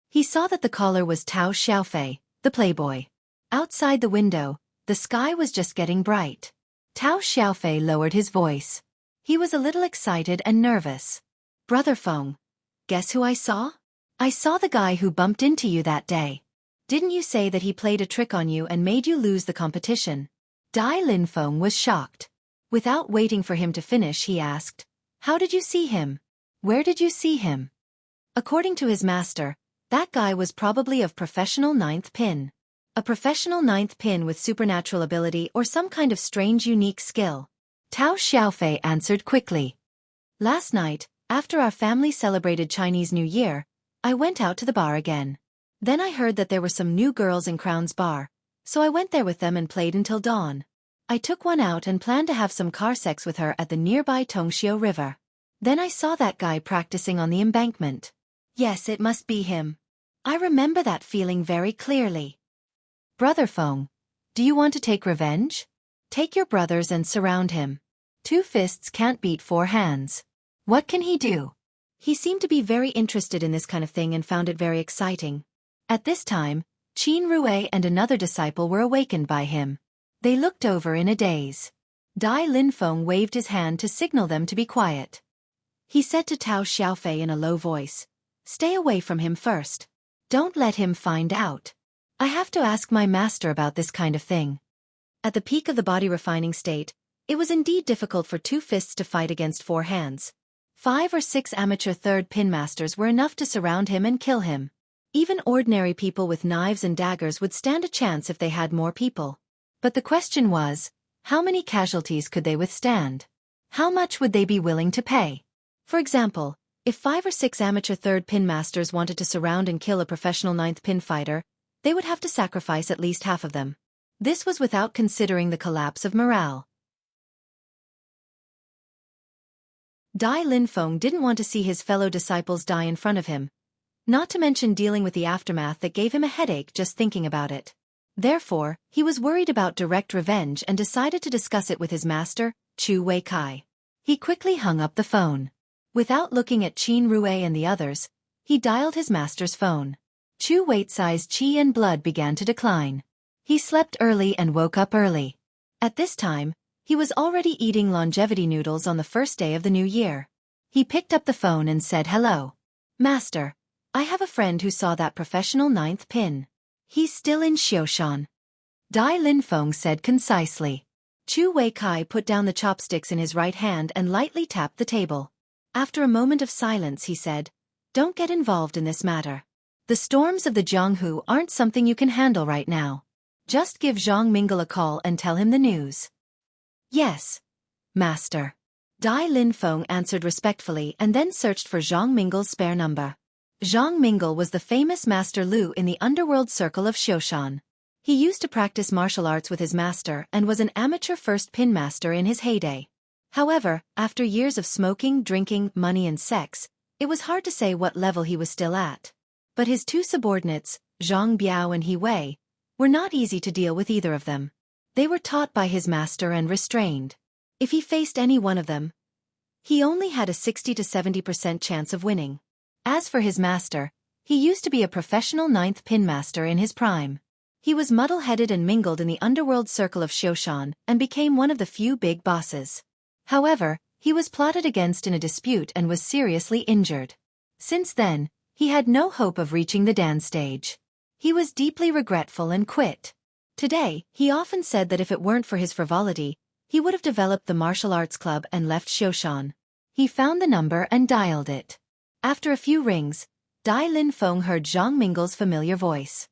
S1: He saw that the caller was Tao Xiaofan, the playboy. Outside the window, the sky was just getting bright. Tao Xiaofan lowered his voice. He was a little excited and nervous. "Brother Feng, guess who I saw? I saw the guy who bumped into you that day. Didn't you say that he played a trick on you and made you lose the competition?" Dai Linfeng was shocked. Without waiting for him to finish, he asked, "How did you see him? Where did you see him?" According to his master, that guy was probably of professional ninth pin. A professional ninth pin with supernatural ability or some kind of strange unique skill. Tao Xiaofan answered quickly. "Last night, after our family celebrated Chinese New Year, I went out to the bar again. Then I heard that there were some new girls in Crown's bar, so I went there with them and played until dawn. I took one out and planned to have some car sex with her at the nearby Tongxiu River. Then I saw that guy practicing on the embankment. Yes, it must be him. I remember that feeling very clearly. Brother Feng, do you want to take revenge? Take your brothers and surround him. 2 fists can't beat 4 hands. What can he do?" He seemed to be very interested in this kind of thing and found it very exciting. At this time, Qin Rue and another disciple were awakened by him. They looked over in a daze. Dai Linfeng waved his hand to signal them to be quiet. He said to Tao Xiaofan in a low voice, "Stay away from him first. Don't let him find out. I have to ask my master about this kind of thing." At the peak of the body refining state, it was indeed difficult for 2 fists to fight against 4 hands. 5 or 6 amateur third pin masters were enough to surround him and kill him. Even ordinary people with knives and daggers would stand a chance if they had more people. But the question was, how many casualties could they withstand? How much would they be willing to pay? For example, if 5 or 6 amateur third pin masters wanted to surround and kill a professional ninth pin fighter, they would have to sacrifice at least half of them. This was without considering the collapse of morale. Dai Linfeng didn't want to see his fellow disciples die in front of him, not to mention dealing with the aftermath that gave him a headache just thinking about it. Therefore, he was worried about direct revenge and decided to discuss it with his master, Chu Weikai. He quickly hung up the phone. Without looking at Qin Rue and the others, he dialed his master's phone. Chu Weicai's qi and blood began to decline. He slept early and woke up early. At this time, he was already eating longevity noodles on the first day of the new year. He picked up the phone and said, "Hello. Master, I have a friend who saw that professional ninth pin. He's still in Xiaoshan." Dai Linfeng said concisely. Chu Weikai put down the chopsticks in his right hand and lightly tapped the table. After a moment of silence he said, Don't get involved in this matter. The storms of the Jianghu aren't something you can handle right now. Just give Zhang Mingle a call and tell him the news. Yes, Master. Dai Linfeng answered respectfully and then searched for Zhang Mingle's spare number. Zhang Mingle was the famous Master Lu in the underworld circle of Xiaofan. He used to practice martial arts with his master and was an amateur first pin master in his heyday. However, after years of smoking, drinking, money and sex, it was hard to say what level he was still at. But his two subordinates, Zhang Biao and He Wei, were not easy to deal with either of them. They were taught by his master and restrained. If he faced any one of them, he only had a 60 to 70% chance of winning. As for his master, he used to be a professional ninth pin master in his prime. He was muddle-headed and mingled in the underworld circle of Xiaofan and became one of the few big bosses. However, he was plotted against in a dispute and was seriously injured. Since then, he had no hope of reaching the Dan stage. He was deeply regretful and quit. Today, he often said that if it weren't for his frivolity, he would have developed the martial arts club and left Xiaofan. He found the number and dialed it. After a few rings, Dai Linfeng heard Zhang Mingle's familiar voice.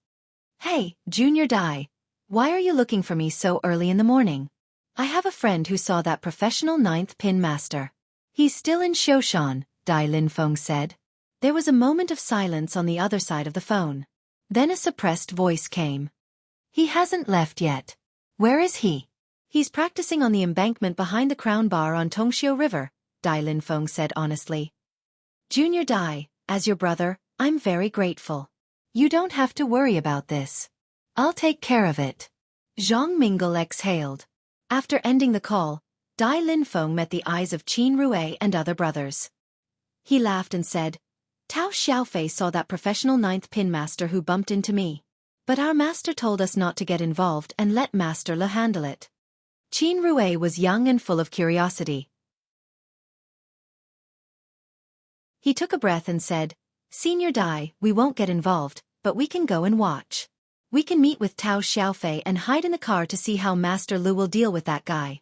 S1: Hey, Junior Dai. Why are you looking for me so early in the morning? I have a friend who saw that professional ninth pin master. He's still in Xiaoshan, Dai Linfeng said. There was a moment of silence on the other side of the phone. Then a suppressed voice came. He hasn't left yet. Where is he? He's practicing on the embankment behind the Crown Bar on Tongxiu River, Dai Linfeng said honestly. Junior Dai, as your brother, I'm very grateful. You don't have to worry about this. I'll take care of it. Zhang Mingle exhaled. After ending the call, Dai Linfeng met the eyes of Qin Rui and other brothers. He laughed and said, Tao Xiaofei saw that professional ninth pin master who bumped into me. But our master told us not to get involved and let Master Le handle it. Qin Rui was young and full of curiosity. He took a breath and said, Senior Dai, we won't get involved, but we can go and watch. We can meet with Tao Xiaofei and hide in the car to see how Master Lu will deal with that guy.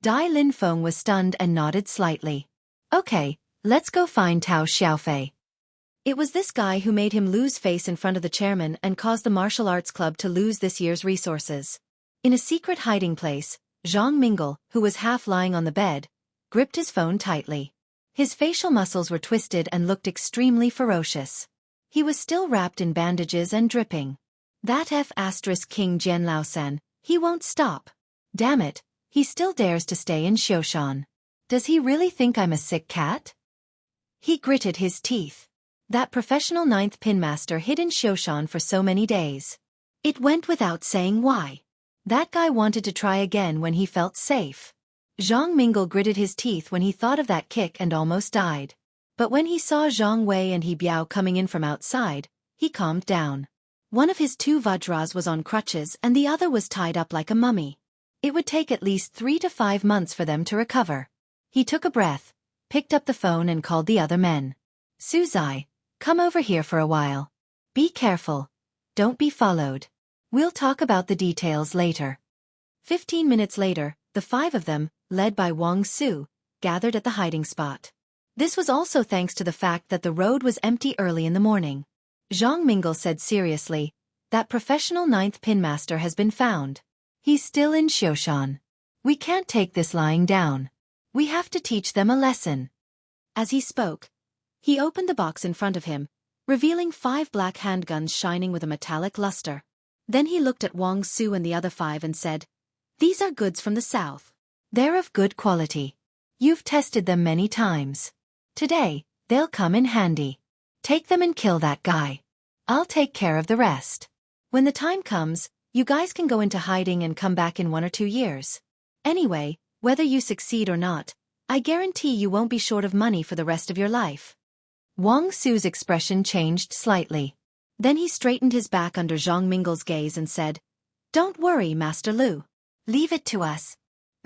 S1: Dai Linfeng was stunned and nodded slightly. Okay, let's go find Tao Xiaofei. It was this guy who made him lose face in front of the chairman and caused the martial arts club to lose this year's resources. In a secret hiding place, Zhang Mingle, who was half lying on the bed, gripped his phone tightly. His facial muscles were twisted and looked extremely ferocious. He was still wrapped in bandages and dripping. That King Jian Laosan, he won't stop. Damn it, he still dares to stay in Xiaoshan. Does he really think I'm a sick cat? He gritted his teeth. That professional ninth pin master hid in Xiaoshan for so many days. It went without saying why. That guy wanted to try again when he felt safe. Zhang Mingle gritted his teeth when he thought of that kick and almost died. But when he saw Zhang Wei and He Biao coming in from outside, he calmed down. One of his two Vajras was on crutches and the other was tied up like a mummy. It would take at least 3 to 5 months for them to recover. He took a breath, picked up the phone and called the other men. Su Zai, come over here for a while. Be careful. Don't be followed. We'll talk about the details later. 15 minutes later, the 5 of them, led by Wang Su, gathered at the hiding spot. This was also thanks to the fact that the road was empty early in the morning. Zhang Mingle said seriously, that professional ninth pin master has been found. He's still in Xiaoshan. We can't take this lying down. We have to teach them a lesson. As he spoke, he opened the box in front of him, revealing 5 black handguns shining with a metallic luster. Then he looked at Wang Su and the other 5 and said, These are goods from the south. They're of good quality. You've tested them many times. Today, they'll come in handy. Take them and kill that guy. I'll take care of the rest. When the time comes, you guys can go into hiding and come back in 1 or 2 years. Anyway, whether you succeed or not, I guarantee you won't be short of money for the rest of your life. Wang Su's expression changed slightly. Then he straightened his back under Zhang Mingle's gaze and said, Don't worry, Master Lu. Leave it to us.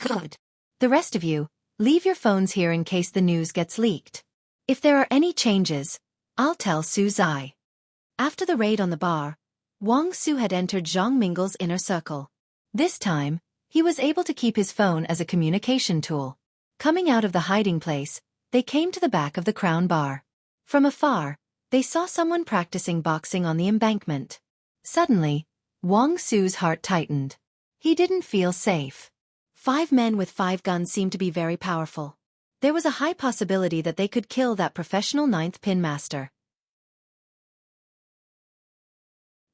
S1: Good. The rest of you, leave your phones here in case the news gets leaked. If there are any changes, I'll tell Su Zai. After the raid on the bar, Wang Su had entered Zhang Mingle's inner circle. This time, he was able to keep his phone as a communication tool. Coming out of the hiding place, they came to the back of the Crown Bar. From afar, They saw someone practicing boxing on the embankment. Suddenly, Wang Su's heart tightened. He didn't feel safe. 5 men with 5 guns seemed to be very powerful. There was a high possibility that they could kill that professional 9th pin master.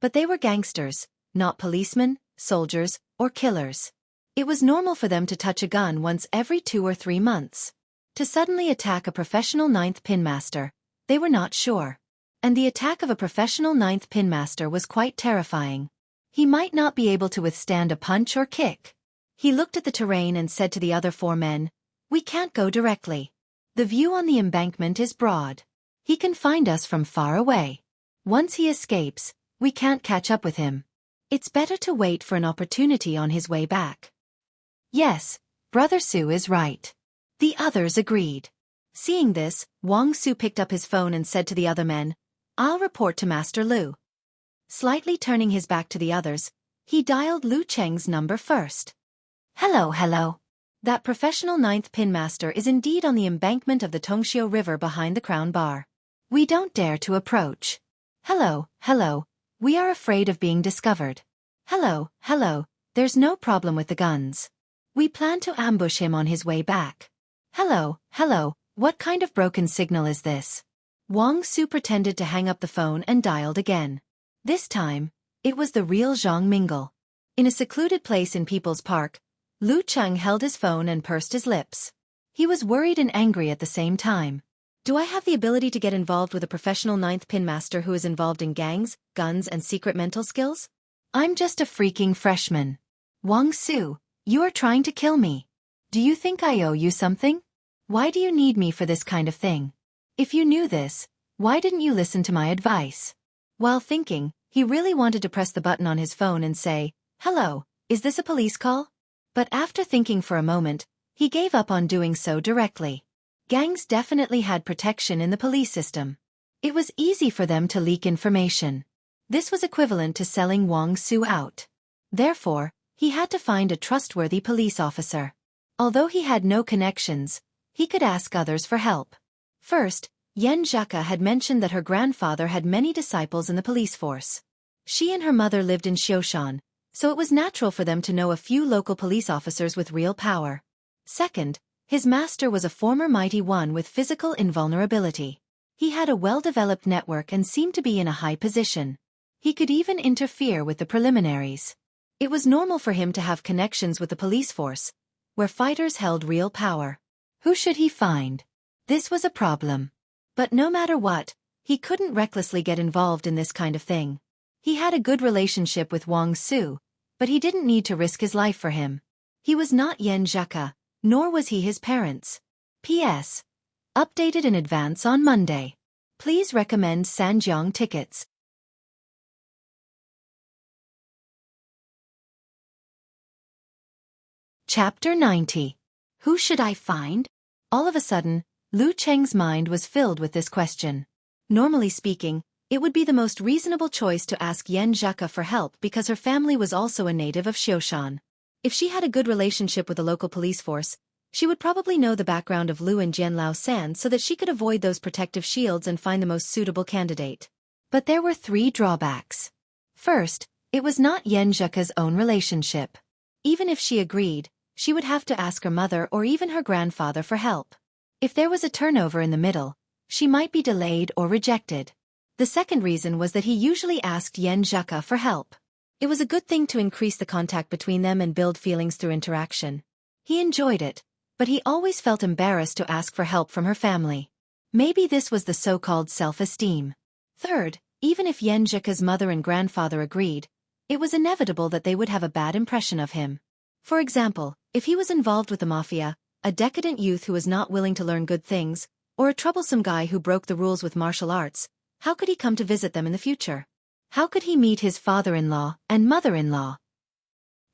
S1: But they were gangsters, not policemen, soldiers, or killers. It was normal for them to touch a gun once every 2 or 3 months. To suddenly attack a professional 9th pin master, they were not sure. And the attack of a professional 9th pin master was quite terrifying. He might not be able to withstand a punch or kick. He looked at the terrain and said to the other 4 men, "We can't go directly. The view on the embankment is broad. He can find us from far away. Once he escapes, we can't catch up with him. It's better to wait for an opportunity on his way back." Yes, Brother Su is right. The others agreed. Seeing this, Wang Su picked up his phone and said to the other men, "I'll report to Master Lu." Slightly turning his back to the others, he dialed Lu Cheng's number first. Hello. That professional 9th pin master is indeed on the embankment of the Tongxiu River behind the Crown Bar. We don't dare to approach. Hello. We are afraid of being discovered. Hello. There's no problem with the guns. We plan to ambush him on his way back. Hello. What kind of broken signal is this? Wang Su pretended to hang up the phone and dialed again. This time, it was the real Zhang Mingle. In a secluded place in People's Park, Lu Cheng held his phone and pursed his lips. He was worried and angry at the same time. Do I have the ability to get involved with a professional 9th pin master who is involved in gangs, guns and secret mental skills? I'm just a freaking freshman. Wang Su, you are trying to kill me. Do you think I owe you something? Why do you need me for this kind of thing? If you knew this, why didn't you listen to my advice? While thinking, he really wanted to press the button on his phone and say, "Hello, is this a police call?" But after thinking for a moment, he gave up on doing so directly. Gangs definitely had protection in the police system. It was easy for them to leak information. This was equivalent to selling Wang Su out. Therefore, he had to find a trustworthy police officer. Although he had no connections, he could ask others for help. First, Yan Zhaka had mentioned that her grandfather had many disciples in the police force. She and her mother lived in Xiaofan, so it was natural for them to know a few local police officers with real power. Second, his master was a former mighty one with physical invulnerability. He had a well-developed network and seemed to be in a high position. He could even interfere with the preliminaries. It was normal for him to have connections with the police force, where fighters held real power. Who should he find? This was a problem. But no matter what, he couldn't recklessly get involved in this kind of thing. He had a good relationship with Wang Su, but he didn't need to risk his life for him. He was not Yan Zhaka, nor was he his parents. P.S. Updated in advance on Monday. Please recommend Sanjiang tickets. Chapter 90. Who should I find? All of a sudden, Lu Cheng's mind was filled with this question. Normally speaking, it would be the most reasonable choice to ask Yan Zhaka for help because her family was also a native of Xiaoshan. If she had a good relationship with the local police force, she would probably know the background of Lu and Jian Lao San so that she could avoid those protective shields and find the most suitable candidate. But there were 3 drawbacks. First, it was not Yan Zhaka's own relationship. Even if she agreed, she would have to ask her mother or even her grandfather for help. If there was a turnover in the middle, she might be delayed or rejected. The second reason was that he usually asked Yan Zhaka for help. It was a good thing to increase the contact between them and build feelings through interaction. He enjoyed it, but he always felt embarrassed to ask for help from her family. Maybe this was the so-called self-esteem. Third, even if Yan Zhaka's mother and grandfather agreed, it was inevitable that they would have a bad impression of him. For example, if he was involved with the mafia, a decadent youth who was not willing to learn good things, or a troublesome guy who broke the rules with martial arts, how could he come to visit them in the future? How could he meet his father-in-law and mother-in-law?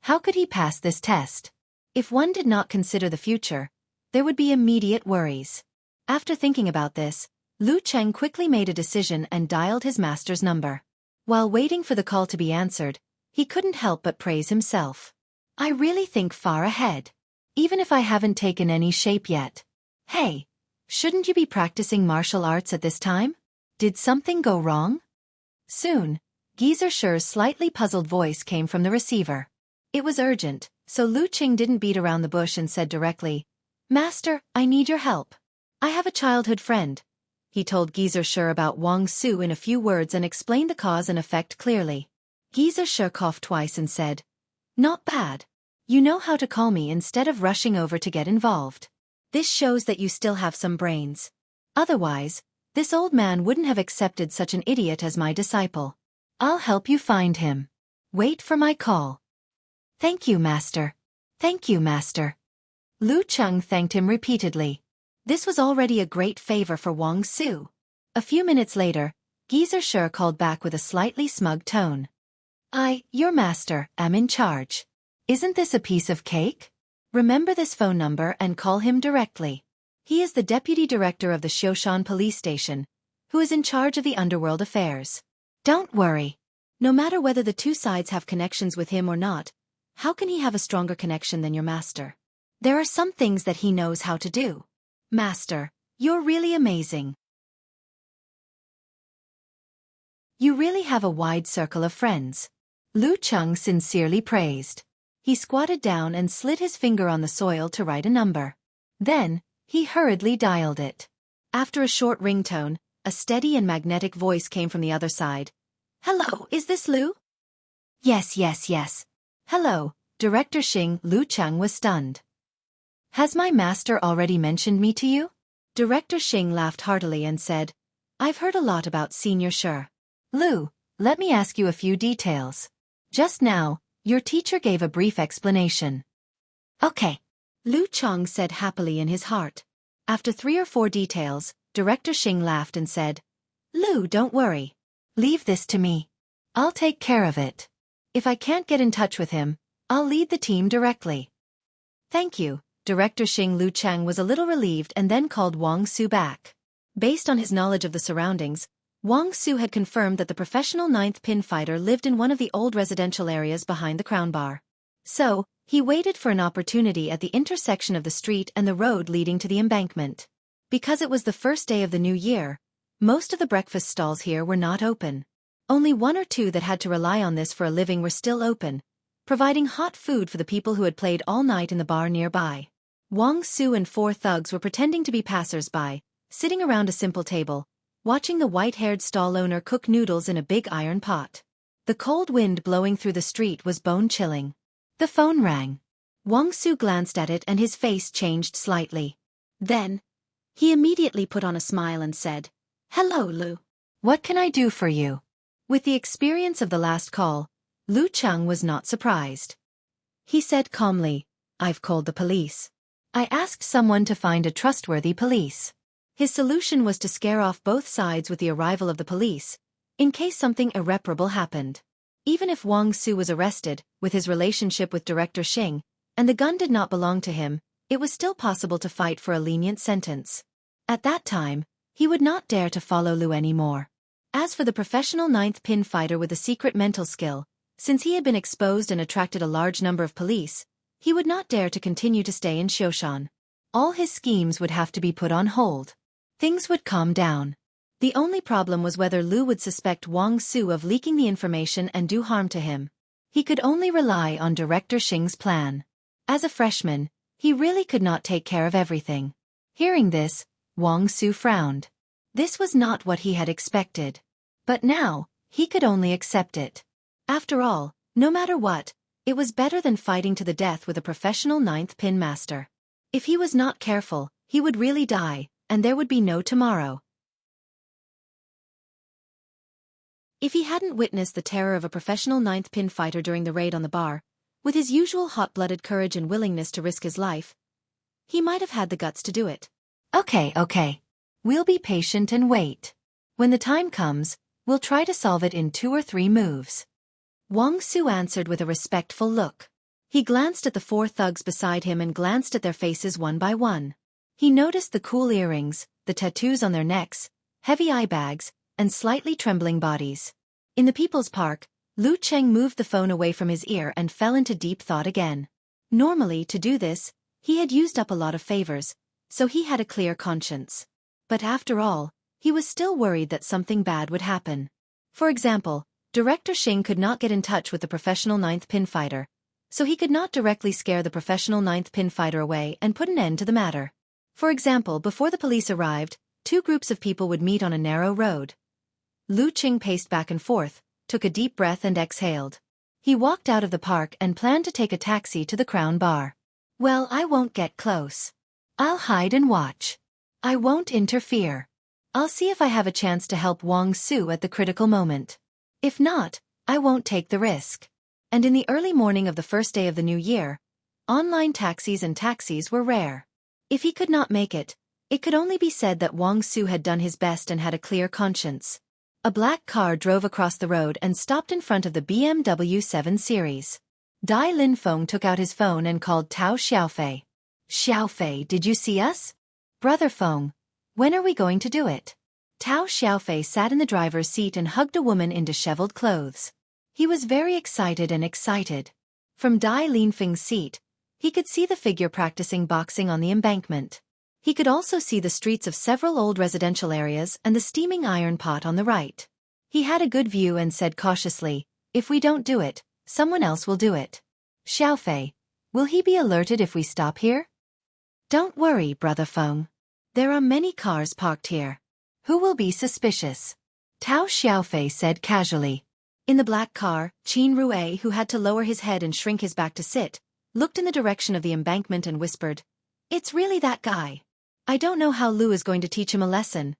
S1: How could he pass this test? If one did not consider the future, there would be immediate worries. After thinking about this, Lu Cheng quickly made a decision and dialed his master's number. While waiting for the call to be answered, he couldn't help but praise himself. I really think far ahead. Even if I haven't taken any shape yet. Hey, shouldn't you be practicing martial arts at this time? Did something go wrong? Soon, Geezer Sher's slightly puzzled voice came from the receiver. It was urgent, so Lu Qing didn't beat around the bush and said directly, "Master, I need your help. I have a childhood friend." He told Geezer Sher about Wang Su in a few words and explained the cause and effect clearly. Geezer Sher coughed twice and said, "Not bad. You know how to call me instead of rushing over to get involved. This shows that you still have some brains. Otherwise, this old man wouldn't have accepted such an idiot as my disciple. I'll help you find him. Wait for my call." "Thank you, Master. Thank you, Master." Lu Cheng thanked him repeatedly. This was already a great favor for Wang Su. A few minutes later, Geezer Sher called back with a slightly smug tone. Your master, am in charge. Isn't this a piece of cake? Remember this phone number and call him directly. He is the deputy director of the Xiaofan police station, who is in charge of the underworld affairs. Don't worry. No matter whether the two sides have connections with him or not, how can he have a stronger connection than your master? There are some things that he knows how to do. Master, you're really amazing. You really have a wide circle of friends. Lu Cheng sincerely praised. He squatted down and slid his finger on the soil to write a number. Then, he hurriedly dialed it. After a short ringtone, a steady and magnetic voice came from the other side. "Hello, is this Lu?" Yes. "Hello, Director Xing." Lu Cheng was stunned. "Has my master already mentioned me to you?" Director Xing laughed heartily and said, "I've heard a lot about Senior Sher. Lu, let me ask you a few details. Just now, your teacher gave a brief explanation." "Okay," Lu Cheng said happily in his heart. After 3 or 4 details, Director Xing laughed and said, "Lu, don't worry. Leave this to me. I'll take care of it. If I can't get in touch with him, I'll lead the team directly." "Thank you, Director Xing." Lu Cheng was a little relieved and then called Wang Su back. Based on his knowledge of the surroundings, Wang Su had confirmed that the professional 9th pin fighter lived in one of the old residential areas behind the Crown Bar. So, he waited for an opportunity at the intersection of the street and the road leading to the embankment. Because it was the first day of the new year, most of the breakfast stalls here were not open. Only 1 or 2 that had to rely on this for a living were still open, providing hot food for the people who had played all night in the bar nearby. Wang Su and 4 thugs were pretending to be passers-by, sitting around a simple table, watching the white-haired stall owner cook noodles in a big iron pot. The cold wind blowing through the street was bone-chilling. The phone rang. Wang Su glanced at it and his face changed slightly. Then, he immediately put on a smile and said, "Hello, Lu. What can I do for you?" With the experience of the last call, Lu Cheng was not surprised. He said calmly, "I've called the police. I asked someone to find a trustworthy police." His solution was to scare off both sides with the arrival of the police, in case something irreparable happened. Even if Wang Su was arrested, with his relationship with Director Xing, and the gun did not belong to him, it was still possible to fight for a lenient sentence. At that time, he would not dare to follow Lu anymore. As for the professional 9th pin fighter with the secret mental skill, since he had been exposed and attracted a large number of police, he would not dare to continue to stay in Xiaoshan. All his schemes would have to be put on hold. Things would calm down. The only problem was whether Lu would suspect Wang Su of leaking the information and do harm to him. He could only rely on Director Xing's plan. As a freshman, he really could not take care of everything. Hearing this, Wang Su frowned. This was not what he had expected. But now, he could only accept it. After all, no matter what, it was better than fighting to the death with a professional 9th pin master. If he was not careful, he would really die, and there would be no tomorrow. If he hadn't witnessed the terror of a professional 9th pin fighter during the raid on the bar, with his usual hot-blooded courage and willingness to risk his life, he might have had the guts to do it. Okay. We'll be patient and wait. When the time comes, we'll try to solve it in 2 or 3 moves. Wang Su answered with a respectful look. He glanced at the 4 thugs beside him and glanced at their faces one by one. He noticed the cool earrings, the tattoos on their necks, heavy eye bags, and slightly trembling bodies. In the People's Park, Lu Cheng moved the phone away from his ear and fell into deep thought again. Normally, to do this, he had used up a lot of favors, so he had a clear conscience. But after all, he was still worried that something bad would happen. For example, Director Xing could not get in touch with the professional ninth pin fighter, so he could not directly scare the professional ninth pin fighter away and put an end to the matter. For example, before the police arrived, two groups of people would meet on a narrow road. Lu Qing paced back and forth, took a deep breath and exhaled. He walked out of the park and planned to take a taxi to the Crown Bar. Well, I won't get close. I'll hide and watch. I won't interfere. I'll see if I have a chance to help Wang Su at the critical moment. If not, I won't take the risk. And in the early morning of the first day of the new year, online taxis and taxis were rare. If he could not make it, it could only be said that Wang Su had done his best and had a clear conscience. A black car drove across the road and stopped in front of the BMW 7 Series. Dai Linfeng took out his phone and called Tao Xiaofei. Xiaofei, did you see us? Brother Feng, when are we going to do it? Tao Xiaofei sat in the driver's seat and hugged a woman in disheveled clothes. He was very excited and excited. From Dai Linfeng's seat, he could see the figure practicing boxing on the embankment. He could also see the streets of several old residential areas and the steaming iron pot on the right. He had a good view and said cautiously, if we don't do it, someone else will do it. Xiaofei, will he be alerted if we stop here? Don't worry, Brother Feng. There are many cars parked here. Who will be suspicious? Tao Xiaofei said casually. In the black car, Qin Rue, who had to lower his head and shrink his back to sit, looked in the direction of the embankment and whispered, "It's really that guy. I don't know how Lu is going to teach him a lesson."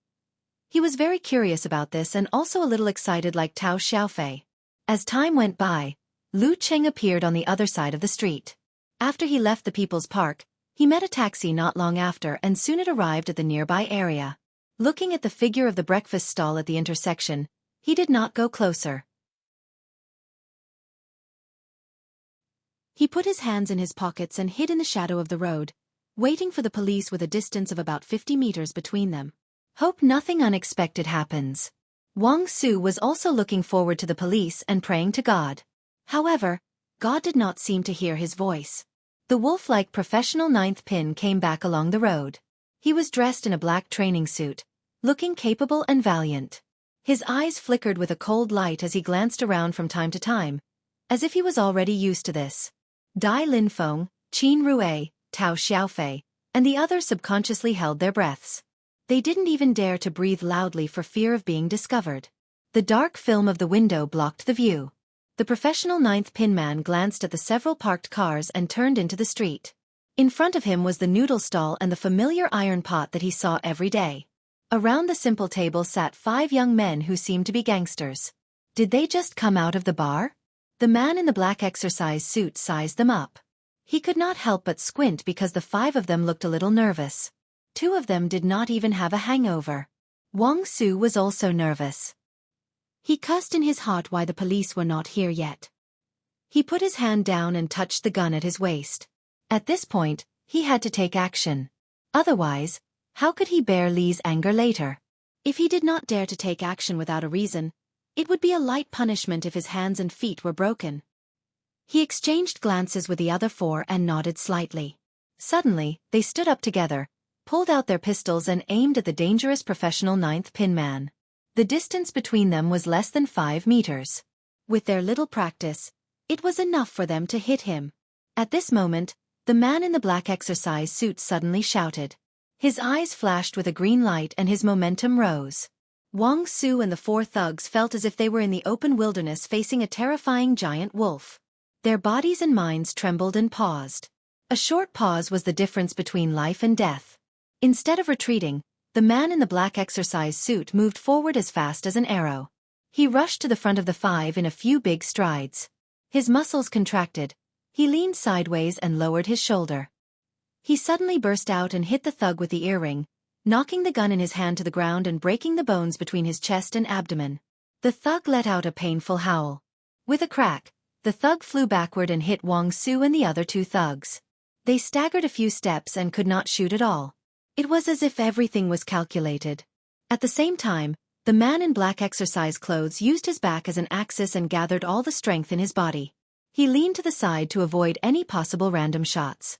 S1: He was very curious about this and also a little excited like Tao Xiaofei. As time went by, Lu Cheng appeared on the other side of the street. After he left the People's Park, he met a taxi not long after and soon it arrived at the nearby area. Looking at the figure of the breakfast stall at the intersection, he did not go closer. He put his hands in his pockets and hid in the shadow of the road, waiting for the police with a distance of about 50 meters between them. Hope nothing unexpected happens. Wang Su was also looking forward to the police and praying to God. However, God did not seem to hear his voice. The wolf-like professional ninth pin came back along the road. He was dressed in a black training suit, looking capable and valiant. His eyes flickered with a cold light as he glanced around from time to time, as if he was already used to this. Dai Linfeng, Qin Rue, Tao Xiaofei, and the others subconsciously held their breaths. They didn't even dare to breathe loudly for fear of being discovered. The dark film of the window blocked the view. The professional ninth pin man glanced at the several parked cars and turned into the street. In front of him was the noodle stall and the familiar iron pot that he saw every day. Around the simple table sat 5 young men who seemed to be gangsters. Did they just come out of the bar? The man in the black exercise suit sized them up. He could not help but squint because the 5 of them looked a little nervous. 2 of them did not even have a hangover. Wang Su was also nervous. He cussed in his heart why the police were not here yet. He put his hand down and touched the gun at his waist. At this point, he had to take action. Otherwise, how could he bear Li's anger later? If he did not dare to take action without a reason, it would be a light punishment if his hands and feet were broken. He exchanged glances with the other 4 and nodded slightly. Suddenly, they stood up together, pulled out their pistols and aimed at the dangerous professional ninth pin man. The distance between them was less than 5 meters. With their little practice, it was enough for them to hit him. At this moment, the man in the black exercise suit suddenly shouted. His eyes flashed with a green light and his momentum rose. Wang Su and the 4 thugs felt as if they were in the open wilderness facing a terrifying giant wolf. Their bodies and minds trembled and paused. A short pause was the difference between life and death. Instead of retreating, the man in the black exercise suit moved forward as fast as an arrow. He rushed to the front of the 5 in a few big strides. His muscles contracted. He leaned sideways and lowered his shoulder. He suddenly burst out and hit the thug with the earring, knocking the gun in his hand to the ground and breaking the bones between his chest and abdomen. The thug let out a painful howl. With a crack, the thug flew backward and hit Wang Su and the other 2 thugs. They staggered a few steps and could not shoot at all. It was as if everything was calculated. At the same time, the man in black exercise clothes used his back as an axis and gathered all the strength in his body. He leaned to the side to avoid any possible random shots.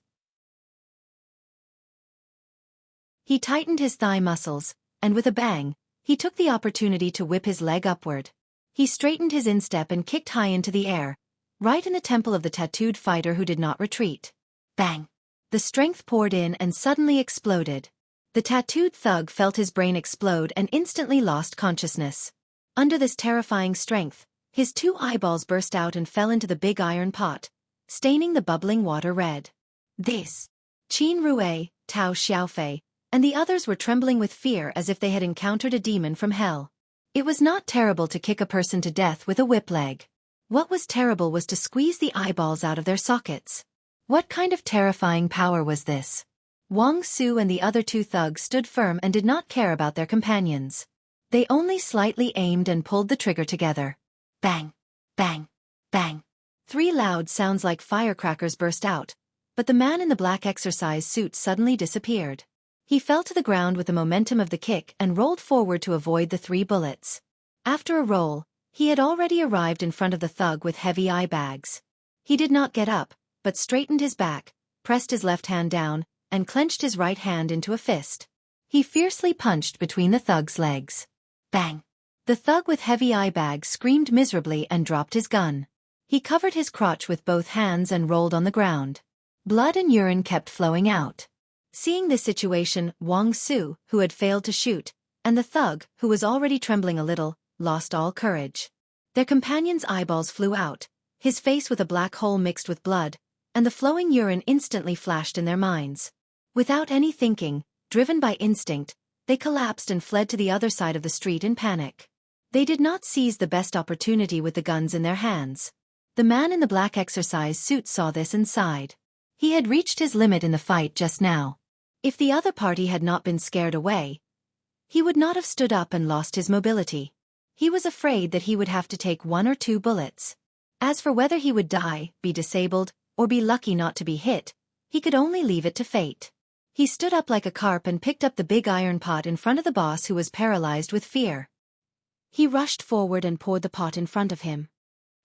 S1: He tightened his thigh muscles, and with a bang, He took the opportunity to whip his leg upward. He straightened his instep and kicked high into the air, right in the temple of the tattooed fighter who did not retreat. Bang! The strength poured in and suddenly exploded. The tattooed thug felt his brain explode and instantly lost consciousness. Under this terrifying strength, his 2 eyeballs burst out and fell into the big iron pot, staining the bubbling water red. This. Qin Rue, Tao Xiaofan, and the others were trembling with fear as if they had encountered a demon from hell. It was not terrible to kick a person to death with a whip leg. What was terrible was to squeeze the eyeballs out of their sockets. What kind of terrifying power was this? Wang Su and the other 2 thugs stood firm and did not care about their companions. They only slightly aimed and pulled the trigger together. Bang! Bang! Bang! 3 loud sounds like firecrackers burst out, but the man in the black exercise suit suddenly disappeared. He fell to the ground with the momentum of the kick and rolled forward to avoid the 3 bullets. After a roll, he had already arrived in front of the thug with heavy eye bags. He did not get up, but straightened his back, pressed his left hand down, and clenched his right hand into a fist. He fiercely punched between the thug's legs. Bang! The thug with heavy eye bags screamed miserably and dropped his gun. He covered his crotch with both hands and rolled on the ground. Blood and urine kept flowing out. Seeing this situation, Wang Su, who had failed to shoot, and the thug, who was already trembling a little, lost all courage. Their companion's eyeballs flew out, his face with a black hole mixed with blood, and the flowing urine instantly flashed in their minds. Without any thinking, driven by instinct, they collapsed and fled to the other side of the street in panic. They did not seize the best opportunity with the guns in their hands. The man in the black exercise suit saw this and sighed. He had reached his limit in the fight just now. If the other party had not been scared away, he would not have stood up and lost his mobility. He was afraid that he would have to take 1 or 2 bullets. As for whether he would die, be disabled, or be lucky not to be hit, he could only leave it to fate. He stood up like a carp and picked up the big iron pot in front of the boss, who was paralyzed with fear. He rushed forward and poured the pot in front of him.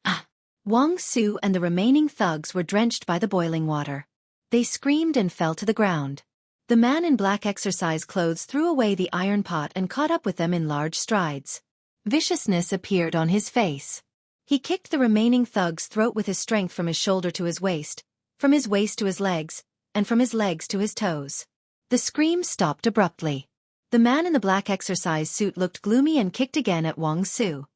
S1: Ah! Wang Su and the remaining thugs were drenched by the boiling water. They screamed and fell to the ground. The man in black exercise clothes threw away the iron pot and caught up with them in large strides. Viciousness appeared on his face. He kicked the remaining thug's throat with his strength from his shoulder to his waist, from his waist to his legs, and from his legs to his toes. The scream stopped abruptly. The man in the black exercise suit looked gloomy and kicked again at Wang Su.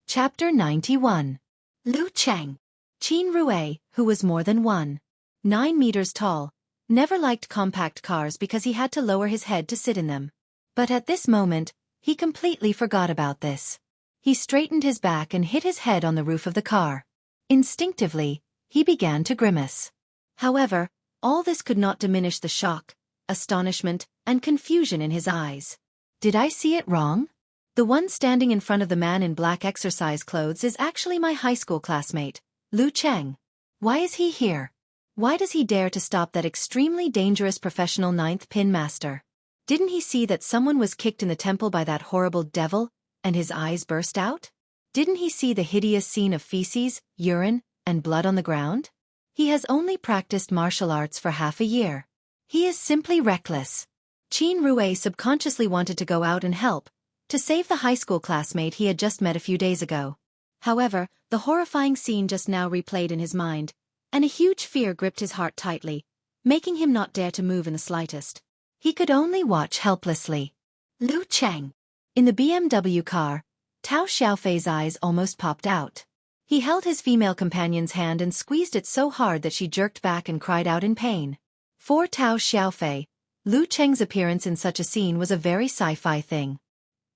S1: Chapter 91. Lu Cheng. Qin Rue, who was more than 1.9 meters tall, never liked compact cars because he had to lower his head to sit in them. But at this moment, he completely forgot about this. He straightened his back and hit his head on the roof of the car. Instinctively, he began to grimace. However, all this could not diminish the shock, astonishment, and confusion in his eyes. Did I see it wrong? The one standing in front of the man in black exercise clothes is actually my high school classmate, Lu Cheng. Why is he here? Why does he dare to stop that extremely dangerous professional 9th pin master? Didn't he see that someone was kicked in the temple by that horrible devil, and his eyes burst out? Didn't he see the hideous scene of feces, urine, and blood on the ground? He has only practiced martial arts for half a year. He is simply reckless. Qin Rue subconsciously wanted to go out and help, to save the high school classmate he had just met a few days ago. However, the horrifying scene just now replayed in his mind, and a huge fear gripped his heart tightly, making him not dare to move in the slightest. He could only watch helplessly. Lu Cheng. In the BMW car, Tao Xiaofei's eyes almost popped out. He held his female companion's hand and squeezed it so hard that she jerked back and cried out in pain. For Tao Xiaofan, Lu Cheng's appearance in such a scene was a very sci-fi thing.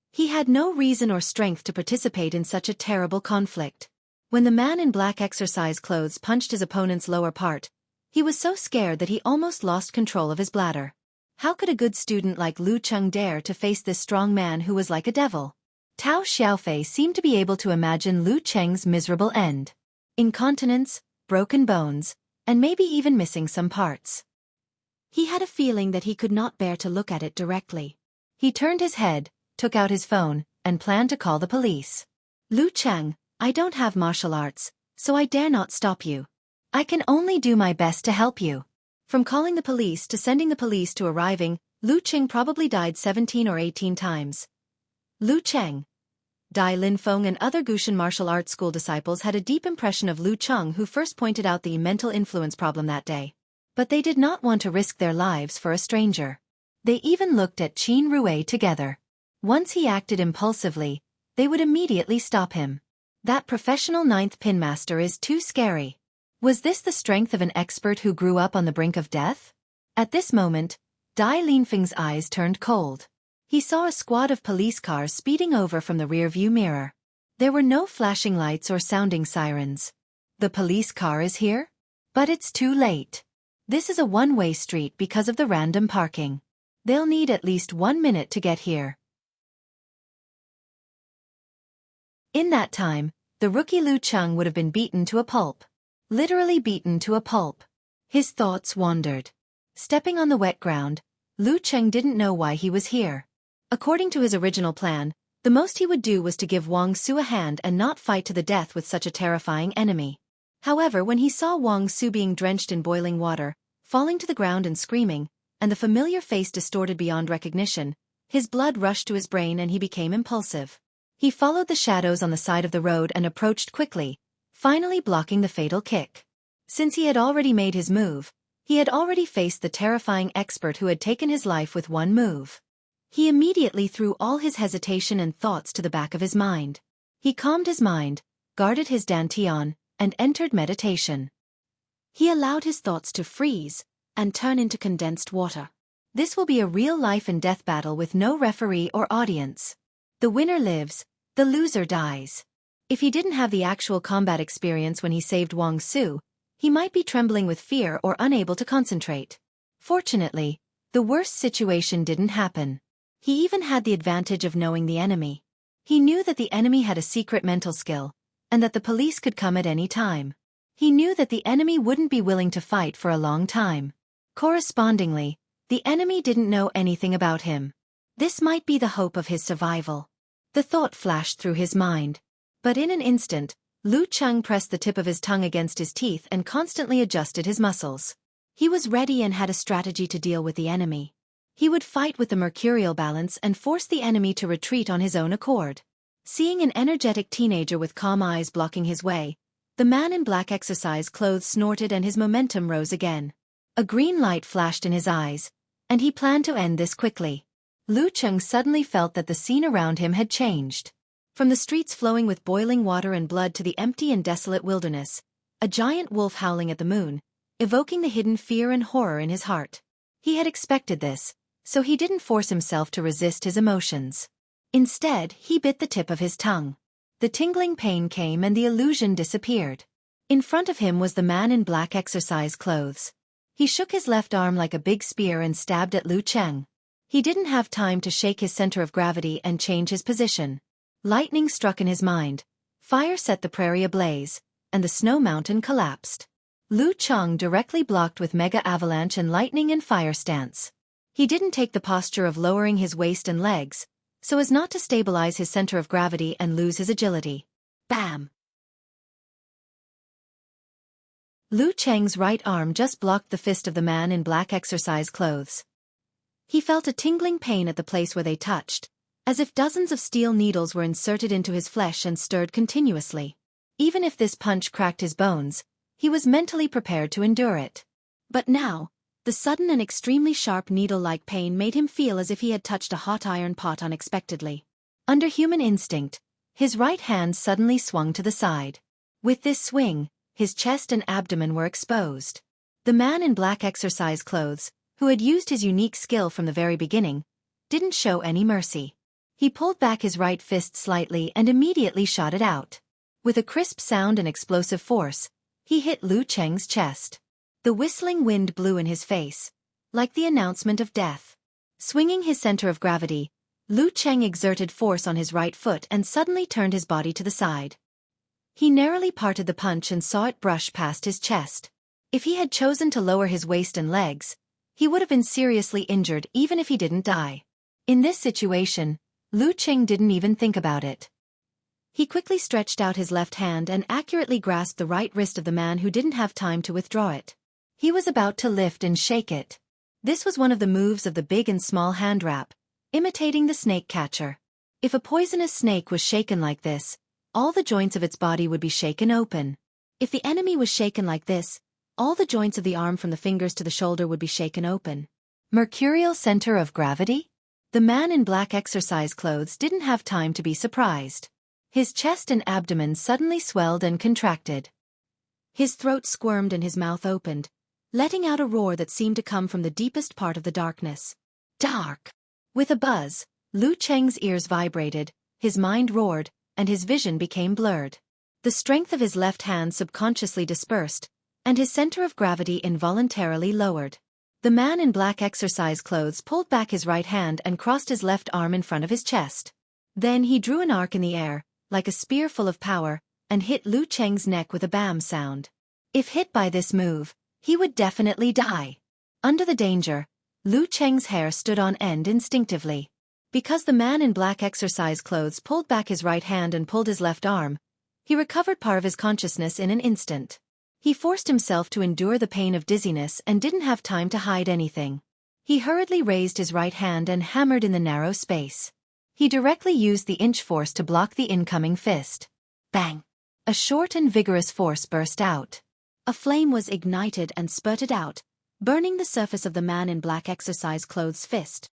S1: He had no reason or strength to participate in such a terrible conflict. When the man in black exercise clothes punched his opponent's lower part, he was so scared that he almost lost control of his bladder. How could a good student like Lu Cheng dare to face this strong man who was like a devil? Tao Xiaofan seemed to be able to imagine Lu Cheng's miserable end. Incontinence, broken bones, and maybe even missing some parts. He had a feeling that he could not bear to look at it directly. He turned his head, took out his phone, and planned to call the police. Lu Cheng, I don't have martial arts, so I dare not stop you. I can only do my best to help you. From calling the police to sending the police to arriving, Lu Qing probably died 17 or 18 times. Lu Cheng, Dai Linfeng and other Gushan martial arts school disciples had a deep impression of Lu Cheng, who first pointed out the mental influence problem that day. But they did not want to risk their lives for a stranger. They even looked at Qin Rue together. Once he acted impulsively, they would immediately stop him. That professional ninth pinmaster is too scary. Was this the strength of an expert who grew up on the brink of death? At this moment, Dai Linfeng's eyes turned cold. He saw a squad of police cars speeding over from the rearview mirror. There were no flashing lights or sounding sirens. The police car is here? But it's too late. This is a one-way street because of the random parking. They'll need at least 1 minute to get here. In that time, the rookie Lu Cheng would have been beaten to a pulp. Literally beaten to a pulp. His thoughts wandered. Stepping on the wet ground, Lu Cheng didn't know why he was here. According to his original plan, the most he would do was to give Wang Su a hand and not fight to the death with such a terrifying enemy. However, when he saw Wang Su being drenched in boiling water, falling to the ground and screaming, and the familiar face distorted beyond recognition, his blood rushed to his brain and he became impulsive. He followed the shadows on the side of the road and approached quickly, finally blocking the fatal kick. Since he had already made his move, he had already faced the terrifying expert who had taken his life with one move. He immediately threw all his hesitation and thoughts to the back of his mind. He calmed his mind, guarded his dantian, and entered meditation. He allowed his thoughts to freeze and turn into condensed water. This will be a real life and death battle with no referee or audience. The winner lives, the loser dies. If he didn't have the actual combat experience when he saved Wang Su, he might be trembling with fear or unable to concentrate. Fortunately, the worst situation didn't happen. He even had the advantage of knowing the enemy. He knew that the enemy had a secret mental skill, and that the police could come at any time. He knew that the enemy wouldn't be willing to fight for a long time. Correspondingly, the enemy didn't know anything about him. This might be the hope of his survival. The thought flashed through his mind. But in an instant, Lu Cheng pressed the tip of his tongue against his teeth and constantly adjusted his muscles. He was ready and had a strategy to deal with the enemy. He would fight with the mercurial balance and force the enemy to retreat on his own accord. Seeing an energetic teenager with calm eyes blocking his way, the man in black exercise clothes snorted and his momentum rose again. A green light flashed in his eyes, and he planned to end this quickly. Lu Cheng suddenly felt that the scene around him had changed. From the streets flowing with boiling water and blood to the empty and desolate wilderness, a giant wolf howling at the moon, evoking the hidden fear and horror in his heart. He had expected this, so he didn't force himself to resist his emotions. Instead, he bit the tip of his tongue. The tingling pain came and the illusion disappeared. In front of him was the man in black exercise clothes. He shook his left arm like a big spear and stabbed at Lu Cheng. He didn't have time to shake his center of gravity and change his position. Lightning struck in his mind, fire set the prairie ablaze, and the snow mountain collapsed. Lu Cheng directly blocked with mega avalanche and lightning and fire stance. He didn't take the posture of lowering his waist and legs, so as not to stabilize his center of gravity and lose his agility. Bam! Lu Cheng's right arm just blocked the fist of the man in black exercise clothes. He felt a tingling pain at the place where they touched, as if dozens of steel needles were inserted into his flesh and stirred continuously. Even if this punch cracked his bones, he was mentally prepared to endure it. But now, the sudden and extremely sharp needle-like pain made him feel as if he had touched a hot iron pot unexpectedly. Under human instinct, his right hand suddenly swung to the side. With this swing, his chest and abdomen were exposed. The man in black exercise clothes, who had used his unique skill from the very beginning, didn't show any mercy. He pulled back his right fist slightly and immediately shot it out. With a crisp sound and explosive force, he hit Lu Cheng's chest. The whistling wind blew in his face, like the announcement of death. Swinging his center of gravity, Lu Cheng exerted force on his right foot and suddenly turned his body to the side. He narrowly parted the punch and saw it brush past his chest. If he had chosen to lower his waist and legs, he would have been seriously injured even if he didn't die. In this situation, Lu Cheng didn't even think about it. He quickly stretched out his left hand and accurately grasped the right wrist of the man who didn't have time to withdraw it. He was about to lift and shake it. This was one of the moves of the big and small hand wrap, imitating the snake catcher. If a poisonous snake was shaken like this, all the joints of its body would be shaken open. If the enemy was shaken like this, all the joints of the arm from the fingers to the shoulder would be shaken open. Mercurial center of gravity? The man in black exercise clothes didn't have time to be surprised. His chest and abdomen suddenly swelled and contracted. His throat squirmed and his mouth opened, letting out a roar that seemed to come from the deepest part of the darkness. Dark! With a buzz, Lu Cheng's ears vibrated, his mind roared, and his vision became blurred. The strength of his left hand subconsciously dispersed, and his center of gravity involuntarily lowered. The man in black exercise clothes pulled back his right hand and crossed his left arm in front of his chest. Then he drew an arc in the air, like a spear full of power, and hit Lu Cheng's neck with a bam sound. If hit by this move, he would definitely die. Under the danger, Lu Cheng's hair stood on end instinctively. Because the man in black exercise clothes pulled back his right hand and pulled his left arm, he recovered part of his consciousness in an instant. He forced himself to endure the pain of dizziness and didn't have time to hide anything. He hurriedly raised his right hand and hammered in the narrow space. He directly used the inch force to block the incoming fist. Bang! A short and vigorous force burst out. A flame was ignited and spurted out, burning the surface of the man in black exercise clothes' fist.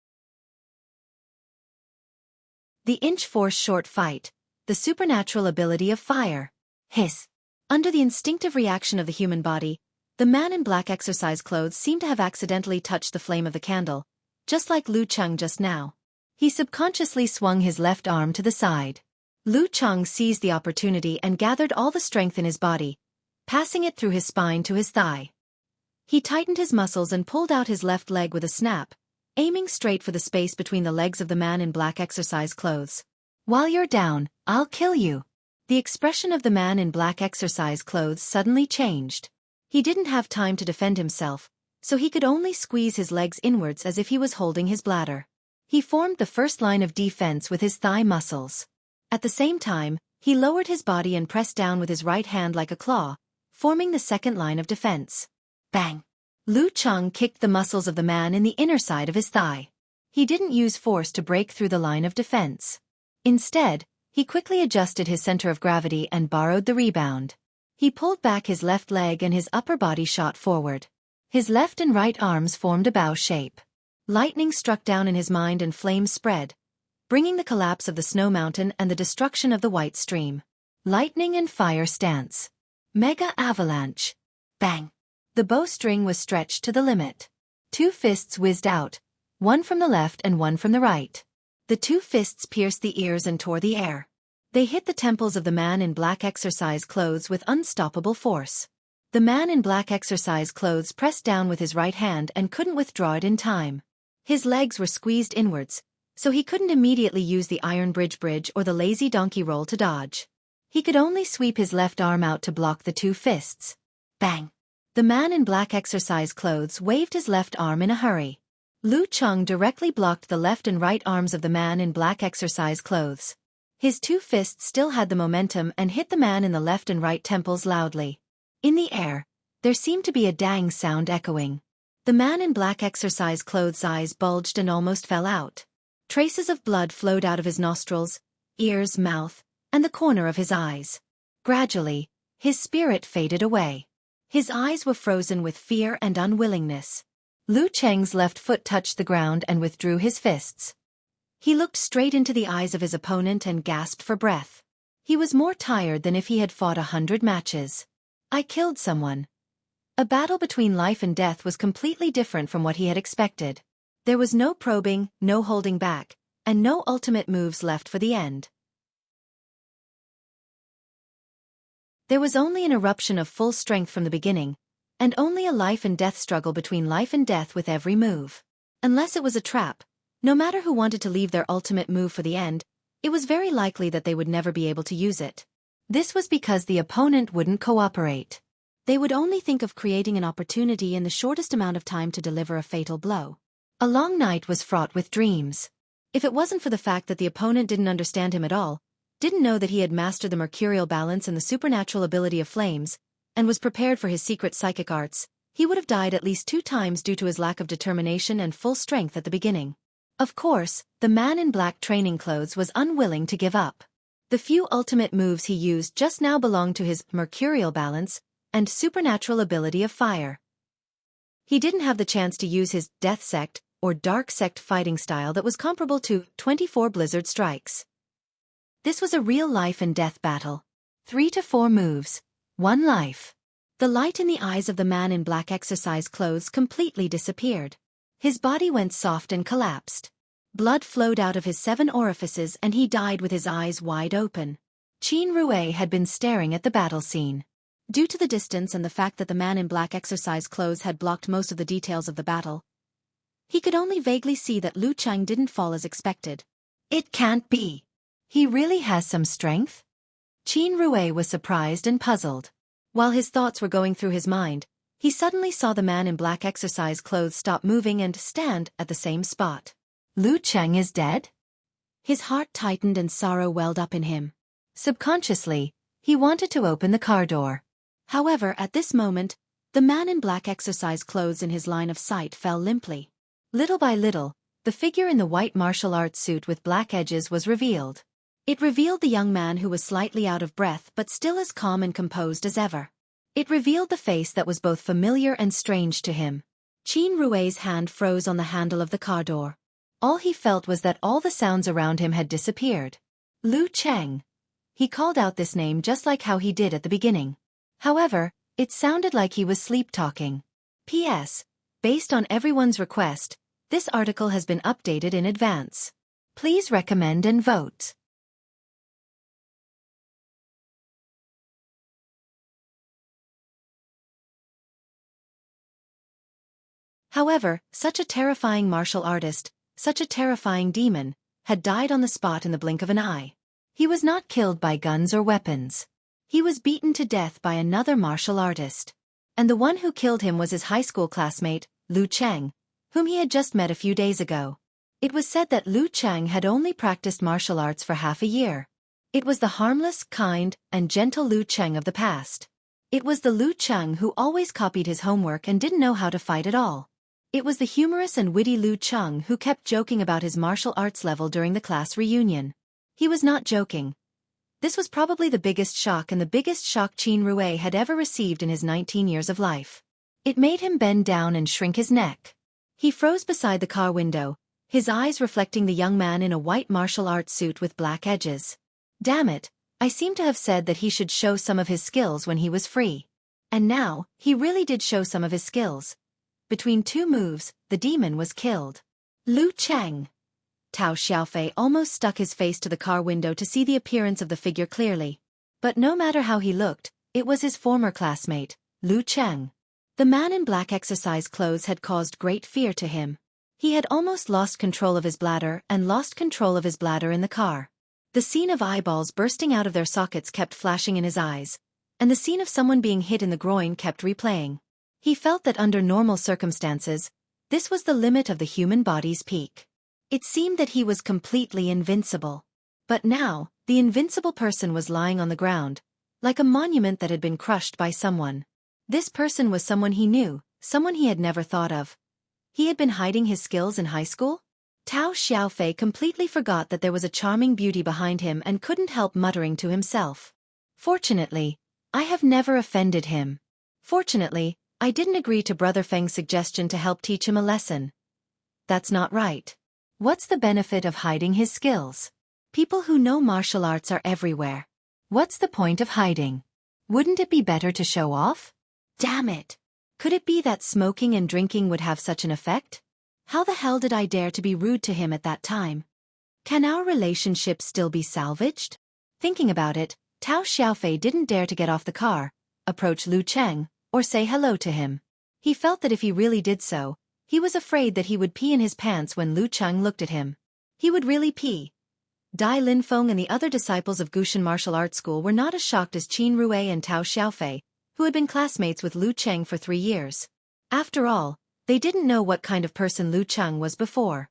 S1: The inch force short fight, the supernatural ability of fire. Hiss! Under the instinctive reaction of the human body, the man in black exercise clothes seemed to have accidentally touched the flame of the candle, just like Lu Cheng just now. He subconsciously swung his left arm to the side. Lu Cheng seized the opportunity and gathered all the strength in his body, passing it through his spine to his thigh. He tightened his muscles and pulled out his left leg with a snap, aiming straight for the space between the legs of the man in black exercise clothes. While you're down, I'll kill you. The expression of the man in black exercise clothes suddenly changed. He didn't have time to defend himself, so he could only squeeze his legs inwards as if he was holding his bladder. He formed the first line of defense with his thigh muscles. At the same time, he lowered his body and pressed down with his right hand like a claw, forming the second line of defense. Bang! Lu Cheng kicked the muscles of the man in the inner side of his thigh. He didn't use force to break through the line of defense. Instead, he quickly adjusted his center of gravity and borrowed the rebound. He pulled back his left leg and his upper body shot forward. His left and right arms formed a bow shape. Lightning struck down in his mind and flames spread, bringing the collapse of the snow mountain and the destruction of the white stream. Lightning and fire stance. Mega avalanche. Bang! The bowstring was stretched to the limit. Two fists whizzed out, one from the left and one from the right. The two fists pierced the ears and tore the air. They hit the temples of the man in black exercise clothes with unstoppable force. The man in black exercise clothes pressed down with his right hand and couldn't withdraw it in time. His legs were squeezed inwards, so he couldn't immediately use the iron bridge or the lazy donkey roll to dodge. He could only sweep his left arm out to block the two fists. Bang! The man in black exercise clothes waved his left arm in a hurry. Lu Cheng directly blocked the left and right arms of the man in black exercise clothes. His two fists still had the momentum and hit the man in the left and right temples loudly. In the air, there seemed to be a dang sound echoing. The man in black exercise clothes' eyes bulged and almost fell out. Traces of blood flowed out of his nostrils, ears, mouth, and the corner of his eyes. Gradually, his spirit faded away. His eyes were frozen with fear and unwillingness. Lu Cheng's left foot touched the ground and withdrew his fists. He looked straight into the eyes of his opponent and gasped for breath. He was more tired than if he had fought 100 matches. I killed someone. A battle between life and death was completely different from what he had expected. There was no probing, no holding back, and no ultimate moves left for the end. There was only an eruption of full strength from the beginning, and only a life and death struggle between life and death with every move. Unless it was a trap, no matter who wanted to leave their ultimate move for the end, it was very likely that they would never be able to use it. This was because the opponent wouldn't cooperate. They would only think of creating an opportunity in the shortest amount of time to deliver a fatal blow. A long night was fraught with dreams. If it wasn't for the fact that the opponent didn't understand him at all, didn't know that he had mastered the mercurial balance and the supernatural ability of flames, and was prepared for his secret psychic arts, he would have died at least 2 times due to his lack of determination and full strength at the beginning. Of course, the man in black training clothes was unwilling to give up. The few ultimate moves he used just now belonged to his mercurial balance and supernatural ability of fire. He didn't have the chance to use his Death Sect or Dark Sect fighting style that was comparable to 24 Blizzard Strikes. This was a real life and death battle. 3 to 4 moves, 1 life. The light in the eyes of the man in black exercise clothes completely disappeared. His body went soft and collapsed. Blood flowed out of his 7 orifices and he died with his eyes wide open. Qin Rui had been staring at the battle scene. Due to the distance and the fact that the man in black exercise clothes had blocked most of the details of the battle, he could only vaguely see that Lu Cheng didn't fall as expected. It can't be. He really has some strength? Qin Rui was surprised and puzzled. While his thoughts were going through his mind, he suddenly saw the man in black exercise clothes stop moving and stand at the same spot. Lu Cheng is dead? His heart tightened and sorrow welled up in him. Subconsciously, he wanted to open the car door. However, at this moment, the man in black exercise clothes in his line of sight fell limply. Little by little, the figure in the white martial arts suit with black edges was revealed. It revealed the young man who was slightly out of breath but still as calm and composed as ever. It revealed the face that was both familiar and strange to him. Qin Rui's hand froze on the handle of the car door. All he felt was that all the sounds around him had disappeared. Lu Cheng. He called out this name just like how he did at the beginning. However, it sounded like he was sleep-talking. P.S. Based on everyone's request, this article has been updated in advance. Please recommend and vote. However, such a terrifying martial artist, such a terrifying demon, had died on the spot in the blink of an eye. He was not killed by guns or weapons. He was beaten to death by another martial artist. And the one who killed him was his high school classmate, Lu Cheng, whom he had just met a few days ago. It was said that Lu Cheng had only practiced martial arts for half a year. It was the harmless, kind, and gentle Lu Cheng of the past. It was the Lu Cheng who always copied his homework and didn't know how to fight at all. It was the humorous and witty Lu Cheng who kept joking about his martial arts level during the class reunion. He was not joking. This was probably the biggest shock and the biggest shock Qin Rui had ever received in his 19 years of life. It made him bend down and shrink his neck. He froze beside the car window, his eyes reflecting the young man in a white martial arts suit with black edges. Damn it, I seem to have said that he should show some of his skills when he was free. And now, he really did show some of his skills. Between 2 moves, the demon was killed. Lu Cheng. Tao Xiaofan almost stuck his face to the car window to see the appearance of the figure clearly. But no matter how he looked, it was his former classmate, Lu Cheng. The man in black exercise clothes had caused great fear to him. He had almost lost control of his bladder and lost control of his bladder in the car. The scene of eyeballs bursting out of their sockets kept flashing in his eyes, and the scene of someone being hit in the groin kept replaying. He felt that under normal circumstances, this was the limit of the human body's peak. It seemed that he was completely invincible. But now, the invincible person was lying on the ground, like a monument that had been crushed by someone. This person was someone he knew, someone he had never thought of. He had been hiding his skills in high school? Tao Xiaofan completely forgot that there was a charming beauty behind him and couldn't help muttering to himself. Fortunately, I have never offended him. Fortunately, I didn't agree to Brother Feng's suggestion to help teach him a lesson. That's not right. What's the benefit of hiding his skills? People who know martial arts are everywhere. What's the point of hiding? Wouldn't it be better to show off? Damn it! Could it be that smoking and drinking would have such an effect? How the hell did I dare to be rude to him at that time? Can our relationship still be salvaged? Thinking about it, Tao Xiaofan didn't dare to get off the car, approach Lu Cheng, or say hello to him. He felt that if he really did so, he was afraid that he would pee in his pants when Lu Cheng looked at him. He would really pee. Dai Linfeng and the other disciples of Gushan Martial Arts School were not as shocked as Qin Rui and Tao Xiaofan, who had been classmates with Lu Cheng for 3 years. After all, they didn't know what kind of person Lu Cheng was before.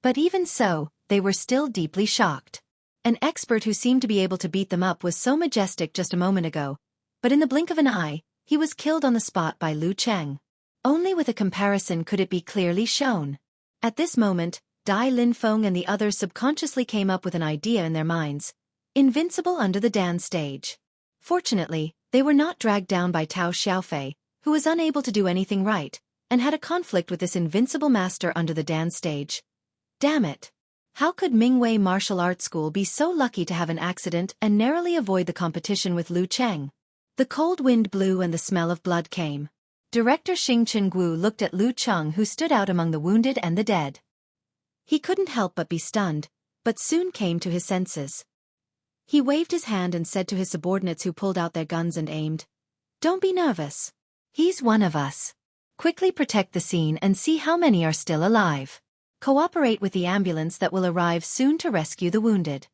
S1: But even so, they were still deeply shocked. An expert who seemed to be able to beat them up was so majestic just a moment ago, but in the blink of an eye, he was killed on the spot by Lu Cheng. Only with a comparison could it be clearly shown. At this moment, Dai Linfeng and the others subconsciously came up with an idea in their minds: invincible under the dance stage. Fortunately, they were not dragged down by Tao Xiaofei, who was unable to do anything right, and had a conflict with this invincible master under the dance stage. Damn it! How could Mingwei Martial Arts School be so lucky to have an accident and narrowly avoid the competition with Lu Cheng? The cold wind blew and the smell of blood came. Director Xing Chenguo looked at Lu Cheng, who stood out among the wounded and the dead. He couldn't help but be stunned, but soon came to his senses. He waved his hand and said to his subordinates who pulled out their guns and aimed, "Don't be nervous. He's one of us. Quickly protect the scene and see how many are still alive. Cooperate with the ambulance that will arrive soon to rescue the wounded."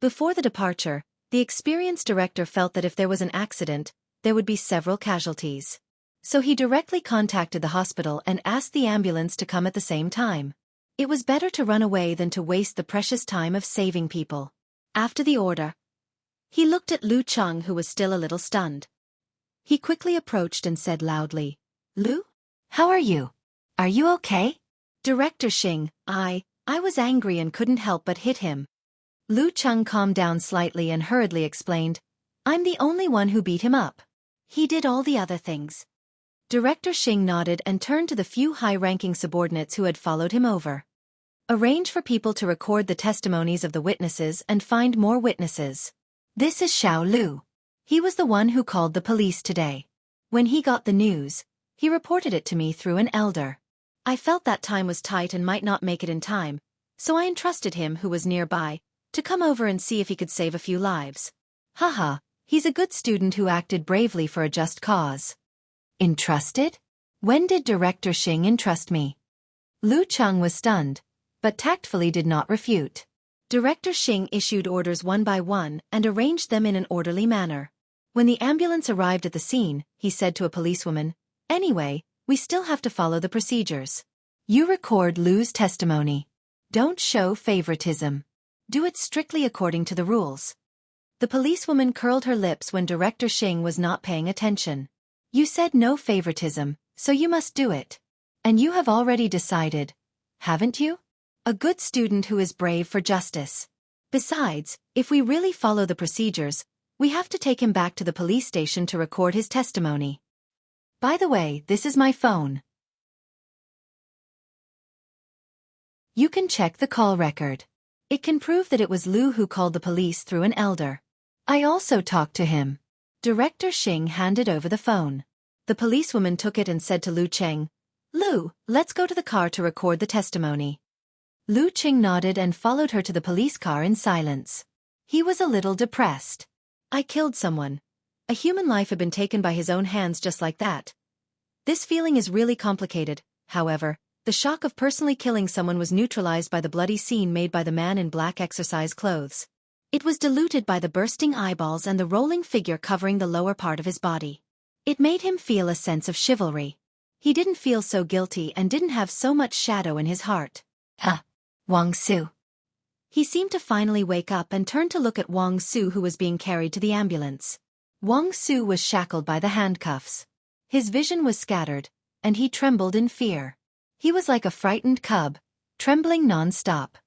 S1: Before the departure, the experienced director felt that if there was an accident, there would be several casualties. So he directly contacted the hospital and asked the ambulance to come at the same time. It was better to run away than to waste the precious time of saving people. After the order, he looked at Lu Cheng, who was still a little stunned. He quickly approached and said loudly, "Lu? How are you? Are you okay?" "Director Xing, I was angry and couldn't help but hit him." Lu Cheng calmed down slightly and hurriedly explained, "I'm the only one who beat him up. He did all the other things." Director Xing nodded and turned to the few high-ranking subordinates who had followed him over. "Arrange for people to record the testimonies of the witnesses and find more witnesses. This is Xiao Lu. He was the one who called the police today. When he got the news, he reported it to me through an elder. I felt that time was tight and might not make it in time, so I entrusted him, who was nearby, to come over and see if he could save a few lives. Haha, he's a good student who acted bravely for a just cause." "Entrusted? When did Director Xing entrust me?" Lu Cheng was stunned, but tactfully did not refute. Director Xing issued orders one by one and arranged them in an orderly manner. When the ambulance arrived at the scene, he said to a policewoman, "Anyway, we still have to follow the procedures. You record Lu's testimony. Don't show favoritism. Do it strictly according to the rules." The policewoman curled her lips when Director Xing was not paying attention. "You said no favoritism, so you must do it. And you have already decided, haven't you? A good student who is brave for justice. Besides, if we really follow the procedures, we have to take him back to the police station to record his testimony. By the way, this is my phone. You can check the call record. It can prove that it was Lu who called the police through an elder. I also talked to him." Director Xing handed over the phone. The policewoman took it and said to Lu Cheng, "Lu, let's go to the car to record the testimony." Lu Cheng nodded and followed her to the police car in silence. He was a little depressed. I killed someone. A human life had been taken by his own hands just like that. This feeling is really complicated. However, the shock of personally killing someone was neutralized by the bloody scene made by the man in black exercise clothes. It was diluted by the bursting eyeballs and the rolling figure covering the lower part of his body. It made him feel a sense of chivalry. He didn't feel so guilty and didn't have so much shadow in his heart. Wang Su. He seemed to finally wake up and turned to look at Wang Su, who was being carried to the ambulance. Wang Su was shackled by the handcuffs. His vision was scattered, and he trembled in fear. He was like a frightened cub, trembling non-stop.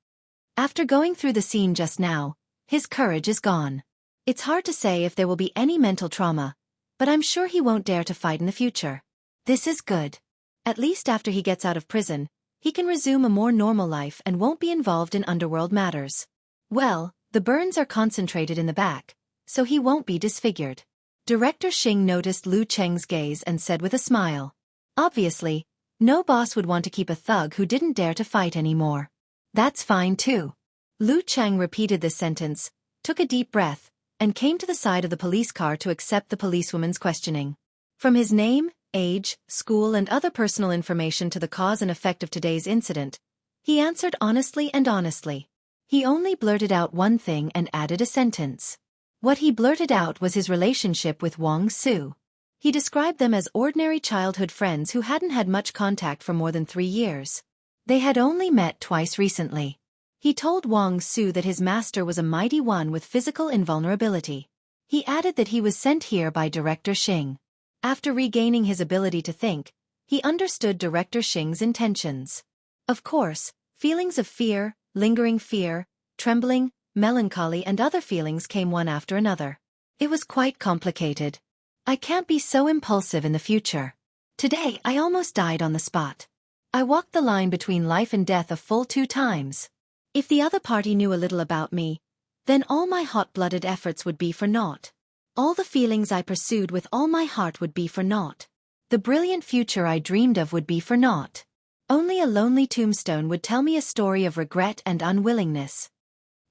S1: After going through the scene just now, his courage is gone. It's hard to say if there will be any mental trauma, but I'm sure he won't dare to fight in the future. This is good. At least after he gets out of prison, he can resume a more normal life and won't be involved in underworld matters. Well, the burns are concentrated in the back, so he won't be disfigured. Director Xing noticed Lu Cheng's gaze and said with a smile, "Obviously, no boss would want to keep a thug who didn't dare to fight anymore. That's fine too." Lu Cheng repeated this sentence, took a deep breath, and came to the side of the police car to accept the policewoman's questioning. From his name, age, school and other personal information to the cause and effect of today's incident, he answered honestly and honestly. He only blurted out one thing and added a sentence. What he blurted out was his relationship with Wang Su. He described them as ordinary childhood friends who hadn't had much contact for more than 3 years. They had only met twice recently. He told Wang Su that his master was a mighty one with physical invulnerability. He added that he was sent here by Director Xing. After regaining his ability to think, he understood Director Xing's intentions. Of course, feelings of fear, lingering fear, trembling, melancholy and other feelings came one after another. It was quite complicated. I can't be so impulsive in the future. Today I almost died on the spot. I walked the line between life and death a full 2 times. If the other party knew a little about me, then all my hot-blooded efforts would be for naught. All the feelings I pursued with all my heart would be for naught. The brilliant future I dreamed of would be for naught. Only a lonely tombstone would tell me a story of regret and unwillingness.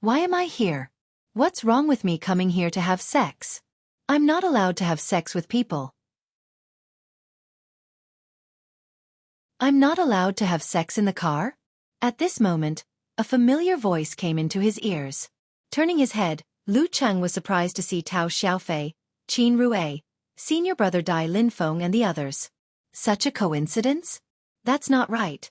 S1: Why am I here? What's wrong with me coming here to have sex? I'm not allowed to have sex with people. I'm not allowed to have sex in the car? At this moment, a familiar voice came into his ears. Turning his head, Lu Cheng was surprised to see Tao Xiaofei, Qin Rui, senior brother Dai Linfeng and the others. Such a coincidence? That's not right.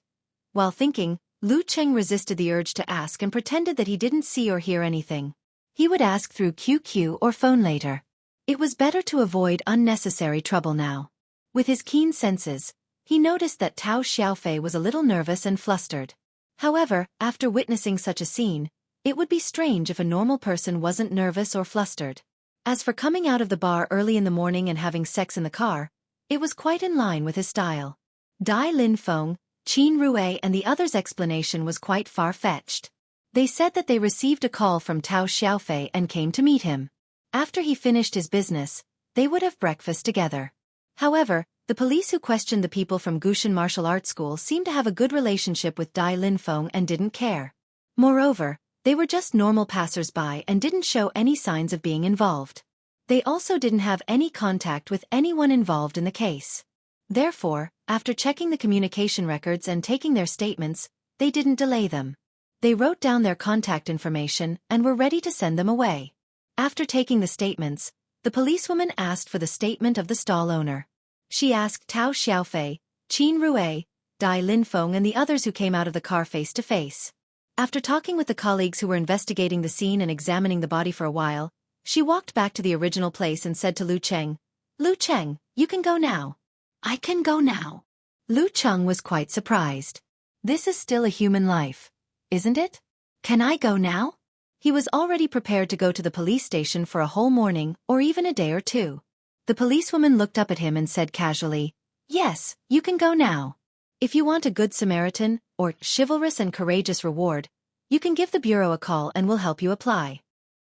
S1: While thinking, Lu Cheng resisted the urge to ask and pretended that he didn't see or hear anything. He would ask through QQ or phone later. It was better to avoid unnecessary trouble now. With his keen senses, he noticed that Tao Xiaofei was a little nervous and flustered. However, after witnessing such a scene, it would be strange if a normal person wasn't nervous or flustered. As for coming out of the bar early in the morning and having sex in the car, it was quite in line with his style. Dai Linfeng, Qin Rui and the others' explanation was quite far-fetched. They said that they received a call from Tao Xiaofei and came to meet him. After he finished his business, they would have breakfast together. However, the police who questioned the people from Gushan Martial Arts School seemed to have a good relationship with Dai Linfeng and didn't care. Moreover, they were just normal passers-by and didn't show any signs of being involved. They also didn't have any contact with anyone involved in the case. Therefore, after checking the communication records and taking their statements, they didn't delay them. They wrote down their contact information and were ready to send them away. After taking the statements, the policewoman asked for the statement of the stall owner. She asked Tao Xiaofei, Qin Rui, Dai Linfeng and the others who came out of the car face to face. After talking with the colleagues who were investigating the scene and examining the body for a while, she walked back to the original place and said to Lu Cheng, "Lu Cheng, you can go now." "I can go now." Lu Cheng was quite surprised. This is still a human life, isn't it? Can I go now? He was already prepared to go to the police station for a whole morning or even a day or two. The policewoman looked up at him and said casually, "Yes, you can go now. If you want a good Samaritan, or chivalrous and courageous reward, you can give the bureau a call and we'll help you apply."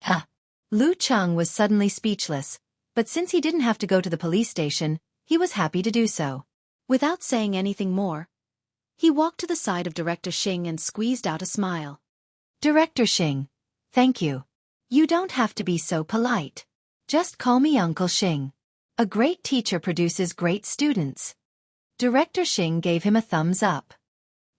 S1: Huh. Lu Cheng was suddenly speechless, but since he didn't have to go to the police station, he was happy to do so. Without saying anything more, he walked to the side of Director Xing and squeezed out a smile. "Director Xing, thank you. You don't have to be so polite. Just call me Uncle Xing. A great teacher produces great students." Director Xing gave him a thumbs up.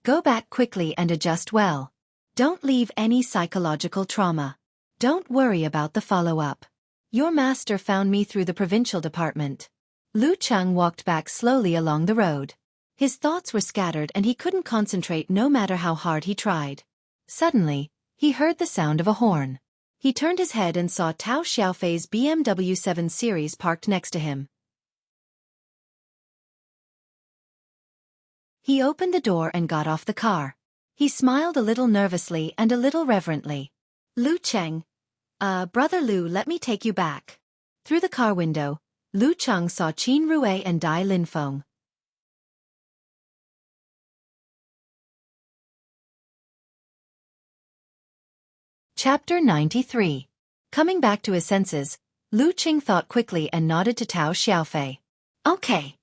S1: "Go back quickly and adjust well. Don't leave any psychological trauma. Don't worry about the follow-up. Your master found me through the provincial department." Lu Cheng walked back slowly along the road. His thoughts were scattered and he couldn't concentrate no matter how hard he tried. Suddenly, he heard the sound of a horn. He turned his head and saw Tao Xiaofei's BMW 7 Series parked next to him. He opened the door and got off the car. He smiled a little nervously and a little reverently. "Lu Cheng, Brother Lu, let me take you back." Through the car window, Lu Cheng saw Qin Rui and Dai Linfeng. Chapter 93. Coming back to his senses, Lu Cheng thought quickly and nodded to Tao Xiaofei. Okay.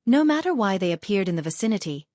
S1: No matter why they appeared in the vicinity,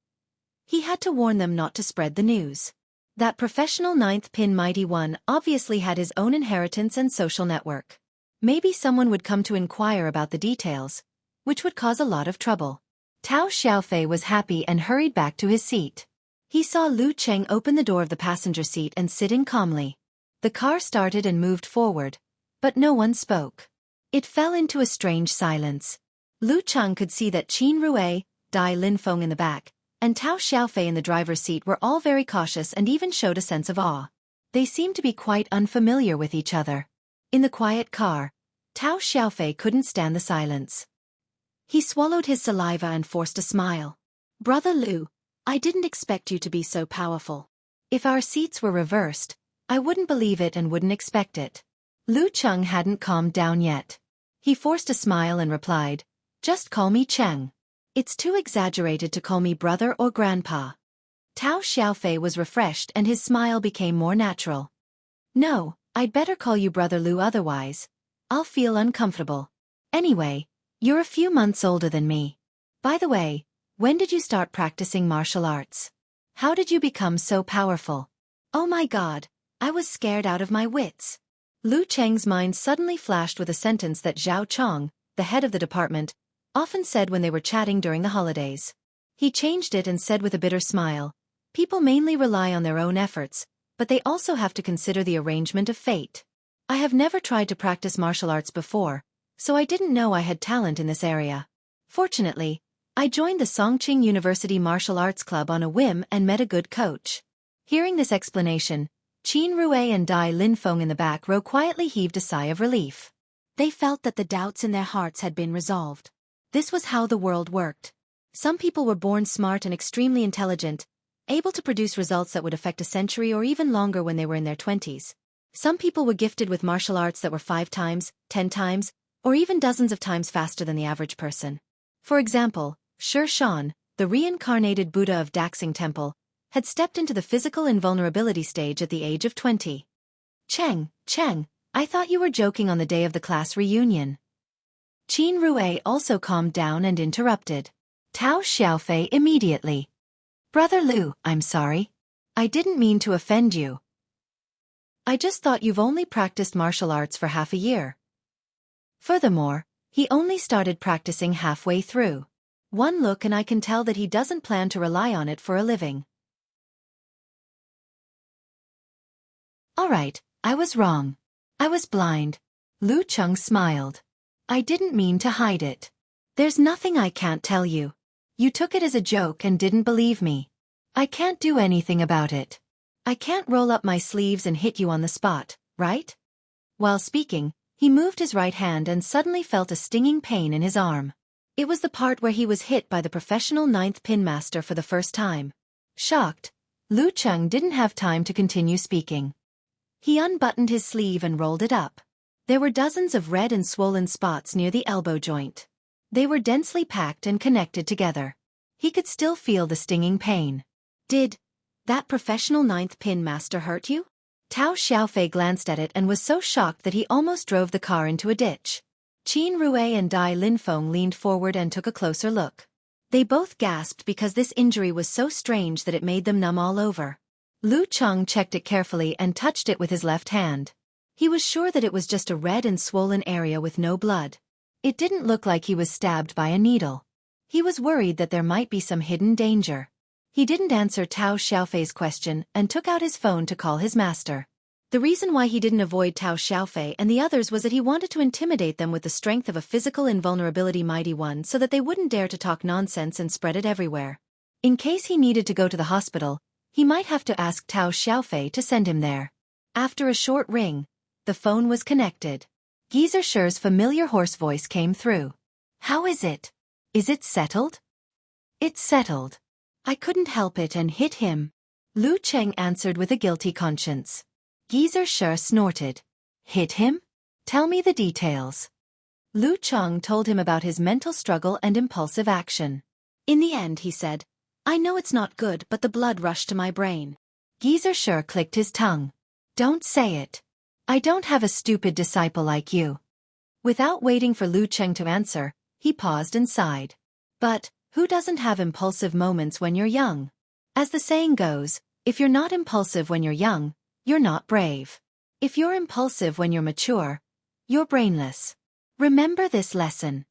S1: he had to warn them not to spread the news. That professional ninth pin mighty one obviously had his own inheritance and social network. Maybe someone would come to inquire about the details, which would cause a lot of trouble. Tao Xiaofei was happy and hurried back to his seat. He saw Lu Cheng open the door of the passenger seat and sit in calmly. The car started and moved forward, but no one spoke. It fell into a strange silence. Lu Cheng could see that Qin Rui, Dai Linfeng in the back, and Tao Xiaofei in the driver's seat were all very cautious and even showed a sense of awe. They seemed to be quite unfamiliar with each other. In the quiet car, Tao Xiaofei couldn't stand the silence. He swallowed his saliva and forced a smile. "Brother Lu, I didn't expect you to be so powerful. If our seats were reversed, I wouldn't believe it and wouldn't expect it." Lu Cheng hadn't calmed down yet. He forced a smile and replied, "Just call me Cheng. It's too exaggerated to call me brother or grandpa." Tao Xiaofei was refreshed and his smile became more natural. "No, I'd better call you brother Lu, otherwise I'll feel uncomfortable. Anyway, you're a few months older than me. By the way, when did you start practicing martial arts? How did you become so powerful?" "Oh my God, I was scared out of my wits." Lu Cheng's mind suddenly flashed with a sentence that Zhao Chong, the head of the department, often said when they were chatting during the holidays. He changed it and said with a bitter smile, "People mainly rely on their own efforts, but they also have to consider the arrangement of fate. I have never tried to practice martial arts before, so I didn't know I had talent in this area. Fortunately, I joined the Songqing University Martial Arts Club on a whim and met a good coach." Hearing this explanation, Qin Rue and Dai Linfeng in the back row quietly heaved a sigh of relief. They felt that the doubts in their hearts had been resolved. This was how the world worked. Some people were born smart and extremely intelligent, able to produce results that would affect a century or even longer when they were in their 20s. Some people were gifted with martial arts that were 5 times, 10 times, or even dozens of times faster than the average person. For example, Shi Shan, the reincarnated Buddha of Daxing Temple, had stepped into the physical invulnerability stage at the age of 20. Cheng, I thought you were joking on the day of the class reunion." Qin Rue also calmed down and interrupted. Tao Xiaofei immediately. "Brother Lu, I'm sorry. I didn't mean to offend you. I just thought you've only practiced martial arts for half a year. Furthermore, he only started practicing halfway through. One look and I can tell that he doesn't plan to rely on it for a living." "All right, I was wrong. I was blind." Lu Cheng smiled. "I didn't mean to hide it. There's nothing I can't tell you. You took it as a joke and didn't believe me. I can't do anything about it. I can't roll up my sleeves and hit you on the spot, right?" While speaking, he moved his right hand and suddenly felt a stinging pain in his arm. It was the part where he was hit by the professional 9th pin master for the first time. Shocked, Lu Cheng didn't have time to continue speaking. He unbuttoned his sleeve and rolled it up. There were dozens of red and swollen spots near the elbow joint. They were densely packed and connected together. He could still feel the stinging pain. "Did that professional 9th pin master hurt you?" Tao Xiaofei glanced at it and was so shocked that he almost drove the car into a ditch. Qin Rue and Dai Linfeng leaned forward and took a closer look. They both gasped because this injury was so strange that it made them numb all over. Lu Cheng checked it carefully and touched it with his left hand. He was sure that it was just a red and swollen area with no blood. It didn't look like he was stabbed by a needle. He was worried that there might be some hidden danger. He didn't answer Tao Xiaofei's question and took out his phone to call his master. The reason why he didn't avoid Tao Xiaofei and the others was that he wanted to intimidate them with the strength of a physical invulnerability mighty one so that they wouldn't dare to talk nonsense and spread it everywhere. In case he needed to go to the hospital, he might have to ask Tao Xiaofei to send him there. After a short ring, the phone was connected. Geezer Shi's familiar hoarse voice came through. "How is it? Is it settled?" "It's settled. I couldn't help it and hit him," Lu Cheng answered with a guilty conscience. Geezer Shi snorted. "Hit him? Tell me the details." Lu Cheng told him about his mental struggle and impulsive action. "In the end," he said, "I know it's not good, but the blood rushed to my brain." Geezer Shi clicked his tongue. "Don't say it. I don't have a stupid disciple like you." Without waiting for Lu Cheng to answer, he paused and sighed. "But who doesn't have impulsive moments when you're young? As the saying goes, if you're not impulsive when you're young, you're not brave. If you're impulsive when you're mature, you're brainless. Remember this lesson."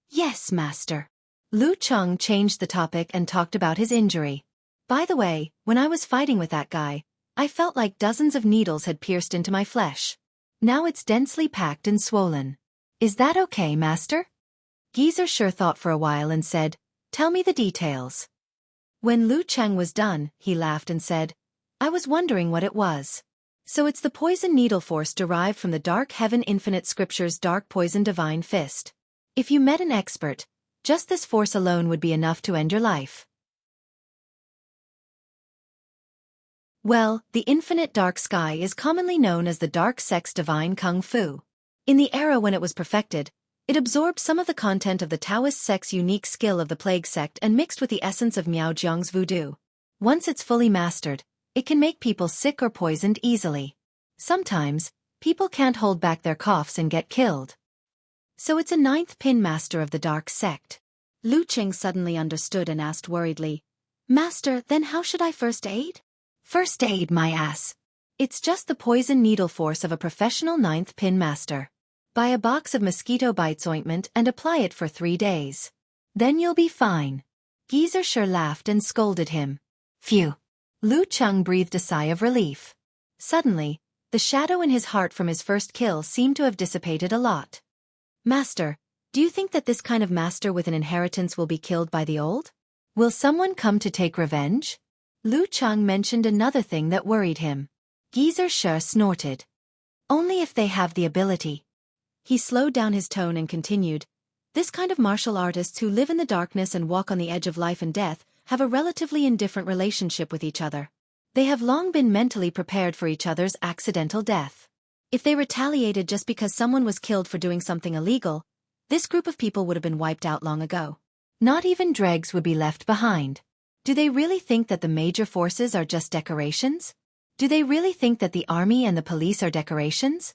S1: "Yes, master." Lu Cheng changed the topic and talked about his injury. "By the way, when I was fighting with that guy, I felt like dozens of needles had pierced into my flesh. Now it's densely packed and swollen. Is that okay, master?" Geezer Shi thought for a while and said, "Tell me the details." When Lu Cheng was done, he laughed and said, I was wondering what it was. So it's the poison needle force derived from the dark heaven infinite scripture's dark poison divine fist. If you met an expert, just this force alone would be enough to end your life. Well, the infinite dark sky is commonly known as the dark sex divine kung fu. In the era when it was perfected, it absorbed some of the content of the Taoist sect's unique skill of the plague sect and mixed with the essence of Miao Zhang's voodoo. Once it's fully mastered, it can make people sick or poisoned easily. Sometimes, people can't hold back their coughs and get killed. So it's a ninth pin master of the dark sect. Lu Cheng suddenly understood and asked worriedly, Master, then how should I first aid? First aid, my ass. It's just the poison needle force of a professional ninth pin master. Buy a box of mosquito bites ointment and apply it for 3 days. Then you'll be fine. Geezer sure laughed and scolded him. Phew. Lu Cheng breathed a sigh of relief. Suddenly, the shadow in his heart from his first kill seemed to have dissipated a lot. Master, do you think that this kind of master with an inheritance will be killed by the old? Will someone come to take revenge? Lu Cheng mentioned another thing that worried him. Geezer sure snorted. Only if they have the ability. He slowed down his tone and continued, this kind of martial artists who live in the darkness and walk on the edge of life and death have a relatively indifferent relationship with each other. They have long been mentally prepared for each other's accidental death. If they retaliated just because someone was killed for doing something illegal, this group of people would have been wiped out long ago. Not even dregs would be left behind. Do they really think that the major forces are just decorations? Do they really think that the army and the police are decorations?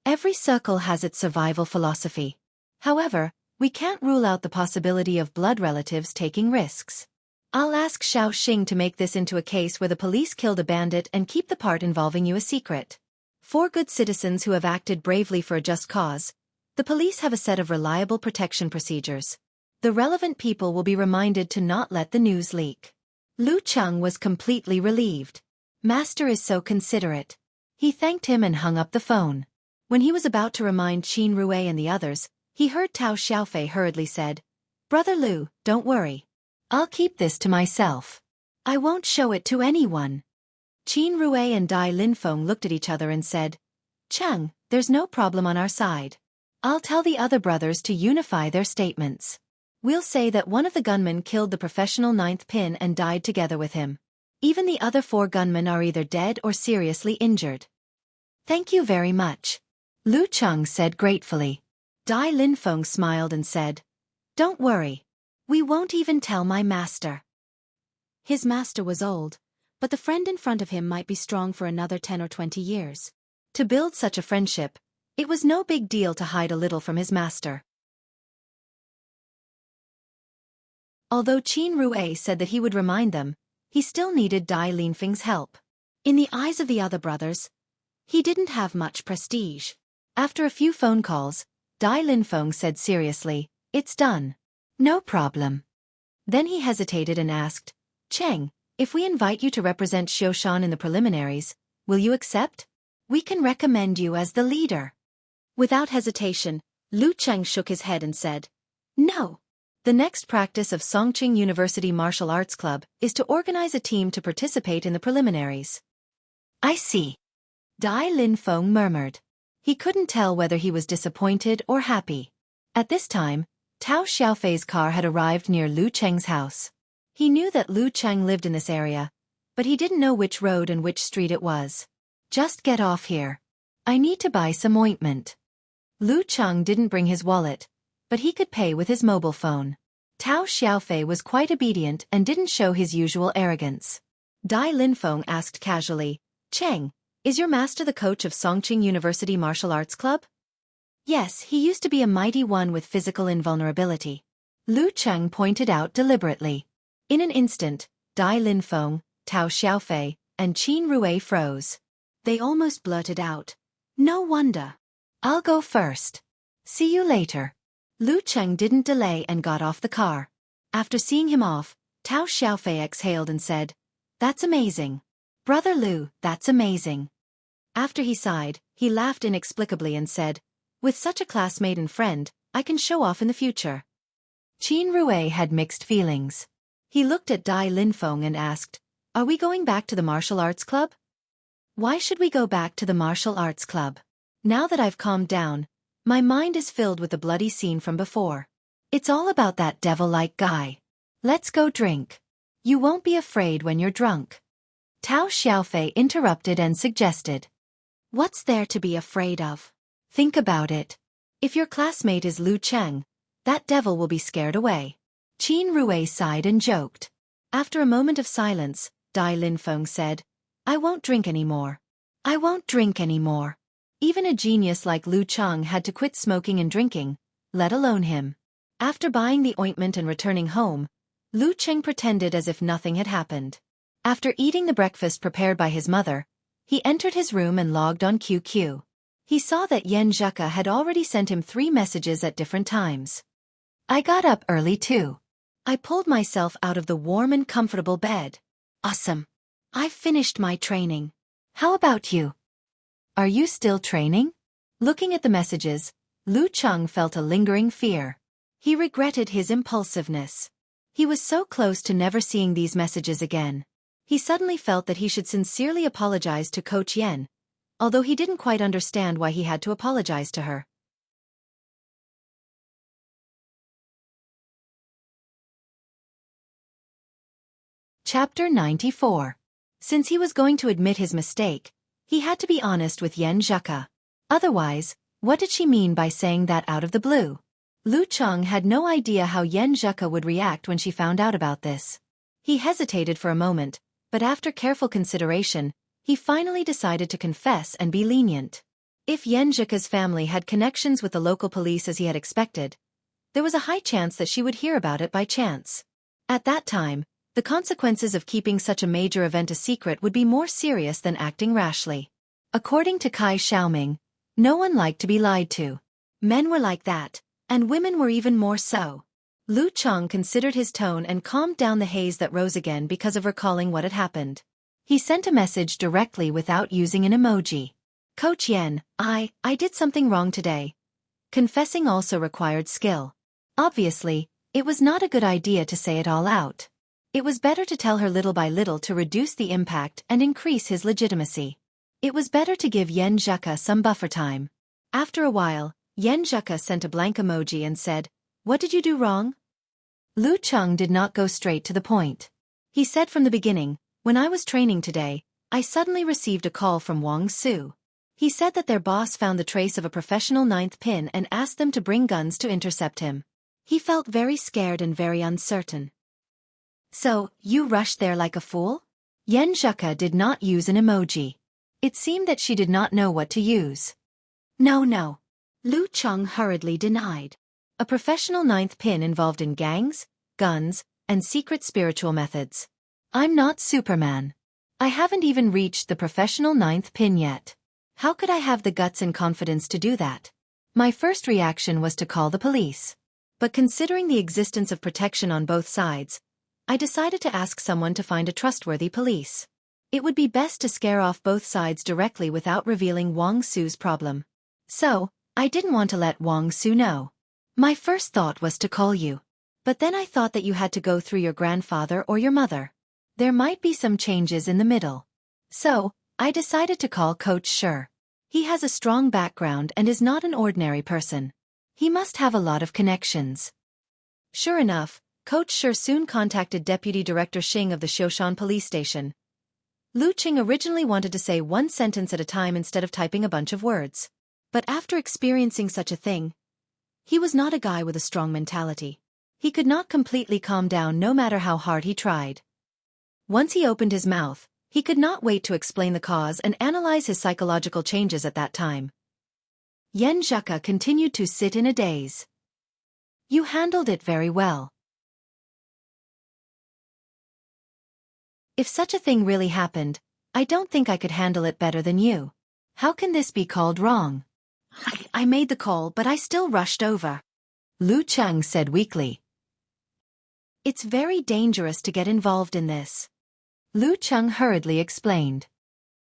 S1: Every circle has its survival philosophy. However, we can't rule out the possibility of blood relatives taking risks. I'll ask Xiao Xing to make this into a case where the police killed a bandit and keep the part involving you a secret. For good citizens who have acted bravely for a just cause, the police have a set of reliable protection procedures. The relevant people will be reminded to not let the news leak. Lu Cheng was completely relieved. Master is so considerate. He thanked him and hung up the phone. When he was about to remind Qin Rue and the others, he heard Tao Xiaofei hurriedly said, Brother Lu, don't worry. I'll keep this to myself. I won't show it to anyone. Qin Rue and Dai Linfeng looked at each other and said, Cheng, there's no problem on our side. I'll tell the other brothers to unify their statements. We'll say that one of the gunmen killed the professional ninth pin and died together with him. Even the other 4 gunmen are either dead or seriously injured. Thank you very much. Lu Cheng said gratefully. Dai Linfeng smiled and said, Don't worry. We won't even tell my master. His master was old, but the friend in front of him might be strong for another 10 or 20 years. To build such a friendship, it was no big deal to hide a little from his master. Although Qin Rue said that he would remind them, he still needed Dai Linfeng's help. In the eyes of the other brothers, he didn't have much prestige. After a few phone calls, Dai Linfeng said seriously, It's done. No problem. Then he hesitated and asked, Cheng, if we invite you to represent Xiaofan in the preliminaries, will you accept? We can recommend you as the leader. Without hesitation, Lu Cheng shook his head and said, No. The next practice of Songqing University Martial Arts Club is to organize a team to participate in the preliminaries. I see. Dai Linfeng murmured. He couldn't tell whether he was disappointed or happy. At this time, Tao Xiaofei's car had arrived near Lu Cheng's house. He knew that Lu Cheng lived in this area, but he didn't know which road and which street it was. Just get off here. I need to buy some ointment. Lu Cheng didn't bring his wallet, but he could pay with his mobile phone. Tao Xiaofei was quite obedient and didn't show his usual arrogance. Dai Linfeng asked casually, Cheng, is your master the coach of Songqing University Martial Arts Club? Yes, he used to be a mighty one with physical invulnerability. Lu Cheng pointed out deliberately. In an instant, Dai Linfeng, Tao Xiaofei, and Qin Rue froze. They almost blurted out, No wonder. I'll go first. See you later. Lu Cheng didn't delay and got off the car. After seeing him off, Tao Xiaofei exhaled and said, That's amazing. Brother Lu, that's amazing. After he sighed, he laughed inexplicably and said, With such a classmate and friend, I can show off in the future. Qin Rue had mixed feelings. He looked at Dai Linfeng and asked, "Are we going back to the martial arts club?" "Why should we go back to the martial arts club? Now that I've calmed down, my mind is filled with the bloody scene from before. It's all about that devil-like guy. Let's go drink. You won't be afraid when you're drunk." Tao Xiaofei interrupted and suggested. "What's there to be afraid of? Think about it. If your classmate is Lu Cheng, that devil will be scared away." Qin Rui sighed and joked. After a moment of silence, Dai Linfeng said, "I won't drink anymore. I won't drink anymore." Even a genius like Lu Cheng had to quit smoking and drinking, let alone him. After buying the ointment and returning home, Lu Cheng pretended as if nothing had happened. After eating the breakfast prepared by his mother, he entered his room and logged on QQ. He saw that Yan Zheka had already sent him 3 messages at different times. "I got up early too. I pulled myself out of the warm and comfortable bed. Awesome. I've finished my training. How about you? Are you still training?" Looking at the messages, Lu Cheng felt a lingering fear. He regretted his impulsiveness. He was so close to never seeing these messages again. He suddenly felt that he should sincerely apologize to Coach Yen, although he didn't quite understand why he had to apologize to her. Chapter 94. Since he was going to admit his mistake, he had to be honest with Yan Zheka. Otherwise, what did she mean by saying that out of the blue? Lu Cheng had no idea how Yan Zheka would react when she found out about this. He hesitated for a moment, but after careful consideration, he finally decided to confess and be lenient. If Yan Zheka's family had connections with the local police as he had expected, there was a high chance that she would hear about it by chance. At that time, the consequences of keeping such a major event a secret would be more serious than acting rashly. According to Kai Xiaoming, no one liked to be lied to. Men were like that, and women were even more so. Lu Cheng considered his tone and calmed down the haze that rose again because of recalling what had happened. He sent a message directly without using an emoji. "Coach Yen, I did something wrong today." Confessing also required skill. Obviously, it was not a good idea to say it all out. It was better to tell her little by little to reduce the impact and increase his legitimacy. It was better to give Yan Zheka some buffer time. After a while, Yan Zheka sent a blank emoji and said, "What did you do wrong?" Lu Cheng did not go straight to the point. He said from the beginning, "When I was training today, I suddenly received a call from Wang Su. He said that their boss found the trace of a professional 9th pin and asked them to bring guns to intercept him. He felt very scared and very uncertain." "So, you rushed there like a fool?" Yan Zheka did not use an emoji. It seemed that she did not know what to use. No. Lu Cheng hurriedly denied. A professional 9th pin involved in gangs, guns, and secret spiritual methods. I'm not Superman. I haven't even reached the professional 9th pin yet. How could I have the guts and confidence to do that? My first reaction was to call the police. But considering the existence of protection on both sides, I decided to ask someone to find a trustworthy police. It would be best to scare off both sides directly without revealing Wang Su's problem. So, I didn't want to let Wang Su know. My first thought was to call you. But then I thought that you had to go through your grandfather or your mother. There might be some changes in the middle. So, I decided to call Coach Shi. He has a strong background and is not an ordinary person. He must have a lot of connections. Sure enough, Coach Shi soon contacted Deputy Director Xing of the Xiaofan police station. Lu Cheng originally wanted to say one sentence at a time instead of typing a bunch of words. But after experiencing such a thing, he was not a guy with a strong mentality. He could not completely calm down no matter how hard he tried. Once he opened his mouth, he could not wait to explain the cause and analyze his psychological changes at that time. Yan Zheka continued to sit in a daze. "You handled it very well. If such a thing really happened, I don't think I could handle it better than you. How can this be called wrong?" I made the call, but I still rushed over," Lu Cheng said weakly. "It's very dangerous to get involved in this," Lu Cheng hurriedly explained.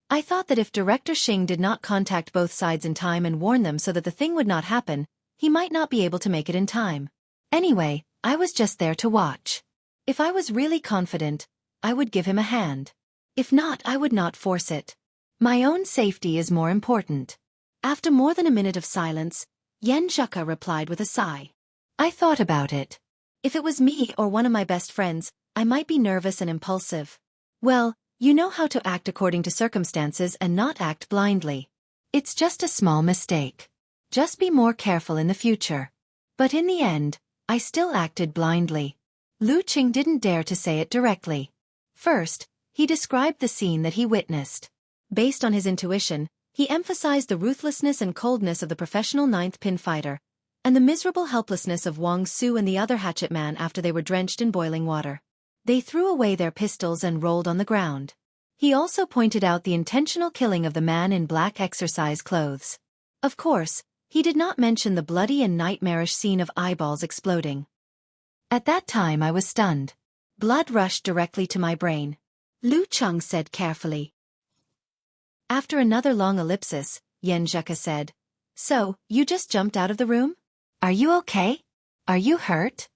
S1: "I thought that if Director Xing did not contact both sides in time and warn them so that the thing would not happen, he might not be able to make it in time. Anyway, I was just there to watch. If I was really confident, I would give him a hand. If not, I would not force it. My own safety is more important. After more than a minute of silence, Yen Zheka replied with a sigh. I thought about it. If it was me or one of my best friends, I might be nervous and impulsive. Well, you know how to act according to circumstances and not act blindly. It's just a small mistake. Just be more careful in the future. But in the end, I still acted blindly. Lu Qing didn't dare to say it directly. First, he described the scene that he witnessed. Based on his intuition, he emphasized the ruthlessness and coldness of the professional ninth-pin fighter, and the miserable helplessness of Wang Su and the other hatchet man after they were drenched in boiling water. They threw away their pistols and rolled on the ground. He also pointed out the intentional killing of the man in black exercise clothes. Of course, he did not mention the bloody and nightmarish scene of eyeballs exploding. At that time I was stunned. Blood rushed directly to my brain. Lu Cheng said carefully. After another long ellipsis, Yen Zheka said, So, you just jumped out of the room? Are you okay? Are you hurt?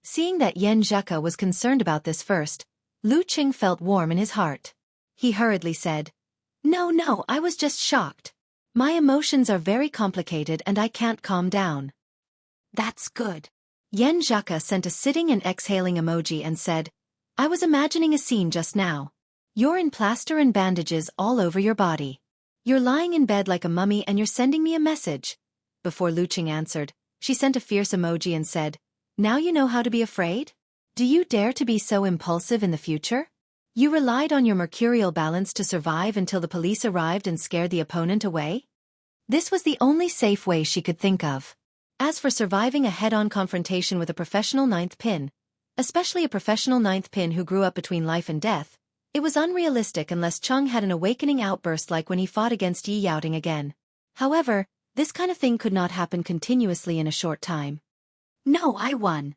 S1: Seeing that Yen Zheka was concerned about this first, Lu Qing felt warm in his heart. He hurriedly said, No, I was just shocked. My emotions are very complicated and I can't calm down. That's good. Yen Zheka sent a sitting and exhaling emoji and said, I was imagining a scene just now. You're in plaster and bandages all over your body. You're lying in bed like a mummy and you're sending me a message. Before Lu Qing answered, she sent a fierce emoji and said, Now you know how to be afraid? Do you dare to be so impulsive in the future? You relied on your mercurial balance to survive until the police arrived and scared the opponent away? This was the only safe way she could think of. As for surviving a head-on confrontation with a professional ninth pin, especially a professional ninth pin who grew up between life and death, it was unrealistic unless Cheng had an awakening outburst like when he fought against Yi Yaoting again. However, this kind of thing could not happen continuously in a short time. No, I won.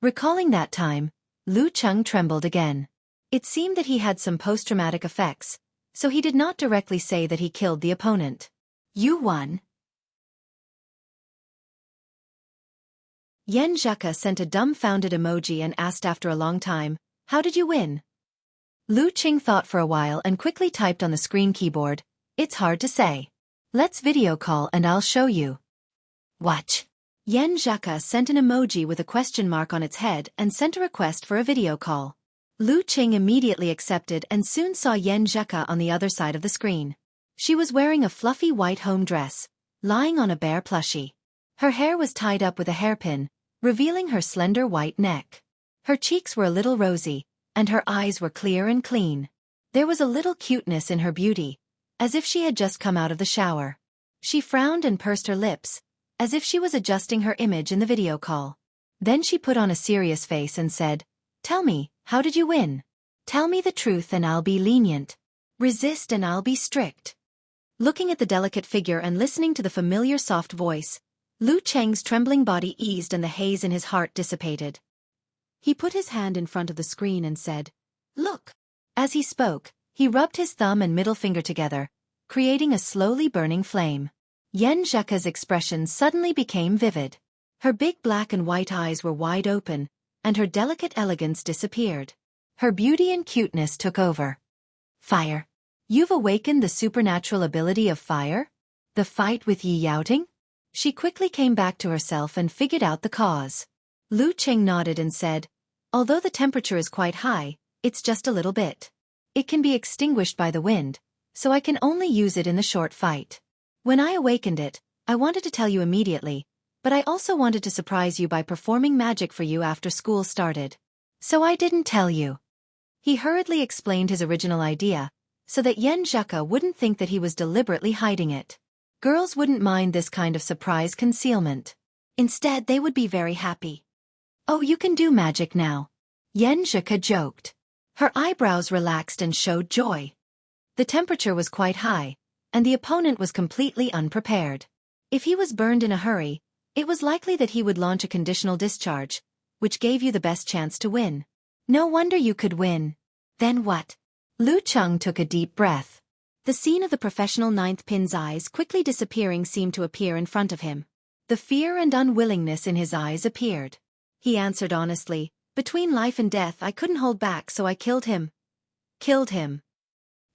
S1: Recalling that time, Lu Cheng trembled again. It seemed that he had some post-traumatic effects, so he did not directly say that he killed the opponent. You won. Yen Zheka sent a dumbfounded emoji and asked after a long time, How did you win? Lu Qing thought for a while and quickly typed on the screen keyboard, It's hard to say. Let's video call and I'll show you. Watch. Yen Zheka sent an emoji with a question mark on its head and sent a request for a video call. Lu Qing immediately accepted and soon saw Yen Zheka on the other side of the screen. She was wearing a fluffy white home dress, lying on a bare plushie. Her hair was tied up with a hairpin, revealing her slender white neck. Her cheeks were a little rosy, and her eyes were clear and clean. There was a little cuteness in her beauty, as if she had just come out of the shower. She frowned and pursed her lips, as if she was adjusting her image in the video call. Then she put on a serious face and said, Tell me, how did you win? Tell me the truth and I'll be lenient. Resist and I'll be strict. Looking at the delicate figure and listening to the familiar soft voice, Lu Cheng's trembling body eased and the haze in his heart dissipated. He put his hand in front of the screen and said, Look. As he spoke, he rubbed his thumb and middle finger together, creating a slowly burning flame. Yen Zheka's expression suddenly became vivid. Her big black and white eyes were wide open, and her delicate elegance disappeared. Her beauty and cuteness took over. Fire. You've awakened the supernatural ability of fire? The fight with Yi Yaoting? She quickly came back to herself and figured out the cause. Lu Qing nodded and said, Although the temperature is quite high, it's just a little bit. It can be extinguished by the wind, so I can only use it in the short fight. When I awakened it, I wanted to tell you immediately, but I also wanted to surprise you by performing magic for you after school started. So I didn't tell you. He hurriedly explained his original idea, so that Yen Zheka wouldn't think that he was deliberately hiding it. Girls wouldn't mind this kind of surprise concealment. Instead, they would be very happy. Oh, you can do magic now. Yen Zheka joked. Her eyebrows relaxed and showed joy. The temperature was quite high, and the opponent was completely unprepared. If he was burned in a hurry, it was likely that he would launch a conditional discharge, which gave you the best chance to win. No wonder you could win. Then what? Lu Cheng took a deep breath. The scene of the professional ninth pin's eyes quickly disappearing seemed to appear in front of him. The fear and unwillingness in his eyes appeared. He answered honestly, Between life and death I couldn't hold back, so I killed him. Killed him.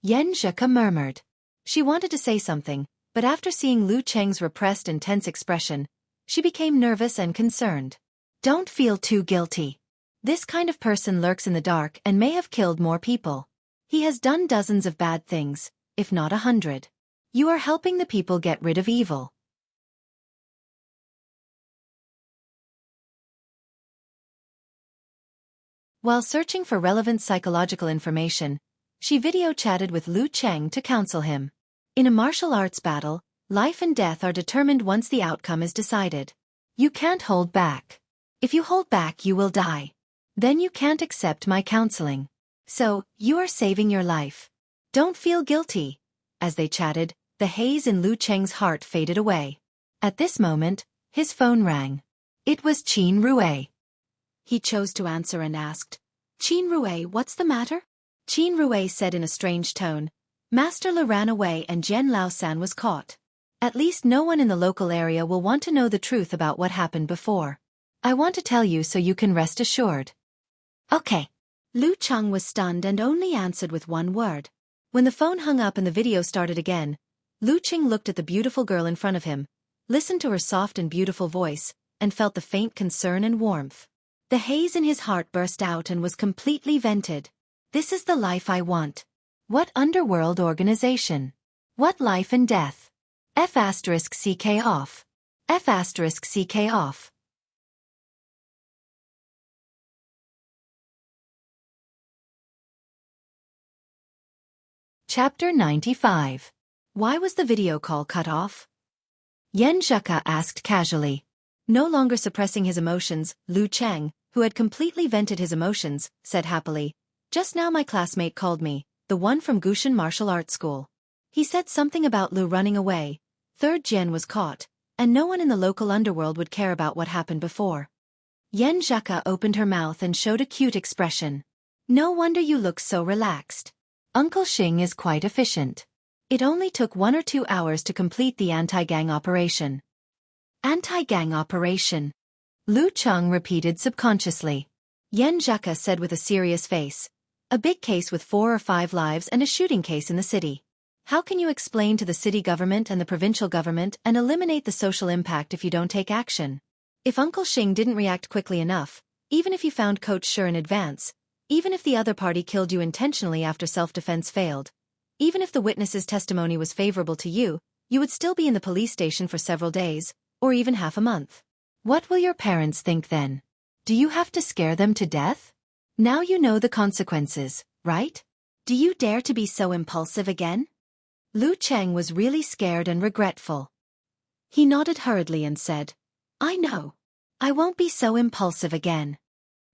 S1: Yan Zheka murmured. She wanted to say something, but after seeing Lu Cheng's repressed and tense expression, she became nervous and concerned. Don't feel too guilty. This kind of person lurks in the dark and may have killed more people. He has done dozens of bad things, if not 100. You are helping the people get rid of evil. While searching for relevant psychological information, she video chatted with Lu Cheng to counsel him. In a martial arts battle, life and death are determined once the outcome is decided. You can't hold back. If you hold back, you will die. Then you can't accept my counseling. So, you are saving your life. Don't feel guilty. As they chatted, the haze in Lu Cheng's heart faded away. At this moment, his phone rang. It was Qin Rue. He chose to answer and asked, Qin Rue, what's the matter? Qin Rue said in a strange tone, Master Le ran away and Jian Laosan was caught. At least no one in the local area will want to know the truth about what happened before. I want to tell you so you can rest assured. Okay. Lu Cheng was stunned and only answered with one word. When the phone hung up and the video started again, Lu Cheng looked at the beautiful girl in front of him, listened to her soft and beautiful voice, and felt the faint concern and warmth. The haze in his heart burst out and was completely vented. This is the life I want. What underworld organization? What life and death? F***CK off. F***CK off. Chapter 95. Why was the video call cut off? Yan Zheka asked casually. No longer suppressing his emotions, Lu Cheng, who had completely vented his emotions, said happily, Just now my classmate called me, the one from Gushan Martial Arts School. He said something about Lu running away, third Jian was caught, and no one in the local underworld would care about what happened before. Yan Zheka opened her mouth and showed a cute expression. No wonder you look so relaxed. Uncle Xing is quite efficient. It only took 1 or 2 hours to complete the anti-gang operation. Anti-gang operation? Lu Cheng repeated subconsciously. Yan Zheka said with a serious face. A big case with 4 or 5 lives and a shooting case in the city. How can you explain to the city government and the provincial government and eliminate the social impact if you don't take action? If Uncle Xing didn't react quickly enough, even if you found Coach Sure in advance, even if the other party killed you intentionally after self-defense failed, even if the witness's testimony was favorable to you, you would still be in the police station for several days, or even half a month. What will your parents think then? Do you have to scare them to death? Now you know the consequences, right? Do you dare to be so impulsive again? Lu Cheng was really scared and regretful. He nodded hurriedly and said, I know. I won't be so impulsive again.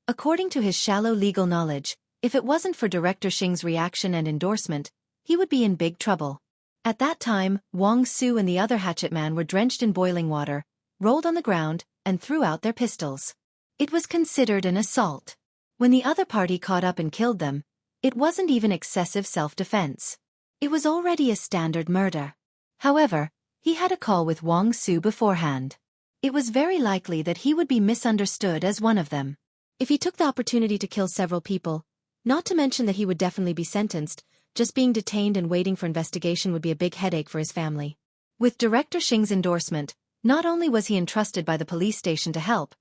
S1: According to his shallow legal knowledge, if it wasn't for Director Xing's reaction and endorsement, he would be in big trouble. At that time, Wang Su and the other hatchet man were drenched in boiling water, rolled on the ground, and threw out their pistols. It was considered an assault. When the other party caught up and killed them, it wasn't even excessive self-defense. It was already a standard murder. However, he had a call with Wang Su beforehand. It was very likely that he would be misunderstood as one of them. If he took the opportunity to kill several people, not to mention that he would definitely be sentenced, just being detained and waiting for investigation would be a big headache for his family. With Director Xing's endorsement, not only was he entrusted by the police station to help,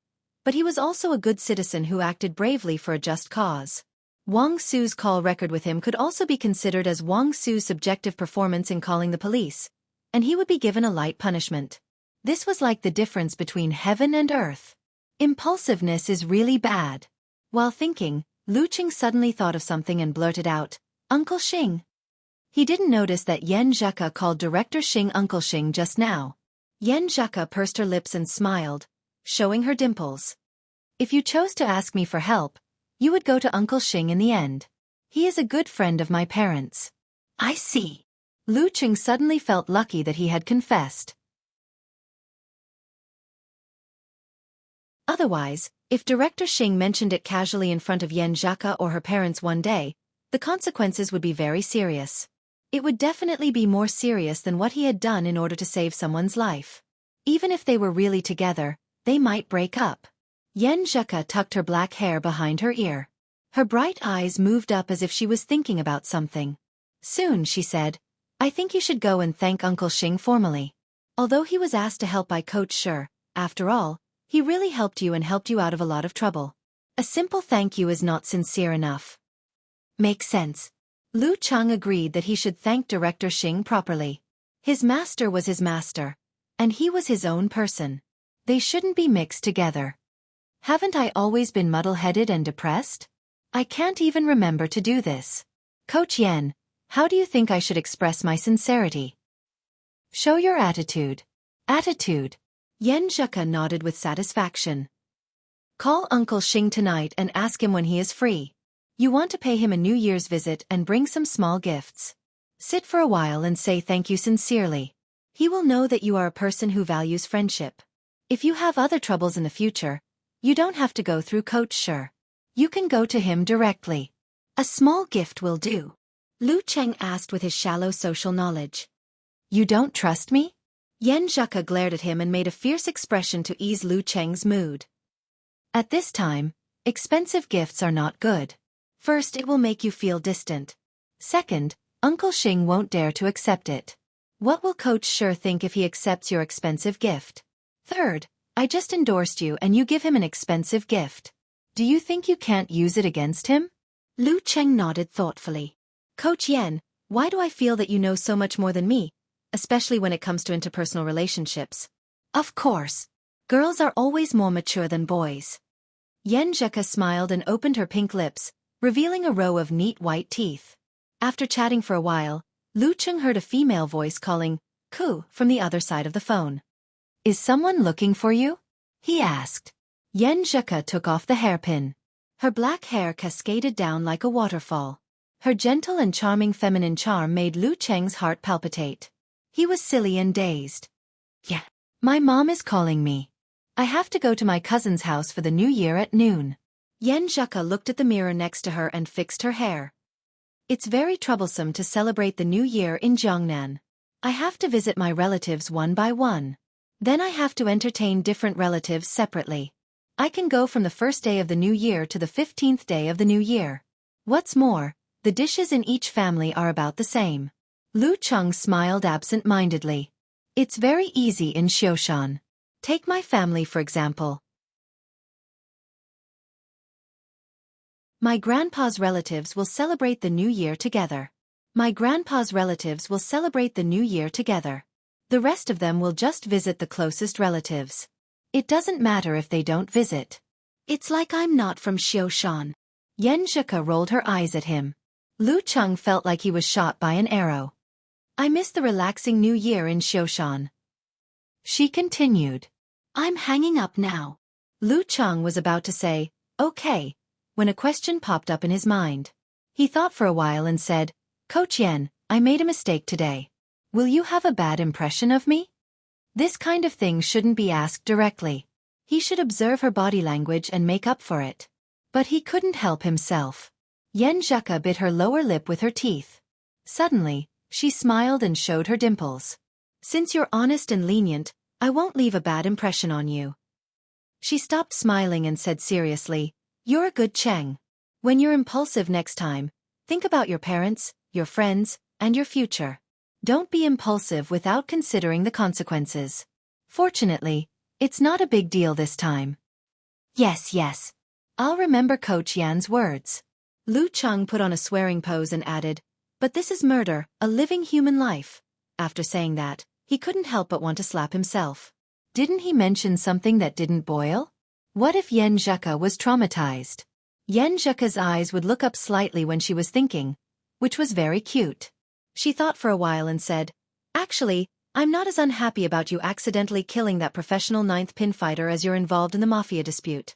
S1: but he was also a good citizen who acted bravely for a just cause. Wang Su's call record with him could also be considered as Wang Su's subjective performance in calling the police, and he would be given a light punishment. This was like the difference between heaven and earth. Impulsiveness is really bad. While thinking, Lu Cheng suddenly thought of something and blurted out, Uncle Xing. He didn't notice that Yan Zheka called Director Xing Uncle Xing just now. Yan Zheka pursed her lips and smiled, showing her dimples. If you chose to ask me for help, you would go to Uncle Xing in the end. He is a good friend of my parents. I see. Lu Cheng suddenly felt lucky that he had confessed. Otherwise, if Director Xing mentioned it casually in front of Yan Zheka or her parents one day, the consequences would be very serious. It would definitely be more serious than what he had done in order to save someone's life. Even if they were really together, they might break up. Yen Zheka tucked her black hair behind her ear. Her bright eyes moved up as if she was thinking about something. Soon, she said, I think you should go and thank Uncle Xing formally. Although he was asked to help by Coach Shi, after all, he really helped you and helped you out of a lot of trouble. A simple thank you is not sincere enough. Makes sense. Lu Cheng agreed that he should thank Director Xing properly. His master was his master, and he was his own person. They shouldn't be mixed together. Haven't I always been muddle-headed and depressed? I can't even remember to do this. Coach Yen, how do you think I should express my sincerity? Show your attitude. Attitude. Yen Zheka nodded with satisfaction. Call Uncle Xing tonight and ask him when he is free. You want to pay him a New Year's visit and bring some small gifts. Sit for a while and say thank you sincerely. He will know that you are a person who values friendship. If you have other troubles in the future, you don't have to go through Coach Shi. You can go to him directly. A small gift will do. Lu Cheng asked with his shallow social knowledge. You don't trust me? Yen Zheka glared at him and made a fierce expression to ease Lu Cheng's mood. At this time, expensive gifts are not good. First, it will make you feel distant. Second, Uncle Xing won't dare to accept it. What will Coach Shi think if he accepts your expensive gift? Third, I just endorsed you and you give him an expensive gift. Do you think you can't use it against him? Lu Cheng nodded thoughtfully. Coach Yen, why do I feel that you know so much more than me, especially when it comes to interpersonal relationships? Of course. Girls are always more mature than boys. Yen Zheka smiled and opened her pink lips, revealing a row of neat white teeth. After chatting for a while, Lu Cheng heard a female voice calling, Ku, from the other side of the phone. Is someone looking for you? He asked. Yen Zheka took off the hairpin. Her black hair cascaded down like a waterfall. Her gentle and charming feminine charm made Lu Cheng's heart palpitate. He was silly and dazed. Yeah. My mom is calling me. I have to go to my cousin's house for the New Year at noon. Yen Zheka looked at the mirror next to her and fixed her hair. It's very troublesome to celebrate the New Year in Jiangnan. I have to visit my relatives one by one. Then I have to entertain different relatives separately. I can go from the first day of the New Year to the 15th day of the New Year. What's more, the dishes in each family are about the same. Lu Cheng smiled absent-mindedly. It's very easy in Xiaofan. Take my family for example. My grandpa's relatives will celebrate the New Year together. My grandpa's relatives will celebrate the New Year together. The rest of them will just visit the closest relatives. It doesn't matter if they don't visit. It's like I'm not from Xiaofan. Yen Zheka rolled her eyes at him. Lu Cheng felt like he was shot by an arrow. I miss the relaxing New Year in Xiaofan. She continued. I'm hanging up now. Lu Cheng was about to say, okay, when a question popped up in his mind. He thought for a while and said, Coach Yen, I made a mistake today. Will you have a bad impression of me? This kind of thing shouldn't be asked directly. He should observe her body language and make up for it. But he couldn't help himself. Yen Zheka bit her lower lip with her teeth. Suddenly, she smiled and showed her dimples. Since you're honest and lenient, I won't leave a bad impression on you. She stopped smiling and said seriously, You're a good Cheng. When you're impulsive next time, think about your parents, your friends, and your future. Don't be impulsive without considering the consequences. Fortunately, it's not a big deal this time. Yes. I'll remember Coach Yan's words. Lu Cheng put on a swearing pose and added, But this is murder, a living human life. After saying that, he couldn't help but want to slap himself. Didn't he mention something that didn't boil? What if Yen Zheka was traumatized? Yen Zheka's eyes would look up slightly when she was thinking, which was very cute. She thought for a while and said, Actually, I'm not as unhappy about you accidentally killing that professional ninth pin fighter as you're involved in the mafia dispute.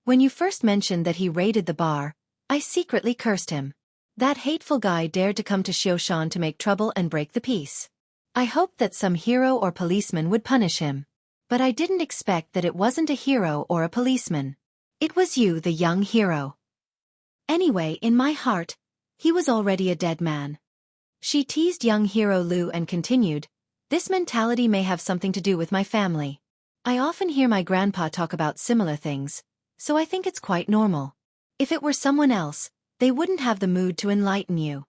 S1: When you first mentioned that he raided the bar, I secretly cursed him. That hateful guy dared to come to Xiaofan to make trouble and break the peace. I hoped that some hero or policeman would punish him. But I didn't expect that it wasn't a hero or a policeman. It was you, the young hero. Anyway, in my heart, he was already a dead man. She teased young hero Lu and continued, This mentality may have something to do with my family. I often hear my grandpa talk about similar things, so I think it's quite normal. If it were someone else, they wouldn't have the mood to enlighten you.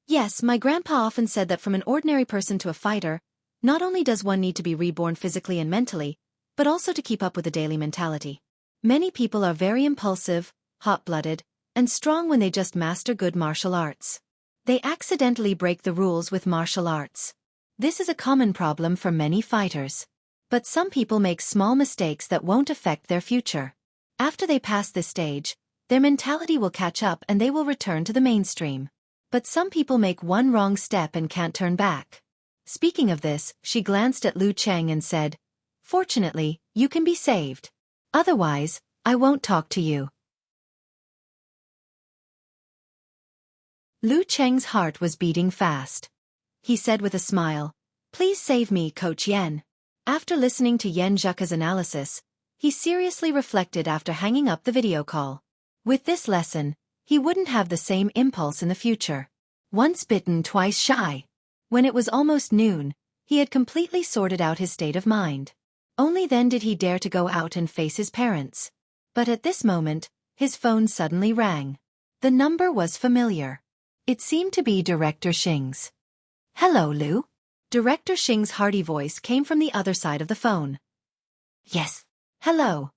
S1: Yes, my grandpa often said that from an ordinary person to a fighter, not only does one need to be reborn physically and mentally, but also to keep up with the daily mentality. Many people are very impulsive, hot-blooded, and strong when they just master good martial arts. They accidentally break the rules with martial arts. This is a common problem for many fighters. But some people make small mistakes that won't affect their future. After they pass this stage, their mentality will catch up and they will return to the mainstream. But some people make one wrong step and can't turn back. Speaking of this, she glanced at Lu Cheng and said, "Fortunately, you can be saved. Otherwise, I won't talk to you." Lu Cheng's heart was beating fast. He said with a smile, "Please save me, Coach Yen." After listening to Yen Zhuka's analysis, he seriously reflected after hanging up the video call. With this lesson, he wouldn't have the same impulse in the future. Once bitten, twice shy. When it was almost noon, he had completely sorted out his state of mind. Only then did he dare to go out and face his parents. But at this moment, his phone suddenly rang. The number was familiar. It seemed to be Director Xing's. "Hello, Lu." Director Xing's hearty voice came from the other side of the phone. "Yes. Hello,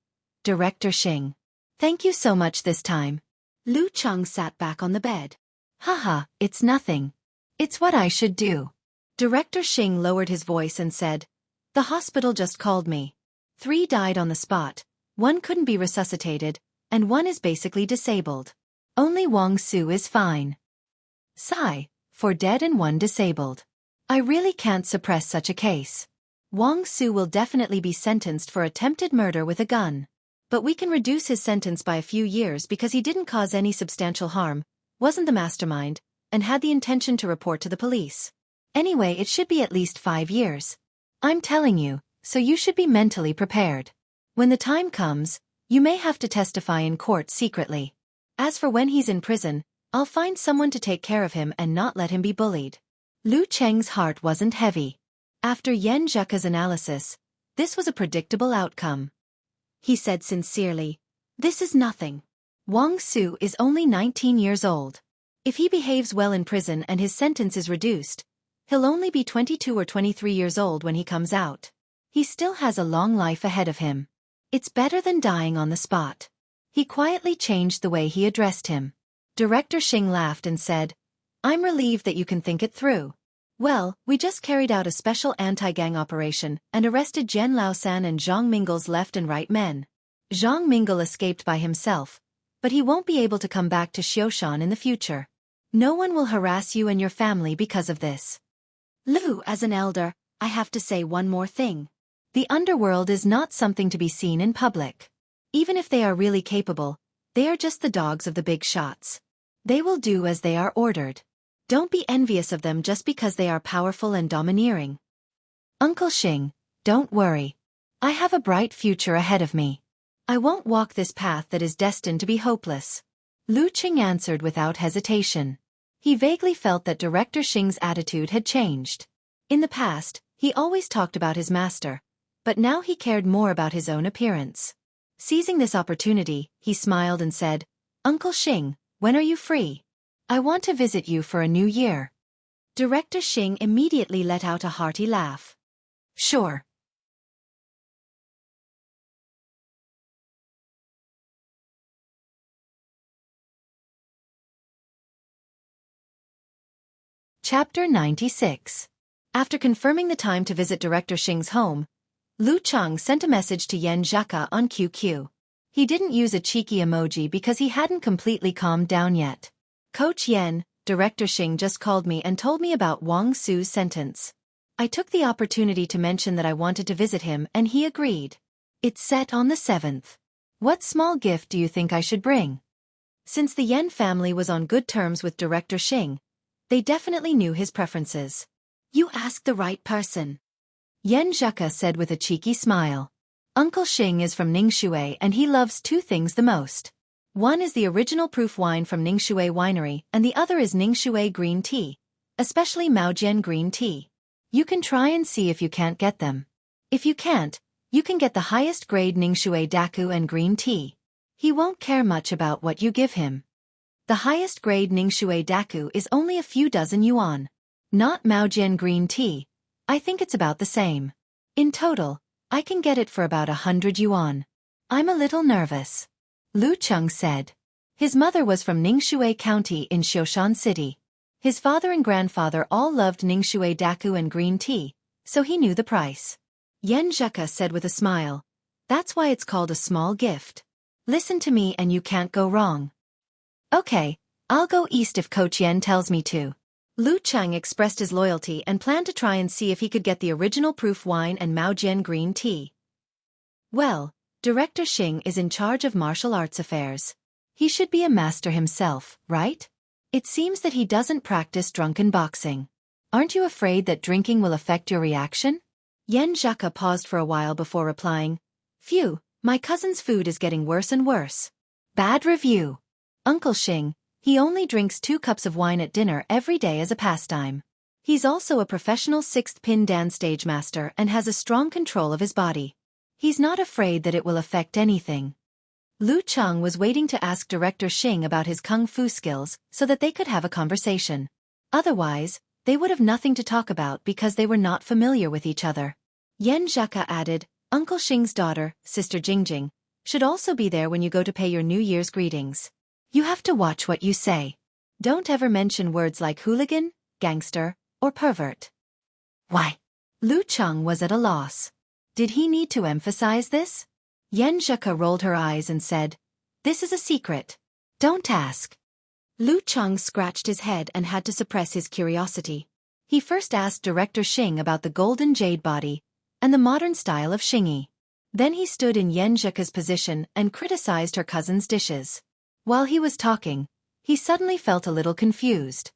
S1: Director Xing. Thank you so much this time." Lu Cheng sat back on the bed. "Haha, it's nothing. It's what I should do." Director Xing lowered his voice and said, "The hospital just called me. 3 died on the spot, 1 couldn't be resuscitated, and 1 is basically disabled. Only Wang Su is fine. Sigh, 4 dead and 1 disabled. I really can't suppress such a case. Wang Su will definitely be sentenced for attempted murder with a gun. But we can reduce his sentence by a few years because he didn't cause any substantial harm, wasn't the mastermind, and had the intention to report to the police. Anyway, it should be at least 5 years. I'm telling you, so you should be mentally prepared. When the time comes, you may have to testify in court secretly. As for when he's in prison, I'll find someone to take care of him and not let him be bullied." Lu Cheng's heart wasn't heavy. After Yen Zhuka's analysis, this was a predictable outcome. He said sincerely, "This is nothing. Wang Su is only 19 years old. If he behaves well in prison and his sentence is reduced, he'll only be 22 or 23 years old when he comes out. He still has a long life ahead of him. It's better than dying on the spot." He quietly changed the way he addressed him. Director Xing laughed and said, "I'm relieved that you can think it through. Well, we just carried out a special anti-gang operation and arrested Zhen Laosan and Zhang Mingle's left and right men. Zhang Mingle escaped by himself, but he won't be able to come back to Xiaofan in the future. No one will harass you and your family because of this. Lu, as an elder, I have to say one more thing. The underworld is not something to be seen in public. Even if they are really capable, they are just the dogs of the big shots. They will do as they are ordered. Don't be envious of them just because they are powerful and domineering. Uncle Xing, don't worry. I have a bright future ahead of me. I won't walk this path that is destined to be hopeless." Lu Qing answered without hesitation. He vaguely felt that Director Xing's attitude had changed. In the past, he always talked about his master, but now he cared more about his own appearance. Seizing this opportunity, he smiled and said, "Uncle Xing, when are you free? I want to visit you for a new year." Director Xing immediately let out a hearty laugh. "Sure." Chapter 96. After confirming the time to visit Director Xing's home, Lu Cheng sent a message to Yen Zhuka on QQ. He didn't use a cheeky emoji because he hadn't completely calmed down yet. "Coach Yen, Director Xing just called me and told me about Wang Su's sentence. I took the opportunity to mention that I wanted to visit him and he agreed. It's set on the 7th. What small gift do you think I should bring?" Since the Yen family was on good terms with Director Xing, they definitely knew his preferences. "You asked the right person," Yen Zhuka said with a cheeky smile. "Uncle Xing is from Ningxue and he loves 2 things the most. One is the original proof wine from Ningxue Winery and the other is Ningxue green tea, especially Maojian green tea. You can try and see if you can't get them. If you can't, You can get the highest grade Ningshui Daku and green tea. He won't care much about what you give him. The highest grade Ningshui Daku is only a few dozen yuan. Not Maojian green tea. I think it's about the same. In total, I can get it for about 100 yuan. I'm a little nervous. Lu Cheng said. His mother was from Ningshui County in Xiaofan City. His father and grandfather all loved Ningshui Daku and green tea, so he knew the price. Yen Zheka said with a smile. That's why it's called a small gift. Listen to me and you can't go wrong. Okay, I'll go east if Coach Yen tells me to. Lu Cheng expressed his loyalty and planned to try and see if he could get the original proof wine and Maojian green tea. Well, Director Xing is in charge of martial arts affairs. He should be a master himself, right? It seems that he doesn't practice drunken boxing. Aren't you afraid that drinking will affect your reaction? Yen Zheka paused for a while before replying. Phew, my cousin's food is getting worse and worse. Bad review. Uncle Xing, he only drinks 2 cups of wine at dinner every day as a pastime. He's also a professional 6th pin dan stage master and has a strong control of his body. He's not afraid that it will affect anything. Lu Cheng was waiting to ask Director Xing about his kung fu skills so that they could have a conversation. Otherwise, they would have nothing to talk about because they were not familiar with each other. Yen Zheka added, Uncle Xing's daughter, Sister Jingjing, should also be there when you go to pay your New Year's greetings. You have to watch what you say. Don't ever mention words like hooligan, gangster, or pervert. Why? Lu Cheng was at a loss. Did he need to emphasize this? Yen Zheka rolled her eyes and said, This is a secret. Don't ask. Lu Cheng scratched his head and had to suppress his curiosity. He first asked Director Xing about the golden jade body and the modern style of Xingyi. Then he stood in Yen Zheka's position and criticized her cousin's dishes. While he was talking, he suddenly felt a little confused.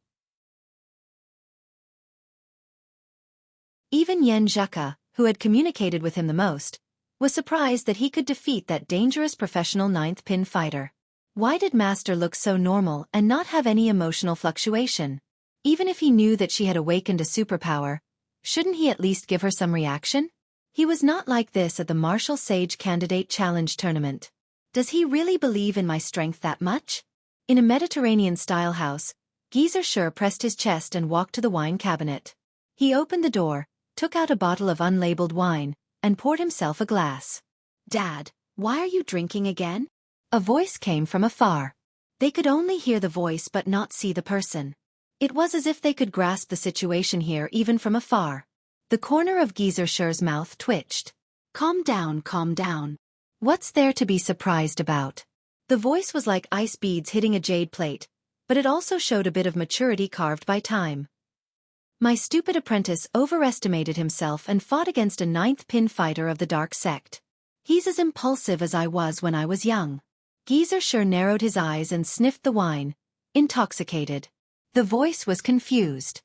S1: Even Yen Zheka, who had communicated with him the most, was surprised that he could defeat that dangerous professional 9th pin fighter. Why did Master look so normal and not have any emotional fluctuation? Even if he knew that she had awakened a superpower, shouldn't he at least give her some reaction? He was not like this at the Martial Sage Candidate Challenge tournament. Does he really believe in my strength that much? In a Mediterranean-style house, Geezer Sher pressed his chest and walked to the wine cabinet. He opened the door, took out a bottle of unlabeled wine, and poured himself a glass. Dad, why are you drinking again? A voice came from afar. They could only hear the voice but not see the person. It was as if they could grasp the situation here even from afar. The corner of Geezer Sher's mouth twitched. Calm down, calm down. What's there to be surprised about? The voice was like ice beads hitting a jade plate, but it also showed a bit of maturity carved by time. My stupid apprentice overestimated himself and fought against a 9th pin fighter of the dark sect. He's as impulsive as I was when I was young. Geezer Sher narrowed his eyes and sniffed the wine, intoxicated. The voice was confused.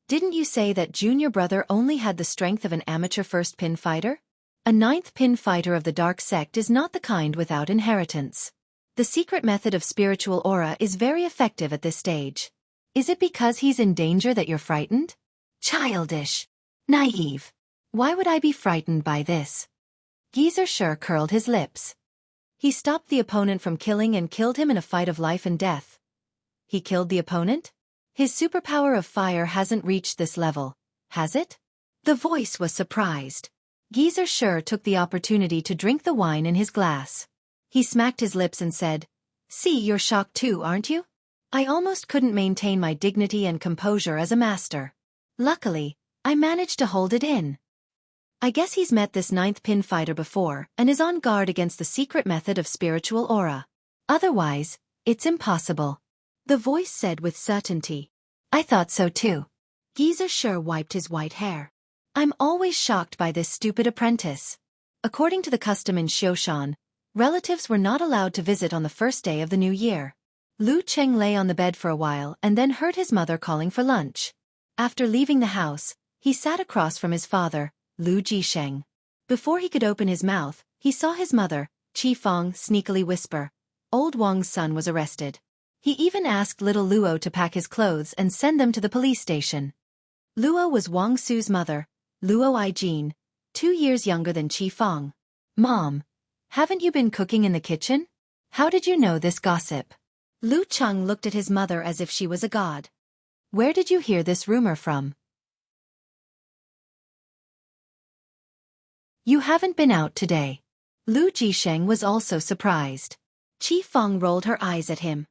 S1: Didn't you say that junior brother only had the strength of an amateur 1st pin fighter? A 9th pin fighter of the dark sect is not the kind without inheritance. The secret method of spiritual aura is very effective at this stage. Is it because he's in danger that you're frightened? Childish. Naive. Why would I be frightened by this? Geezer Sher curled his lips. He stopped the opponent from killing and killed him in a fight of life and death. He killed the opponent? His superpower of fire hasn't reached this level, has it? The voice was surprised. Geezer Sher took the opportunity to drink the wine in his glass. He smacked his lips and said, See, you're shocked too, aren't you? I almost couldn't maintain my dignity and composure as a master. Luckily, I managed to hold it in. I guess he's met this 9th pin fighter before and is on guard against the secret method of spiritual aura. Otherwise, it's impossible. The voice said with certainty. I thought so too. Geezer Sher wiped his white hair. I'm always shocked by this stupid apprentice. According to the custom in Xiaoshan, relatives were not allowed to visit on the first day of the new year. Lu Cheng lay on the bed for a while and then heard his mother calling for lunch. After leaving the house, he sat across from his father, Lu Jisheng. Before he could open his mouth, he saw his mother, Qi Fong, sneakily whisper, Old Wang's son was arrested. He even asked little Luo to pack his clothes and send them to the police station. Luo was Wang Su's mother, Luo Aijin, 2 years younger than Xiaofan. Mom, haven't you been cooking in the kitchen? How did you know this gossip? Lu Cheng looked at his mother as if she was a god. Where did you hear this rumor from? You haven't been out today. Lu Jisheng was also surprised. Xiaofan rolled her eyes at him.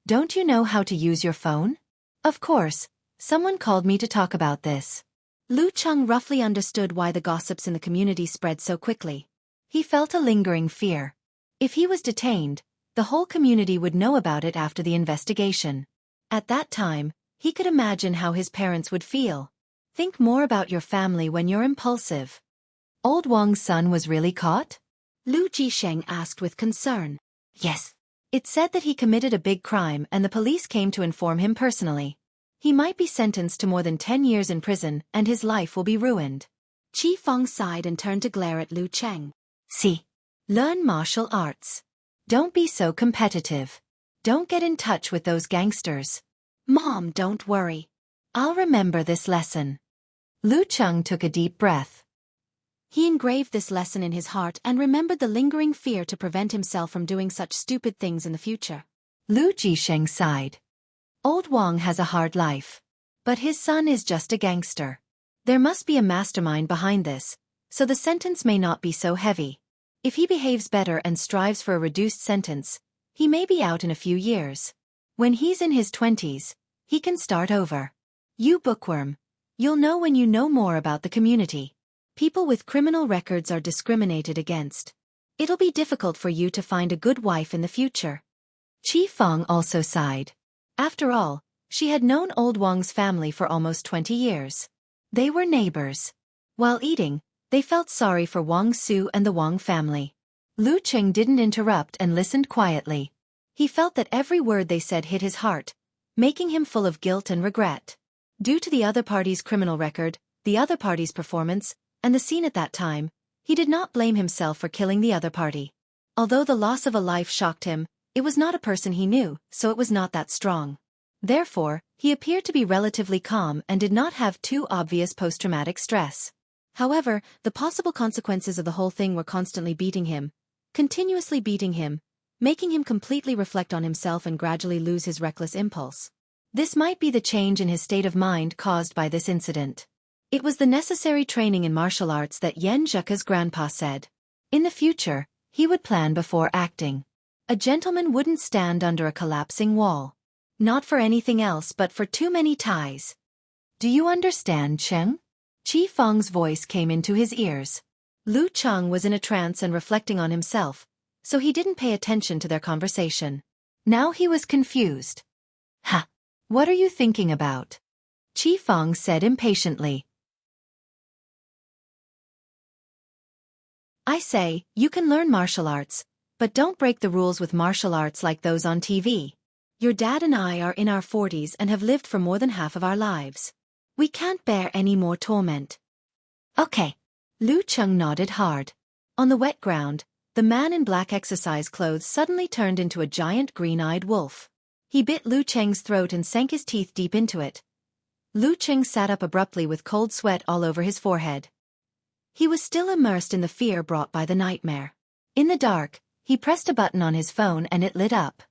S1: Don't you know how to use your phone? Of course, someone called me to talk about this. Lu Cheng roughly understood why the gossips in the community spread so quickly. He felt a lingering fear. If he was detained, the whole community would know about it after the investigation. At that time, he could imagine how his parents would feel. Think more about your family when you're impulsive. Old Wang's son was really caught? Lu Jisheng asked with concern. Yes. It said that he committed a big crime and the police came to inform him personally. He might be sentenced to more than 10 years in prison and his life will be ruined. Xiaofan sighed and turned to glare at Lu Cheng. See. Learn martial arts. Don't be so competitive. Don't get in touch with those gangsters. Mom, don't worry. I'll remember this lesson. Lu Cheng took a deep breath. He engraved this lesson in his heart and remembered the lingering fear to prevent himself from doing such stupid things in the future. Lu Jisheng sighed. Old Wang has a hard life. But his son is just a gangster. There must be a mastermind behind this, so the sentence may not be so heavy. If he behaves better and strives for a reduced sentence, he may be out in a few years. When he's in his 20s, he can start over. You bookworm. You'll know when you know more about the community. People with criminal records are discriminated against. It'll be difficult for you to find a good wife in the future. Xiaofan also sighed. After all, she had known Old Wang's family for almost 20 years. They were neighbors. While eating, they felt sorry for Wang Su and the Wang family. Lu Cheng didn't interrupt and listened quietly. He felt that every word they said hit his heart, making him full of guilt and regret. Due to the other party's criminal record, the other party's performance, and the scene at that time, he did not blame himself for killing the other party. Although the loss of a life shocked him, it was not a person he knew, so it was not that strong. Therefore, he appeared to be relatively calm and did not have too obvious post-traumatic stress. However, the possible consequences of the whole thing were constantly beating him, continuously beating him, making him completely reflect on himself and gradually lose his reckless impulse. This might be the change in his state of mind caused by this incident. It was the necessary training in martial arts that Yan Zheka's grandpa said. In the future, he would plan before acting. A gentleman wouldn't stand under a collapsing wall. Not for anything else but for too many ties. Do you understand, Cheng? Xiaofang's voice came into his ears. Lu Cheng was in a trance and reflecting on himself, so he didn't pay attention to their conversation. Now he was confused. Ha! What are you thinking about? Xiaofan said impatiently. I say, you can learn martial arts, but don't break the rules with martial arts like those on TV. Your dad and I are in our 40s and have lived for more than half of our lives. We can't bear any more torment. Okay. Lu Cheng nodded hard. On the wet ground, the man in black exercise clothes suddenly turned into a giant green-eyed wolf. He bit Lu Cheng's throat and sank his teeth deep into it. Lu Cheng sat up abruptly with cold sweat all over his forehead. He was still immersed in the fear brought by the nightmare. In the dark, he pressed a button on his phone and it lit up.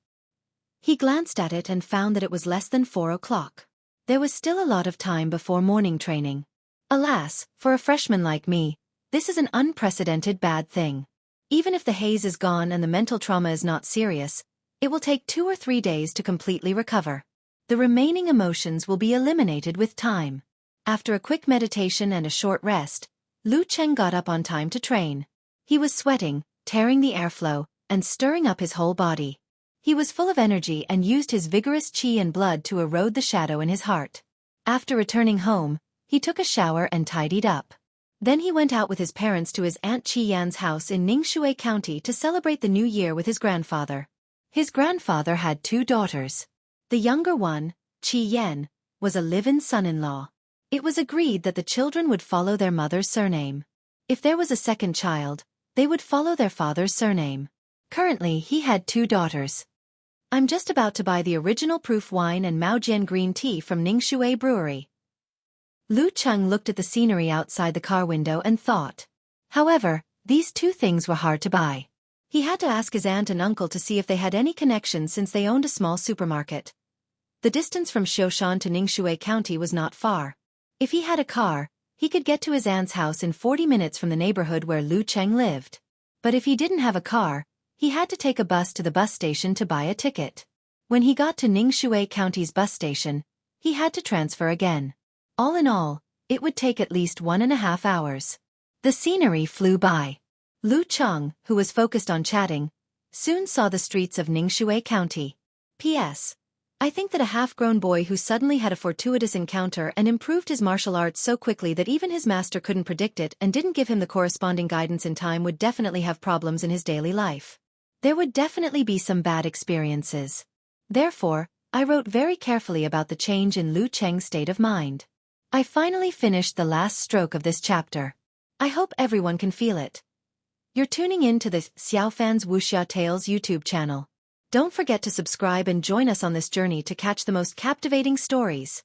S1: He glanced at it and found that it was less than 4 o'clock. There was still a lot of time before morning training. Alas, for a freshman like me, this is an unprecedented bad thing. Even if the haze is gone and the mental trauma is not serious, it will take 2 or 3 days to completely recover. The remaining emotions will be eliminated with time. After a quick meditation and a short rest, Lu Cheng got up on time to train. He was sweating, tearing the airflow, and stirring up his whole body. He was full of energy and used his vigorous qi and blood to erode the shadow in his heart. After returning home, he took a shower and tidied up. Then he went out with his parents to his Aunt Qi Yan's house in Ningxue County to celebrate the new year with his grandfather. His grandfather had 2 daughters. The younger one, Qi Yan, was a live-in son-in-law. It was agreed that the children would follow their mother's surname. If there was a second child, they would follow their father's surname. Currently, he had 2 daughters. I'm just about to buy the original proof wine and Maojian green tea from Ningxue Brewery. Lu Cheng looked at the scenery outside the car window and thought. However, these two things were hard to buy. He had to ask his aunt and uncle to see if they had any connections since they owned a small supermarket. The distance from Xiaofan to Ningxue County was not far. If he had a car, he could get to his aunt's house in 40 minutes from the neighborhood where Lu Cheng lived. But if he didn't have a car, he had to take a bus to the bus station to buy a ticket. When he got to Ningxue County's bus station, he had to transfer again. All in all, it would take at least 1.5 hours. The scenery flew by. Lu Cheng, who was focused on chatting, soon saw the streets of Ningxue County. P.S. I think that a half-grown boy who suddenly had a fortuitous encounter and improved his martial arts so quickly that even his master couldn't predict it and didn't give him the corresponding guidance in time would definitely have problems in his daily life. There would definitely be some bad experiences. Therefore, I wrote very carefully about the change in Lu Cheng's state of mind. I finally finished the last stroke of this chapter. I hope everyone can feel it. You're tuning in to the Xiaofan's Wuxia Tales YouTube channel. Don't forget to subscribe and join us on this journey to catch the most captivating stories.